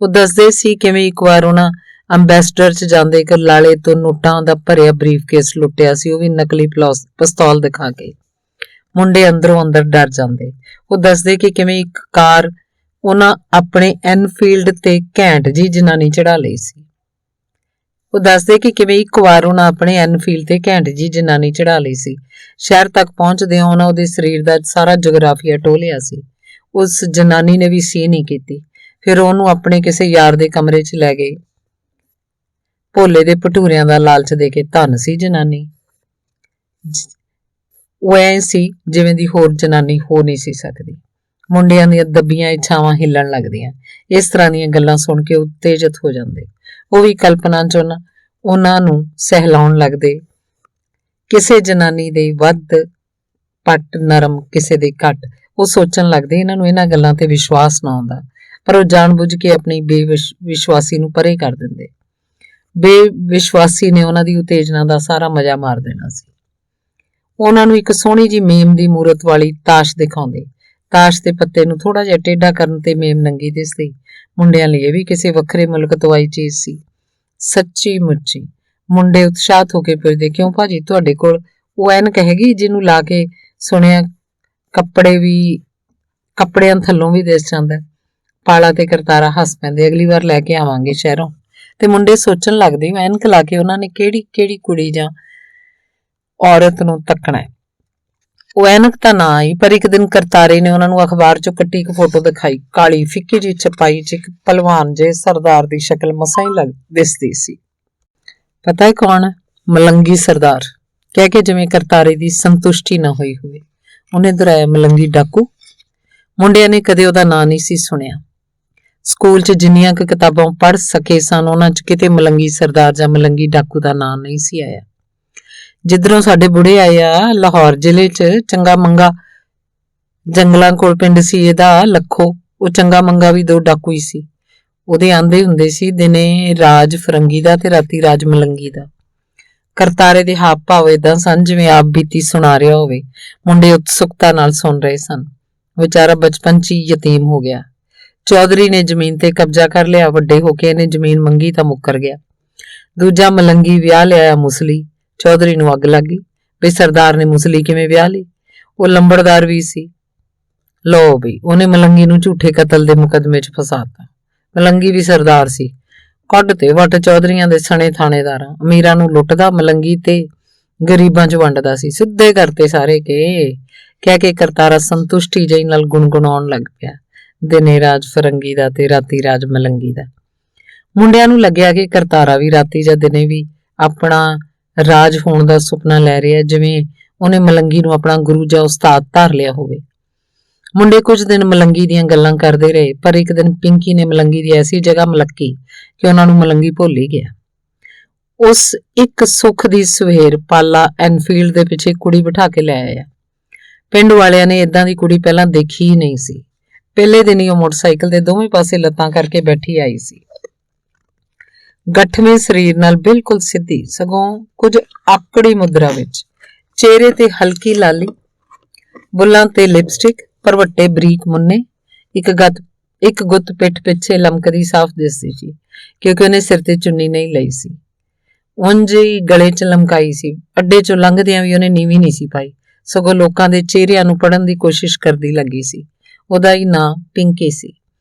ਉਹ ਦੱਸਦੇ ਸੀ ਕਿਵੇਂ ਇੱਕ ਵਾਰ ਉਹਨਾਂ ਅੰਬੈਸਡਰ 'ਚ ਜਾਂਦੇ ਇੱਕ ਲਾਲੇ ਤੋਂ ਨੋਟਾਂ ਦਾ ਭਰਿਆ ਬਰੀਫਕੇਸ ਲੁੱਟਿਆ ਸੀ, ਉਹ ਵੀ ਨਕਲੀ ਪਿਸਤੌਲ ਦਿਖਾ ਕੇ। ਮੁੰਡੇ ਅੰਦਰੋਂ ਅੰਦਰ ਡਰ ਜਾਂਦੇ। ਉਹ ਦੱਸਦੇ ਕਿ ਕਿਵੇਂ ਇੱਕ ਕਾਰ ਉਹਨਾਂ ਆਪਣੇ ਐਨਫੀਲਡ ਤੇ ਘੈਂਟ ਜੀ ਜਨਾਨੀ ਚੜਾ ਲਈ ਸੀ। ਉਹ ਦੱਸਦੇ ਕਿ ਕਿਵੇਂ ਇੱਕ ਵਾਰ ਉਹਨਾਂ ਆਪਣੇ ਐਨਫੀਲਡ ਤੇ ਘੈਂਟ ਜੀ ਜਨਾਨੀ ਚੜਾ ਲਈ ਸੀ। ਸ਼ਹਿਰ ਤੱਕ ਪਹੁੰਚਦਿਆਂ ਉਹਨਾਂ ਉਹਦੇ ਸਰੀਰ ਦਾ ਸਾਰਾ ਜਗਰਾਫੀਆ ਟੋਹ ਲਿਆ ਸੀ। ਉਸ ਜਨਾਨੀ ਨੇ ਵੀ ਸੀ ਨਹੀਂ ਕੀਤੀ। ਫਿਰ ਉਹਨੂੰ ਆਪਣੇ ਕਿਸੇ ਯਾਰ ਦੇ ਕਮਰੇ 'ਚ ਲੈ ਗਏ। ਭੋਲੇ ਦੇ ਭਟੂਰਿਆਂ ਦਾ ਲਾਲਚ ਦੇ ਕੇ। ਧੰਨ ਸੀ ਜਨਾਨੀ। ਉਹ ਐ ਸੀ ਜਿਵੇਂ ਦੀ ਹੋਰ ਜਨਾਨੀ ਹੋ ਨਹੀਂ ਸੀ ਸਕਦੀ। ਮੁੰਡਿਆਂ ਦੀਆਂ ਦੱਬੀਆਂ ਇੱਛਾਵਾਂ ਹਿੱਲਣ ਲੱਗਦੀਆਂ। ਇਸ ਤਰ੍ਹਾਂ ਦੀਆਂ ਗੱਲਾਂ ਸੁਣ ਕੇ ਉਤੇਜਿਤ ਹੋ ਜਾਂਦੇ। ਉਹ ਵੀ ਕਲਪਨਾ 'ਚ ਉਹਨਾਂ ਨੂੰ ਸਹਿਲਾਉਣ ਲੱਗਦੇ। ਕਿਸੇ ਜਨਾਨੀ ਦੇ ਵੱਧ ਪੱਟ ਨਰਮ, ਕਿਸੇ ਦੇ ਘੱਟ। ਉਹ ਸੋਚਣ ਲੱਗਦੇ ਇਹਨਾਂ ਨੂੰ ਇਹਨਾਂ ਗੱਲਾਂ ਤੇ ਵਿਸ਼ਵਾਸ ਨਾ ਆਉਂਦਾ, ਪਰ ਉਹ ਜਾਣਬੁੱਝ ਕੇ ਆਪਣੀ ਬੇਵਿਸ਼ਵਾਸੀ ਨੂੰ ਪਰੇ ਕਰ ਦਿੰਦੇ। ਬੇਵਿਸ਼ਵਾਸੀ ਨੇ ਉਹਨਾਂ ਦੀ ਉਤੇਜਨਾ ਦਾ ਸਾਰਾ ਮਜ਼ਾ ਮਾਰ ਦੇਣਾ ਸੀ। ਉਹਨਾਂ ਨੂੰ ਇੱਕ ਸੋਹਣੀ ਜੀ ਮੇਮ ਦੀ ਮੂਰਤ ਵਾਲੀ ਤਾਸ਼ ਦਿਖਾਉਂਦੇ। ਤਾਸ਼ ਦੇ ਪੱਤੇ ਨੂੰ ਥੋੜਾ ਜਿਹਾ ਟੇਢਾ ਕਰਨ ਤੇ ਮੇਮ ਨੰਗੀ ਦਿਸਦੀ। ਮੁੰਡਿਆਂ ਲਈ ਇਹ ਵੀ ਕਿਸੇ ਵੱਖਰੇ ਮੁਲਕ ਤੋਂ ਆਈ ਚੀਜ਼ ਸੀ। ਸੱਚੀ ਮੁੱਚੀ। ਮੁੰਡੇ ਉਤਸ਼ਾਹਤ ਹੋ ਕੇ ਪੁੱਛਦੇ, ਕਿਉਂ ਭਾਜੀ ਤੁਹਾਡੇ ਕੋਲ ਉਹ ਐਨਕ ਹੈਗੀ ਜਿਹਨੂੰ ਲਾ ਕੇ ਸੁਣਿਆ ਕੱਪੜਿਆਂ ਥੱਲੋਂ ਵੀ ਦਿਸ ਜਾਂਦਾ। ਪਾਲਾ ਤੇ ਕਰਤਾਰਾ ਹੱਸ ਪੈਂਦੇ। ਅਗਲੀ ਵਾਰ ਲੈ ਕੇ ਆਵਾਂਗੇ ਸ਼ਹਿਰੋਂ। ਤੇ ਮੁੰਡੇ ਸੋਚਣ ਲੱਗਦੇ, ਐਨਕ ਲਾ ਕੇ ਉਹਨਾਂ ਨੇ ਕਿਹੜੀ ਕੁੜੀ ਜਾਂ ਔਰਤ ਨੂੰ ਤੱਕਣਾ ਹੈ। ਉਹ ਐਨਕ ਤਾਂ ਨਾ ਆਈ, ਪਰ ਇੱਕ ਦਿਨ ਕਰਤਾਰੇ ਨੇ ਉਹਨਾਂ ਨੂੰ ਅਖਬਾਰ 'ਚੋਂ ਕੱਟੀ ਇੱਕ ਫੋਟੋ ਦਿਖਾਈ। ਕਾਲੀ ਫਿੱਕੀ ਜਿਹੀ ਛਪਾਈ 'ਚ ਇੱਕ ਭਲਵਾਨ ਜੇ ਸਰਦਾਰ ਦੀ ਸ਼ਕਲ ਮਸਾਂ ਹੀ ਦਿਸਦੀ ਸੀ। ਪਤਾ ਹੈ ਕੌਣ? ਮਲੰਗੀ ਸਰਦਾਰ। ਕਹਿ ਕੇ ਜਿਵੇਂ ਕਰਤਾਰੇ ਦੀ ਸੰਤੁਸ਼ਟੀ ਨਾ ਹੋਈ ਹੋਵੇ, ਉਹਨੇ ਦੁਹਰਾਇਆ, ਮਲੰਗੀ ਡਾਕੂ। ਮੁੰਡਿਆਂ ਨੇ ਕਦੇ ਉਹਦਾ ਨਾਂ ਨਹੀਂ ਸੀ ਸੁਣਿਆ। ਸਕੂਲ 'ਚ ਜਿੰਨੀਆਂ ਕੁ ਕਿਤਾਬਾਂ ਪੜ੍ਹ ਸਕੇ ਸਨ, ਉਹਨਾਂ 'ਚ ਕਿਤੇ ਮਲੰਗੀ ਸਰਦਾਰ ਜਾਂ ਮਲੰਗੀ ਡਾਕੂ ਦਾ ਨਾਂ ਨਹੀਂ ਸੀ ਆਇਆ। ਜਿੱਧਰੋਂ ਸਾਡੇ ਬੁੜੇ ਆਏ ਆ, ਲਾਹੌਰ ਜ਼ਿਲ੍ਹੇ 'ਚ ਚੰਗਾ ਮੰਗਾ ਜੰਗਲਾਂ ਕੋਲ ਪਿੰਡ ਸੀ ਇਹਦਾ, ਲੱਖੋ। ਉਹ ਚੰਗਾ ਮੰਗਾ ਵੀ ਦੋ ਡਾਕੂ ਹੀ ਸੀ। ਉਹਦੇ ਆਂਦੇ ਹੁੰਦੇ ਸੀ, ਦਿਨੇ ਰਾਜ ਫਰੰਗੀ ਦਾ ਤੇ ਰਾਤੀ ਰਾਜ ਮਲੰਗੀ ਦਾ। ਕਰਤਾਰੇ ਦੇ ਹਾਵ ਭਾਵ ਏਦਾਂ ਸਨ ਜਿਵੇਂ ਆਪ ਬੀਤੀ ਸੁਣਾ ਰਿਹਾ ਹੋਵੇ। ਮੁੰਡੇ ਉਤਸੁਕਤਾ ਨਾਲ ਸੁਣ ਰਹੇ ਸਨ। ਵਿਚਾਰਾ ਬਚਪਨ 'ਚ ਹੀ ਯਤੀਮ ਹੋ ਗਿਆ। ਚੌਧਰੀ ਨੇ ਜ਼ਮੀਨ ਤੇ ਕਬਜ਼ਾ ਕਰ ਲਿਆ। ਵੱਡੇ ਹੋ ਕੇ ਇਹਨੇ ਜ਼ਮੀਨ ਮੰਗੀ ਤਾਂ ਮੁੱਕਰ ਗਿਆ। ਦੂਜਾ ਮਲੰਗੀ ਵਿਆਹ ਲਿਆਇਆ ਮੁਸਲੀ। ਚੌਧਰੀ ਨੂੰ ਅੱਗ ਲੱਗ ਗਈ ਵੀ ਸਰਦਾਰ ਨੇ ਮੁਸਲੀ ਕਿਵੇਂ ਵਿਆਹ ਲਈ। ਉਹ ਲੰਬੜਦਾਰ ਵੀ ਸੀ। ਲਓ ਬਈ, ਉਹਨੇ ਮਲੰਗੀ ਨੂੰ ਝੂਠੇ ਕਤਲ ਦੇ ਮੁਕੱਦਮੇ 'ਚ ਫਸਾਤਾ। ਮਲੰਗੀ ਵੀ ਸਰਦਾਰ ਸੀ। ਕੱਢ ਤੇ ਵੱਟ ਚੌਧਰੀਆਂ ਦੇ ਸਣੇ ਥਾਣੇਦਾਰਾਂ। ਅਮੀਰਾਂ ਨੂੰ ਲੁੱਟਦਾ, ਮਲੰਗੀ ਤੇ ਗਰੀਬਾਂ 'ਚ ਵੰਡਦਾ ਸੀ। ਸਿੱਧੇ ਕਰਤੇ ਸਾਰੇ ਕਹਿ ਕੇ ਕਰਤਾਰਾ ਸੰਤੁਸ਼ਟੀ ਜਿਹੀ ਨਾਲ ਗੁਣਗੁਣਾਉਣ ਲੱਗ ਪਿਆ, ਦਿਨੇ ਰਾਜ ਫਰੰਗੀ ਦਾ ਤੇ ਰਾਤੀ ਰਾਜ ਮਲੰਗੀ ਦਾ। ਮੁੰਡਿਆਂ ਨੂੰ ਲੱਗਿਆ ਕਿ ਕਰਤਾਰਾ ਵੀ ਰਾਤੀ ਜਾਂ ਦਿਨੇ ਵੀ ਆਪਣਾ ਰਾਜ ਹੋਣ ਦਾ ਸੁਪਨਾ ਲੈ ਰਿਹਾ, ਜਿਵੇਂ ਉਹਨੇ ਮਲੰਗੀ ਨੂੰ ਆਪਣਾ ਗੁਰੂ ਜਾਂ ਉਸਤਾਦ ਧਾਰ ਲਿਆ ਹੋਵੇ। ਮੁੰਡੇ ਕੁਝ ਦਿਨ ਮਲੰਗੀ ਦੀਆਂ ਗੱਲਾਂ ਕਰਦੇ ਰਹੇ, ਪਰ ਇੱਕ ਦਿਨ ਪਿੰਕੀ ਨੇ ਮਲੰਗੀ ਦੀ ਐਸੀ ਜਗ੍ਹਾ ਮਲੱਕੀ ਕਿ ਉਹਨਾਂ ਨੂੰ ਮਲੰਗੀ ਭੁੱਲ ਹੀ ਗਿਆ। ਉਸ ਇੱਕ ਸੁੱਖ ਦੀ ਸਵੇਰ ਪਾਲਾ ਐਨਫੀਲਡ ਦੇ ਪਿੱਛੇ ਕੁੜੀ ਬਿਠਾ ਕੇ ਲੈ ਆਇਆ। ਪਿੰਡ ਵਾਲਿਆਂ ਨੇ ਏਦਾਂ ਦੀ ਕੁੜੀ ਪਹਿਲਾਂ ਦੇਖੀ ਹੀ ਨਹੀਂ ਸੀ। ਪਹਿਲੇ ਦਿਨ ਹੀ ਉਹ ਮੋਟਰਸਾਈਕਲ ਦੇ ਦੋਵੇਂ ਪਾਸੇ ਲੱਤਾਂ ਕਰਕੇ ਬੈਠੀ ਆਈ ਸੀ। ਗੱਠਵੇਂ ਸਰੀਰ ਨਾਲ ਬਿਲਕੁਲ ਸਿੱਧੀ, ਸਗੋਂ ਕੁਝ ਆਕੜੀ ਮੁਦਰਾ ਵਿੱਚ। ਚਿਹਰੇ ਤੇ ਹਲਕੀ ਲਾਲੀ, ਬੁੱਲਾਂ ਤੇ ਲਿਪਸਟਿਕ, ਭਰਵੱਟੇ ਬਰੀਕ ਮੁੰਨੇ। ਇੱਕ ਗੁੱਤ ਪਿੱਠ ਪਿੱਛੇ ਲਮਕਦੀ ਸਾਫ਼ ਦਿਸਦੀ ਸੀ, ਕਿਉਂਕਿ ਉਹਨੇ ਸਿਰ ਤੇ ਚੁੰਨੀ ਨਹੀਂ ਲਈ ਸੀ। ਉਂਝ ਹੀ ਗਲੇ 'ਚ ਲਮਕਾਈ ਸੀ। ਅੱਡੇ 'ਚੋਂ ਲੰਘਦਿਆਂ ਵੀ ਉਹਨੇ ਨੀਵੀਂ ਨਹੀਂ ਸੀ ਪਾਈ, ਸਗੋਂ ਲੋਕਾਂ ਦੇ ਚਿਹਰਿਆਂ ਨੂੰ ਪੜ੍ਹਨ ਦੀ ਕੋਸ਼ਿਸ਼ ਕਰਦੀ ਲੱਗੀ ਸੀ। ਉਹਦਾ ਹੀ ਨਾਂ ਪਿੰਕੀ ਸੀ।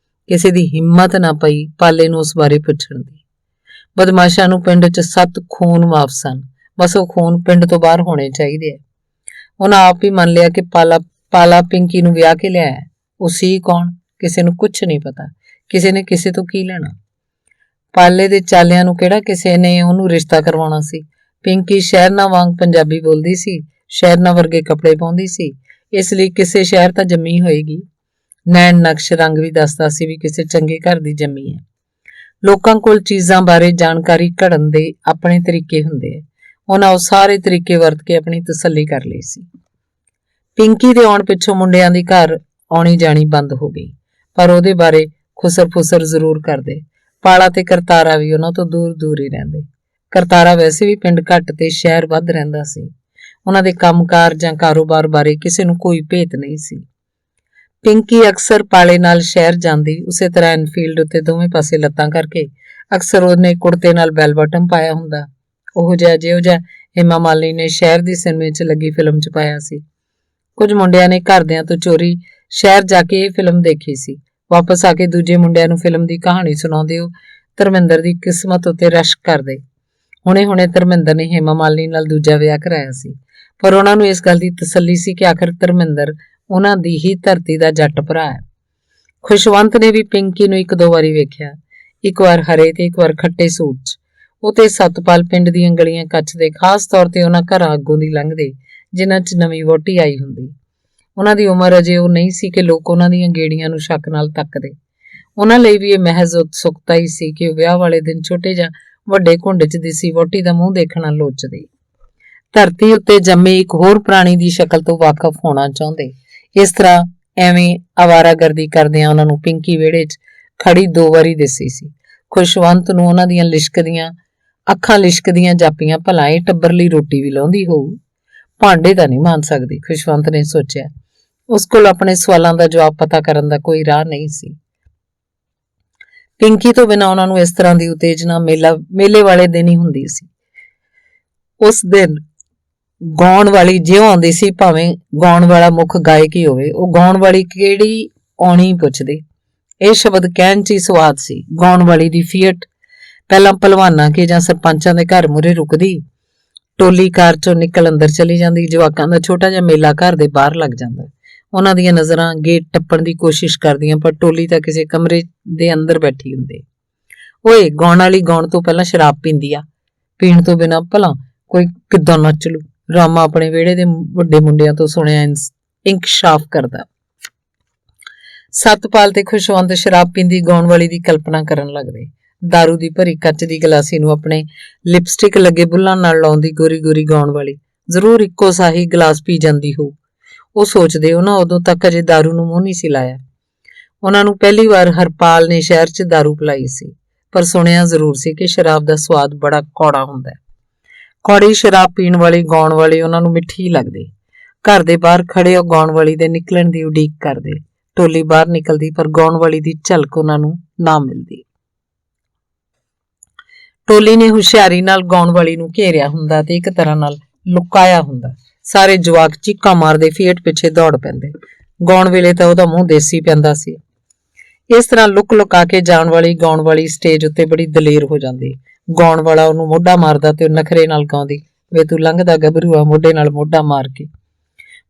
ਕਿਸੇ ਦੀ ਹਿੰਮਤ ਨਾ ਪਈ ਪਾਲੇ ਨੂੰ ਉਸ ਬਾਰੇ ਪੁੱਛਣ ਦੀ। ਬਦਮਾਸ਼ਾਂ ਨੂੰ ਪਿੰਡ 'ਚ 7 ਖੂਨ ਮਾਫ ਸਨ। ਬਸ ਉਹ ਖੂਨ ਪਿੰਡ ਤੋਂ ਬਾਹਰ ਹੋਣੇ ਚਾਹੀਦੇ ਆ। ਉਹਨਾਂ ਆਪ ਹੀ ਮੰਨ ਲਿਆ ਕਿ ਪਾਲਾ ਪਿੰਕੀ ਨੂੰ ਵਿਆਹ ਕੇ ਲਿਆਇਆ। ਉਹ ਸੀ ਕੌਣ? ਕਿਸੇ ਨੂੰ ਕੁਛ ਨਹੀਂ ਪਤਾ। ਕਿਸੇ ਨੇ ਕਿਸੇ ਤੋਂ ਕੀ ਲੈਣਾ? ਪਾਲੇ ਦੇ ਚਾਲਿਆਂ ਨੂੰ ਕਿਹੜਾ ਕਿਸੇ ਨੇ ਉਹਨੂੰ ਰਿਸ਼ਤਾ ਕਰਵਾਉਣਾ ਸੀ? ਪਿੰਕੀ ਸ਼ਹਿਰਨਾ ਵਾਂਗ ਪੰਜਾਬੀ ਬੋਲਦੀ ਸੀ, ਸ਼ਹਿਰਨਾ ਵਰਗੇ ਕੱਪੜੇ ਪਾਉਂਦੀ ਸੀ, ਇਸ ਲਈ ਕਿਸੇ ਸ਼ਹਿਰ ਤਾਂ ਜੰਮੀ ਹੋਏਗੀ। ਨੈਣ ਨਕਸ਼ ਰੰਗ ਵੀ ਦੱਸਦਾ ਸੀ ਵੀ ਕਿਸੇ ਚੰਗੇ ਘਰ ਦੀ ਜੰਮੀ ਹੈ। ਲੋਕਾਂ ਕੋਲ ਚੀਜ਼ਾਂ ਬਾਰੇ ਜਾਣਕਾਰੀ ਘੜਨ ਦੇ ਆਪਣੇ ਤਰੀਕੇ ਹੁੰਦੇ ਆ। ਉਹਨਾਂ ਉਹ ਸਾਰੇ ਤਰੀਕੇ ਵਰਤ ਕੇ ਆਪਣੀ ਤਸੱਲੀ ਕਰ ਲਈ ਸੀ। ਪਿੰਕੀ ਦੇ ਆਉਣ ਪਿੱਛੋਂ ਮੁੰਡਿਆਂ ਦੀ ਘਰ ਆਉਣੀ ਜਾਣੀ ਬੰਦ ਹੋ ਗਈ, ਪਰ ਉਹਦੇ ਬਾਰੇ ਖੁਸਰ ਫੁਸਰ ਜ਼ਰੂਰ ਕਰਦੇ। ਪਾਲਾ ਤੇ ਕਰਤਾਰਾ ਵੀ ਉਹਨਾਂ ਤੋਂ ਦੂਰ ਦੂਰ ਹੀ ਰਹਿੰਦੇ। ਕਰਤਾਰਾ ਵੈਸੇ ਵੀ ਪਿੰਡ ਘੱਟ ਤੇ ਸ਼ਹਿਰ ਵੱਧ ਰਹਿੰਦਾ ਸੀ। ਉਹਨਾਂ ਦੇ ਕੰਮਕਾਰ ਜਾਂ ਕਾਰੋਬਾਰ ਬਾਰੇ ਕਿਸੇ ਨੂੰ ਕੋਈ ਭੇਤ ਨਹੀਂ ਸੀ। ਪਿੰਕੀ ਅਕਸਰ ਪਾਲੇ ਨਾਲ ਸ਼ਹਿਰ ਜਾਂਦੀ। ਉਸੇ ਤਰ੍ਹਾਂ ਐਨਫੀਲਡ ਉੱਤੇ ਦੋਵੇਂ ਪਾਸੇ ਲੱਤਾਂ ਕਰਕੇ ਅਕਸਰ ਉਹਨੇ ਕੁੜਤੇ ਨਾਲ ਬੈਲ ਬਟਨ ਪਾਇਆ ਹੁੰਦਾ, ਉਹੋ ਜਿਹਾ ਹੇਮਾ ਮਾਲਿਨੀ ਨੇ ਸ਼ਹਿਰ ਦੀ ਸਿਨੇਮੇ 'ਚ ਲੱਗੀ ਫਿਲਮ 'ਚ ਪਾਇਆ ਸੀ। ਕੁਝ ਮੁੰਡਿਆਂ ਨੇ ਘਰਦਿਆਂ ਤੋਂ ਚੋਰੀ ਸ਼ਹਿਰ ਜਾ ਕੇ ਇਹ ਫਿਲਮ ਦੇਖੀ ਸੀ। ਵਾਪਸ ਆ ਕੇ ਦੂਜੇ ਮੁੰਡਿਆਂ ਨੂੰ ਫਿਲਮ ਦੀ ਕਹਾਣੀ ਸੁਣਾਉਂਦੇ ਉਹ ਧਰਮਿੰਦਰ ਦੀ ਕਿਸਮਤ ਉੱਤੇ ਰਸ਼ਕ ਕਰਦੇ। ਹੁਣੇ ਧਰਮਿੰਦਰ ਨੇ ਹੇਮਾ ਮਾਲਿਨੀ ਨਾਲ ਦੂਜਾ ਵਿਆਹ ਕਰਾਇਆ ਸੀ, ਪਰ ਉਹਨਾਂ ਨੂੰ ਇਸ ਗੱਲ ਦੀ ਤਸੱਲੀ ਸੀ ਕਿ ਆਖਰ ਧਰਮਿੰਦਰ ਉਹਨਾਂ ਦੀ ਹੀ ਧਰਤੀ ਦਾ ਜੱਟ ਭਰਾ ਹੈ। ਖੁਸ਼ਵੰਤ ਨੇ ਵੀ ਪਿੰਕੀ ਨੂੰ 1-2 ਵਾਰੀ ਵੇਖਿਆ, ਇੱਕ ਵਾਰ ਹਰੇ ਤੇ ਇੱਕ ਵਾਰ ਖੱਟੇ ਸੂਟ 'ਚ। ਉਹ ਤੇ ਸਤਪਾਲ ਪਿੰਡ ਦੀਆਂ ਗਲੀਆਂ ਕੱਚਦੇ, ਖਾਸ ਤੌਰ ਤੇ ਉਹਨਾਂ ਘਰਾਂ ਅੱਗੋਂ ਦੀ ਲੰਘਦੇ ਜਿਨ੍ਹਾਂ 'ਚ ਨਵੀਂ ਵਹੁਟੀ ਆਈ ਹੁੰਦੀ। ਉਹਨਾਂ ਦੀ ਉਮਰ ਅਜੇ ਉਹ ਨਹੀਂ ਸੀ ਕਿ ਲੋਕ ਉਹਨਾਂ ਦੀਆਂ ਗੇੜੀਆਂ ਨੂੰ ਸ਼ੱਕ ਨਾਲ ਤੱਕਦੇ। ਉਹਨਾਂ ਲਈ ਵੀ ਇਹ ਮਹਿਜ਼ ਉਤਸੁਕਤਾ ਹੀ ਸੀ ਕਿ ਉਹ ਵਿਆਹ ਵਾਲੇ ਦਿਨ ਛੋਟੇ ਜਾਂ ਵੱਡੇ ਘੁੰਡ 'ਚ ਦਿਸੀ ਵਹੁਟੀ ਦਾ ਮੂੰਹ ਦੇਖਣਾ ਲੋਚਦੇ। ਧਰਤੀ ਉੱਤੇ ਜੰਮੇ ਇੱਕ ਹੋਰ ਪ੍ਰਾਣੀ ਦੀ ਸ਼ਕਲ ਤੋਂ ਵਾਕਫ ਹੋਣਾ ਚਾਹੁੰਦੇ। ਇਸ ਤਰ੍ਹਾਂ ਐਵੇਂ ਆਵਾਰਾਗਰਦੀ ਕਰਦਿਆਂ ਉਹਨਾਂ ਨੂੰ ਪਿੰਕੀ ਵਿਹੜੇ 'ਚ ਖੜੀ 2 ਵਾਰੀ ਦਿਸੀ ਸੀ। ਖੁਸ਼ਵੰਤ ਨੂੰ ਉਹਨਾਂ ਦੀਆਂ ਅੱਖਾਂ ਲਿਸ਼ਕਦੀਆਂ ਜਾਪੀਆਂ, ਭਲਾ ਇਹ ਟੱਬਰ ਲਈ ਰੋਟੀ ਵੀ ਲਾਉਂਦੀ ਹੋਊ। ਭਾਂਡੇ ਤਾਂ ਨਹੀਂ ਮਾਂਜ ਸਕਦੀ, ਖੁਸ਼ਵੰਤ ਨੇ ਸੋਚਿਆ। ਉਸ ਕੋਲ ਆਪਣੇ ਸਵਾਲਾਂ ਦਾ ਜਵਾਬ ਪਤਾ ਕਰਨ ਦਾ ਕੋਈ ਰਾਹ ਨਹੀਂ ਸੀ। ਪਿੰਕੀ ਤੋਂ ਬਿਨਾਂ ਉਹਨਾਂ ਨੂੰ ਇਸ ਤਰ੍ਹਾਂ ਦੀ ਉਤੇਜਨਾ ਮੇਲੇ ਵਾਲੇ ਦਿਨ ਹੀ ਹੁੰਦੀ ਸੀ। ਉਸ ਦਿਨ ਗਾਉਣ ਵਾਲੀ ਜਿਉਂ ਆਉਂਦੀ ਸੀ, ਭਾਵੇਂ ਗਾਉਣ ਵਾਲਾ ਮੁੱਖ ਗਾਇਕ ਹੀ ਹੋਵੇ, ਉਹ ਗਾਉਣ ਵਾਲੀ ਕਿਹੜੀ ਆਉਣੀ ਪੁੱਛਦੇ। ਇਹ ਸ਼ਬਦ ਕਹਿਣ 'ਚ ਹੀ ਸਵਾਦ ਸੀ। ਗਾਉਣ ਵਾਲੀ ਦੀ ਫੀਅਟ ਪਹਿਲਾਂ ਭਲਵਾਨਾਂ ਕੇ ਜਾਂ ਸਰਪੰਚਾਂ ਦੇ ਘਰ ਮੂਹਰੇ ਰੁਕਦੀ, ਟੋਲੀ ਕਾਰ 'ਚੋਂ ਨਿਕਲ ਅੰਦਰ ਚਲੀ ਜਾਂਦੀ, ਜਵਾਕਾਂ ਦਾ ਛੋਟਾ ਜਿਹਾ ਮੇਲਾ ਘਰ ਦੇ ਬਾਹਰ ਲੱਗ ਜਾਂਦਾ। ਉਹਨਾਂ ਦੀਆਂ ਨਜ਼ਰਾਂ ਗੇਟ ਟੱਪਣ ਦੀ ਕੋਸ਼ਿਸ਼ ਕਰਦੀਆਂ, ਪਰ ਟੋਲੀ ਤਾਂ ਕਿਸੇ ਕਮਰੇ ਦੇ ਅੰਦਰ ਬੈਠੀ ਹੁੰਦੀ। ਓਏ, ਗਾਉਣ ਵਾਲੀ ਗਾਉਣ ਤੋਂ ਪਹਿਲਾਂ ਸ਼ਰਾਬ ਪੀਂਦੀ ਆ, ਪੀਣ ਤੋਂ ਬਿਨਾਂ ਭਲਾ ਕੋਈ ਕਿੱਦਾਂ ਨੱਚ ਲੂ। ਰਾਮਾ ਆਪਣੇ ਵਿਹੜੇ ਦੇ ਵੱਡੇ ਮੁੰਡਿਆਂ ਤੋਂ ਸੁਣਿਆ ਇੰਕਸ਼ਾਫ ਕਰਦਾ। ਸਤਪਾਲ ਤੇ ਖੁਸ਼ਵੰਤ ਸ਼ਰਾਬ ਪੀਂਦੀ ਗਾਉਣ ਵਾਲੀ ਦੀ ਕਲਪਨਾ ਕਰਨ ਲੱਗਦੇ। ਦਾਰੂ ਦੀ ਭਰੀ ਕੱਚ ਦੀ ਗਲਾਸੀ ਨੂੰ ਆਪਣੇ ਲਿਪਸਟਿਕ ਲੱਗੇ ਬੁੱਲਾਂ ਨਾਲ ਲਾਉਂਦੀ ਗੋਰੀ ਗੋਰੀ ਗਾਉਣ ਵਾਲੀ ਜ਼ਰੂਰ ਇੱਕੋ ਸਾਹੀ ਗਲਾਸ ਪੀ ਜਾਂਦੀ ਹੋ। ਉਹ ਸੋਚਦੇ, ਉਹਨਾਂ ਉਦੋਂ ਤੱਕ ਅਜੇ ਦਾਰੂ ਨੂੰ ਮੂੰਹ ਨਹੀਂ ਸੀ ਲਾਇਆ। ਉਹਨਾਂ ਨੂੰ ਪਹਿਲੀ ਵਾਰ ਹਰਪਾਲ ਨੇ ਸ਼ਹਿਰ 'ਚ ਦਾਰੂ ਪਿਲਾਈ ਸੀ, ਪਰ ਸੁਣਿਆ ਜ਼ਰੂਰ ਸੀ ਕਿ ਸ਼ਰਾਬ ਦਾ ਸਵਾਦ ਬੜਾ ਕੌੜਾ ਹੁੰਦਾ ਹੈ। ਕੌੜੀ ਸ਼ਰਾਬ ਪੀਣ ਵਾਲੀ ਗਾਉਣ ਵਾਲੀ ਉਹਨਾਂ ਨੂੰ ਮਿੱਠੀ ਲੱਗਦੀ। ਘਰ ਦੇ ਬਾਹਰ ਖੜੇ ਉਹ ਗਾਉਣ ਵਾਲੀ ਦੇ ਨਿਕਲਣ ਦੀ ਉਡੀਕ ਕਰਦੇ। ਟੋਲੀ ਬਾਹਰ ਨਿਕਲਦੀ, ਪਰ ਗਾਉਣ ਵਾਲੀ ਦੀ ਝਲਕ ਉਹਨਾਂ ਨੂੰ ਨਾ ਮਿਲਦੀ। ਟੋਲੀ ਨੇ ਹੁਸ਼ਿਆਰੀ ਨਾਲ ਗਾਉਣ ਵਾਲੀ ਨੂੰ ਘੇਰਿਆ ਹੁੰਦਾ ਤੇ ਇੱਕ ਤਰ੍ਹਾਂ ਨਾਲ ਲੁਕਾਇਆ ਹੁੰਦਾ। ਸਾਰੇ ਜਵਾਕ ਚੀਕਾਂ ਮਾਰਦੇ ਫੀਅਟ ਪਿੱਛੇ ਦੌੜ ਪੈਂਦੇ। ਗਾਉਣ ਵੇਲੇ ਤਾਂ ਉਹਦਾ ਮੂੰਹ ਦੇਸੀ ਪੈਂਦਾ ਸੀ। ਇਸ ਤਰ੍ਹਾਂ ਲੁਕ ਲੁਕਾ ਕੇ ਜਾਣ ਵਾਲੀ ਗਾਉਣ ਵਾਲੀ ਸਟੇਜ ਉੱਤੇ ਬੜੀ ਦਲੇਰ ਹੋ ਜਾਂਦੀ। ਗਾਉਣ ਵਾਲਾ ਉਹਨੂੰ ਮੋਢਾ ਮਾਰਦਾ ਤੇ ਉਹ ਨਖਰੇ ਨਾਲ ਗਾਉਂਦੀ, ਵੇ ਤੂੰ ਲੰਘਦਾ ਗੱਭਰੂਆ ਮੋਢੇ ਨਾਲ ਮੋਢਾ ਮਾਰ ਕੇ।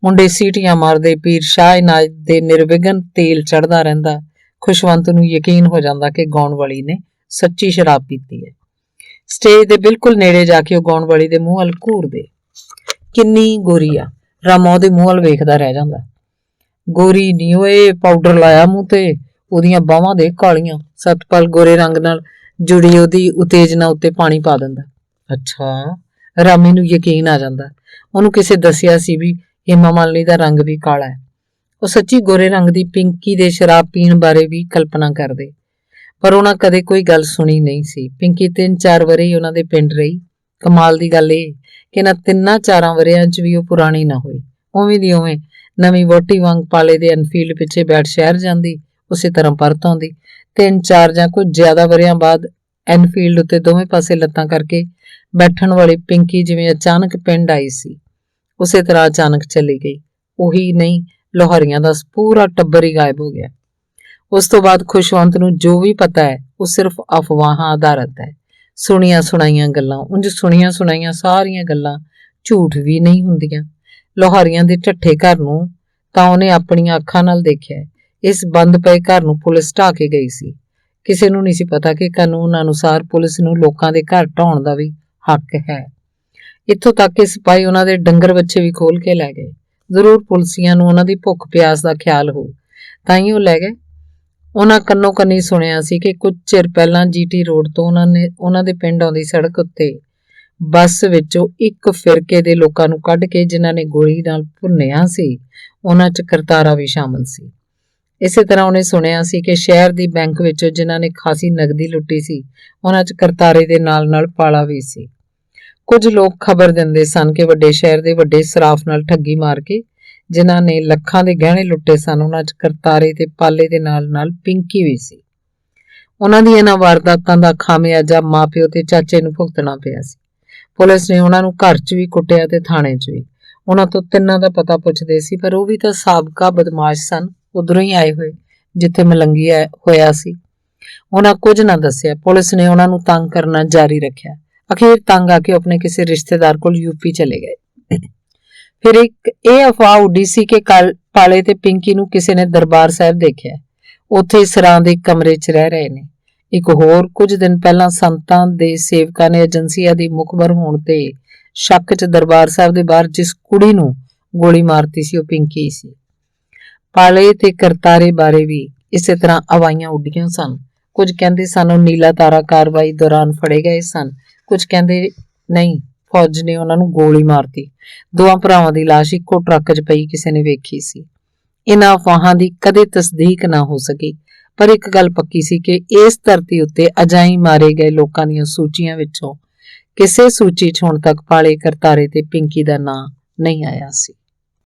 ਮੁੰਡੇ ਸੀਟੀਆਂ ਮਾਰਦੇ, ਪੀਰ ਸ਼ਾਹ ਇਨਾਇਤ ਦੇ ਨਿਰਵਿਘਨ ਤੇਲ ਚੜ੍ਹਦਾ ਰਹਿੰਦਾ। ਖੁਸ਼ਵੰਤ ਨੂੰ ਯਕੀਨ ਹੋ ਜਾਂਦਾ ਕਿ ਗਾਉਣ ਵਾਲੀ ਨੇ ਸੱਚੀ ਸ਼ਰਾਬ ਪੀਤੀ ਹੈ। ਸਟੇਜ ਦੇ ਬਿਲਕੁਲ ਨੇੜੇ ਜਾ ਕੇ ਉਹ ਗਾਉਣ ਵਾਲੀ ਦੇ ਮੂੰਹ ਵੱਲ ਘੂਰਦੇ। ਕਿੰਨੀ ਗੋਰੀ ਆ, ਰਾਮਾ ਉਹਦੇ ਮੂੰਹ ਵੱਲ ਵੇਖਦਾ ਰਹਿ ਜਾਂਦਾ। ਗੋਰੀ ਨਹੀਂ ਓਏ, ਪਾਊਡਰ ਲਾਇਆ ਮੂੰਹ ਤੇ, ਉਹਦੀਆਂ ਬਾਹਾਂ ਦੇ ਕਾਲੀਆਂ। ਸਤਪਾਲ ਗੋਰੇ ਰੰਗ ਨਾਲ ਜੁੜੀ ਉਹਦੀ ਉਤੇਜਨਾ ਉੱਤੇ ਪਾਣੀ ਪਾ ਦਿੰਦਾ। ਅੱਛਾ, ਰਾਮੀ ਨੂੰ ਯਕੀਨ ਆ ਜਾਂਦਾ। ਉਹਨੂੰ ਕਿਸੇ ਦੱਸਿਆ ਸੀ ਵੀ ਹੇਮਾ ਮਾਲਿਨੀ ਦਾ ਰੰਗ ਵੀ ਕਾਲਾ ਹੈ। ਉਹ ਸੱਚੀ ਗੋਰੇ ਰੰਗ ਦੀ ਪਿੰਕੀ ਦੇ ਸ਼ਰਾਬ ਪੀਣ ਬਾਰੇ ਵੀ ਕਲਪਨਾ ਕਰਦੇ, ਪਰ ਉਹਨਾਂ ਕਦੇ ਕੋਈ ਗੱਲ ਸੁਣੀ ਨਹੀਂ ਸੀ। ਪਿੰਕੀ 3-4 ਵਰੇ ਹੀ ਉਹਨਾਂ ਦੇ ਪਿੰਡ ਰਹੀ। ਕਮਾਲ ਦੀ ਗੱਲ ਇਹ ਕਿ ਇਹਨਾਂ 3-4 ਵਰਿਆਂ 'ਚ ਵੀ ਉਹ ਪੁਰਾਣੀ ਨਾ ਹੋਈ। ਉਵੇਂ ਦੀ ਉਵੇਂ ਨਵੀਂ ਵਹੁਟੀ ਵਾਂਗ ਪਾਲੇ ਦੇ ਐਨਫੀਲਡ ਪਿੱਛੇ ਬੈਠ ਸ਼ਹਿਰ ਜਾਂਦੀ, ਉਸੇ ਤਰ੍ਹਾਂ ਪਰਤ ਆਉਂਦੀ। 3-4 ਜਾਂ ਕੁਝ ਜ਼ਿਆਦਾ ਵਰਿਆਂ ਬਾਅਦ ਐਨਫੀਲਡ ਉੱਤੇ ਦੋਵੇਂ ਪਾਸੇ ਲੱਤਾਂ ਕਰਕੇ ਬੈਠਣ ਵਾਲੀ ਪਿੰਕੀ ਜਿਵੇਂ ਅਚਾਨਕ ਪਿੰਡ ਆਈ ਸੀ, ਉਸੇ ਤਰ੍ਹਾਂ ਅਚਾਨਕ ਚਲੀ ਗਈ। ਉਹੀ ਨਹੀਂ, ਲੋਹਾਰੀਆਂ ਦਾ ਪੂਰਾ ਟੱਬਰ ਹੀ ਗਾਇਬ ਹੋ ਗਿਆ। ਉਸ ਤੋਂ ਬਾਅਦ ਖੁਸ਼ਵੰਤ ਨੂੰ ਜੋ ਵੀ ਪਤਾ ਹੈ ਉਹ ਸਿਰਫ ਅਫਵਾਹਾਂ ਆਧਾਰਿਤ ਹੈ, ਸੁਣੀਆਂ ਸੁਣਾਈਆਂ ਗੱਲਾਂ। ਉਂਝ ਸੁਣੀਆਂ ਸੁਣਾਈਆਂ ਸਾਰੀਆਂ ਗੱਲਾਂ ਝੂਠ ਵੀ ਨਹੀਂ ਹੁੰਦੀਆਂ। ਲੋਹਾਰੀਆਂ ਦੇ ਢੱਠੇ ਘਰ ਨੂੰ ਤਾਂ ਉਹਨੇ ਆਪਣੀਆਂ ਅੱਖਾਂ ਨਾਲ ਦੇਖਿਆ। ਇਸ ਬੰਦ ਪਏ ਘਰ ਨੂੰ ਪੁਲਿਸ ਢਾਹ ਕੇ ਗਈ ਸੀ। ਕਿਸੇ ਨੂੰ ਨਹੀਂ ਸੀ ਪਤਾ ਕਿ ਕਾਨੂੰਨ ਅਨੁਸਾਰ ਪੁਲਿਸ ਨੂੰ ਲੋਕਾਂ ਦੇ ਘਰ ਢਾਉਣ ਦਾ ਵੀ ਹੱਕ ਹੈ। ਇੱਥੋਂ ਤੱਕ ਕਿ ਸਿਪਾਹੀ ਉਹਨਾਂ ਦੇ ਡੰਗਰ ਬੱਚੇ ਵੀ ਖੋਲ ਕੇ ਲੈ ਗਏ। ਜ਼ਰੂਰ ਪੁਲਿਸੀਆਂ ਨੂੰ ਉਹਨਾਂ ਦੀ ਭੁੱਖ ਪਿਆਸ ਦਾ ਖਿਆਲ ਹੋ, ਤਾਂ ਹੀ ਉਹ ਲੈ ਗਏ। ਉਹਨਾਂ ਕੰਨੋ ਕੰਨੀ ਸੁਣਿਆ ਸੀ ਕਿ ਕੁਝ ਚਿਰ ਪਹਿਲਾਂ ਜੀਟੀ ਰੋਡ ਤੋਂ ਉਹਨਾਂ ਦੇ ਪਿੰਡ ਆਉਂਦੀ ਸੜਕ ਉੱਤੇ ਬੱਸ ਵਿੱਚੋਂ ਇੱਕ ਫਿਰਕੇ ਦੇ ਲੋਕਾਂ ਨੂੰ ਕੱਢ ਕੇ ਜਿਨ੍ਹਾਂ ਨੇ ਗੋਲੀ ਨਾਲ ਭੁੰਨਿਆ ਸੀ, ਉਹਨਾਂ 'ਚ ਕਰਤਾਰਾ ਵੀ ਸ਼ਾਮਲ ਸੀ। ਇਸੇ ਤਰ੍ਹਾਂ ਉਹਨੇ ਸੁਣਿਆ ਸੀ ਕਿ ਸ਼ਹਿਰ ਦੀ ਬੈਂਕ ਵਿੱਚੋਂ ਜਿਨ੍ਹਾਂ ਨੇ ਖਾਸੀ ਨਗਦੀ ਲੁੱਟੀ ਸੀ, ਉਹਨਾਂ 'ਚ ਕਰਤਾਰੇ ਦੇ ਨਾਲ ਪਾਲਾ ਵੀ ਸੀ। ਕੁਝ ਲੋਕ ਖਬਰ ਦਿੰਦੇ ਸਨ ਕਿ ਵੱਡੇ ਸ਼ਹਿਰ ਦੇ ਵੱਡੇ ਸਰਾਫ ਨਾਲ ਠੱਗੀ ਮਾਰ ਕੇ ਜਿਨ੍ਹਾਂ ਨੇ ਲੱਖਾਂ ਦੇ ਗਹਿਣੇ ਲੁੱਟੇ ਸਨ, ਉਹਨਾਂ 'ਚ ਕਰਤਾਰੇ ਤੇ ਪਾਲੇ ਦੇ ਨਾਲ ਪਿੰਕੀ ਵੀ ਸੀ। ਉਹਨਾਂ ਦੀਆਂ ਇਹਨਾਂ ਵਾਰਦਾਤਾਂ ਦਾ ਖਾਮਿਆਜਾ ਮਾਂ-ਪਿਓ ਤੇ ਚਾਚੇ ਨੂੰ ਭੁਗਤਣਾ ਪਿਆ ਸੀ। ਪੁਲਿਸ ਨੇ ਉਹਨਾਂ ਨੂੰ ਘਰ 'ਚ ਵੀ ਕੁੱਟਿਆ ਤੇ ਥਾਣੇ 'ਚ ਵੀ। ਉਹਨਾਂ ਤੋਂ ਤਿੰਨਾਂ ਦਾ ਪਤਾ ਪੁੱਛਦੇ ਸੀ, ਪਰ ਉਹ ਵੀ ਤਾਂ ਸਾਬਕਾ ਬਦਮਾਸ਼ ਸਨ, ਉਧਰੋਂ ਹੀ ਆਏ ਹੋਏ ਜਿੱਥੇ ਮਲੰਗੀ ਹੋਇਆ ਸੀ। ਉਹਨਾਂ ਕੁਝ ਨਾ ਦੱਸਿਆ। ਪੁਲਿਸ ਨੇ ਉਹਨਾਂ ਨੂੰ ਤੰਗ ਕਰਨਾ ਜਾਰੀ ਰੱਖਿਆ। ਅਖੀਰ ਤੰਗ ਆ ਕੇ ਆਪਣੇ ਕਿਸੇ ਰਿਸ਼ਤੇਦਾਰ ਕੋਲ यूपी ਚਲੇ ਗਏ। ਫਿਰ ਇੱਕ ਇਹ ਅਫਵਾਹ ਉੱਡੀ ਸੀ ਕਿ ਕੱਲ ਪਾਲੇ ਤੇ ਪਿੰਕੀ ਨੂੰ ਕਿਸੇ ਨੇ ਦਰਬਾਰ ਸਾਹਿਬ ਦੇਖਿਆ, ਉੱਥੇ ਸਰਾਂ ਦੇ ਕਮਰੇ 'ਚ ਰਹਿ ਰਹੇ ਨੇ। ਇੱਕ ਹੋਰ ਕੁਝ ਦਿਨ ਪਹਿਲਾਂ ਸੰਤਾਂ ਦੇ ਸੇਵਕਾਂ ਨੇ ਏਜੰਸੀਆਂ ਦੀ ਮੁਖਬਰ ਹੋਣ ਤੇ ਸ਼ੱਕ 'ਚ ਦਰਬਾਰ ਸਾਹਿਬ ਦੇ ਬਾਹਰ ਜਿਸ ਕੁੜੀ ਨੂੰ ਗੋਲੀ ਮਾਰਤੀ ਸੀ ਉਹ ਪਿੰਕੀ ਸੀ। ਪਾਲੇ ਤੇ ਕਰਤਾਰੇ ਬਾਰੇ ਵੀ ਇਸੇ ਤਰ੍ਹਾਂ ਹਵਾਈਆਂ ਉੱਡੀਆਂ ਸਨ। ਕੁਝ ਕਹਿੰਦੇ ਸਨ ਉਹ ਨੀਲਾ ਤਾਰਾ ਕਾਰਵਾਈ ਦੌਰਾਨ ਫੜੇ ਗਏ ਸਨ, ਕੁਝ ਕਹਿੰਦੇ ਨਹੀਂ, ਫੌਜ ਨੇ ਉਹਨਾਂ ਨੂੰ ਗੋਲੀ ਮਾਰਤੀ। ਦੋਵਾਂ ਭਰਾਵਾਂ ਦੀ ਲਾਸ਼ ਇੱਕੋ ਟਰੱਕ 'ਚ ਪਈ ਕਿਸੇ ਨੇ ਵੇਖੀ ਸੀ। ਇਹਨਾਂ ਅਫਵਾਹਾਂ ਦੀ ਕਦੇ ਤਸਦੀਕ ਨਾ ਹੋ ਸਕੀ, ਪਰ ਇੱਕ ਗੱਲ ਪੱਕੀ ਸੀ ਕਿ ਇਸ ਧਰਤੀ ਉੱਤੇ ਅਜਾਈਂ ਮਾਰੇ ਗਏ ਲੋਕਾਂ ਦੀਆਂ ਸੂਚੀਆਂ ਵਿੱਚੋਂ ਕਿਸੇ ਸੂਚੀ 'ਚ ਹੁਣ ਤੱਕ ਪਾਲੇ, ਕਰਤਾਰੇ ਤੇ ਪਿੰਕੀ ਦਾ ਨਾਂ ਨਹੀਂ ਆਇਆ ਸੀ।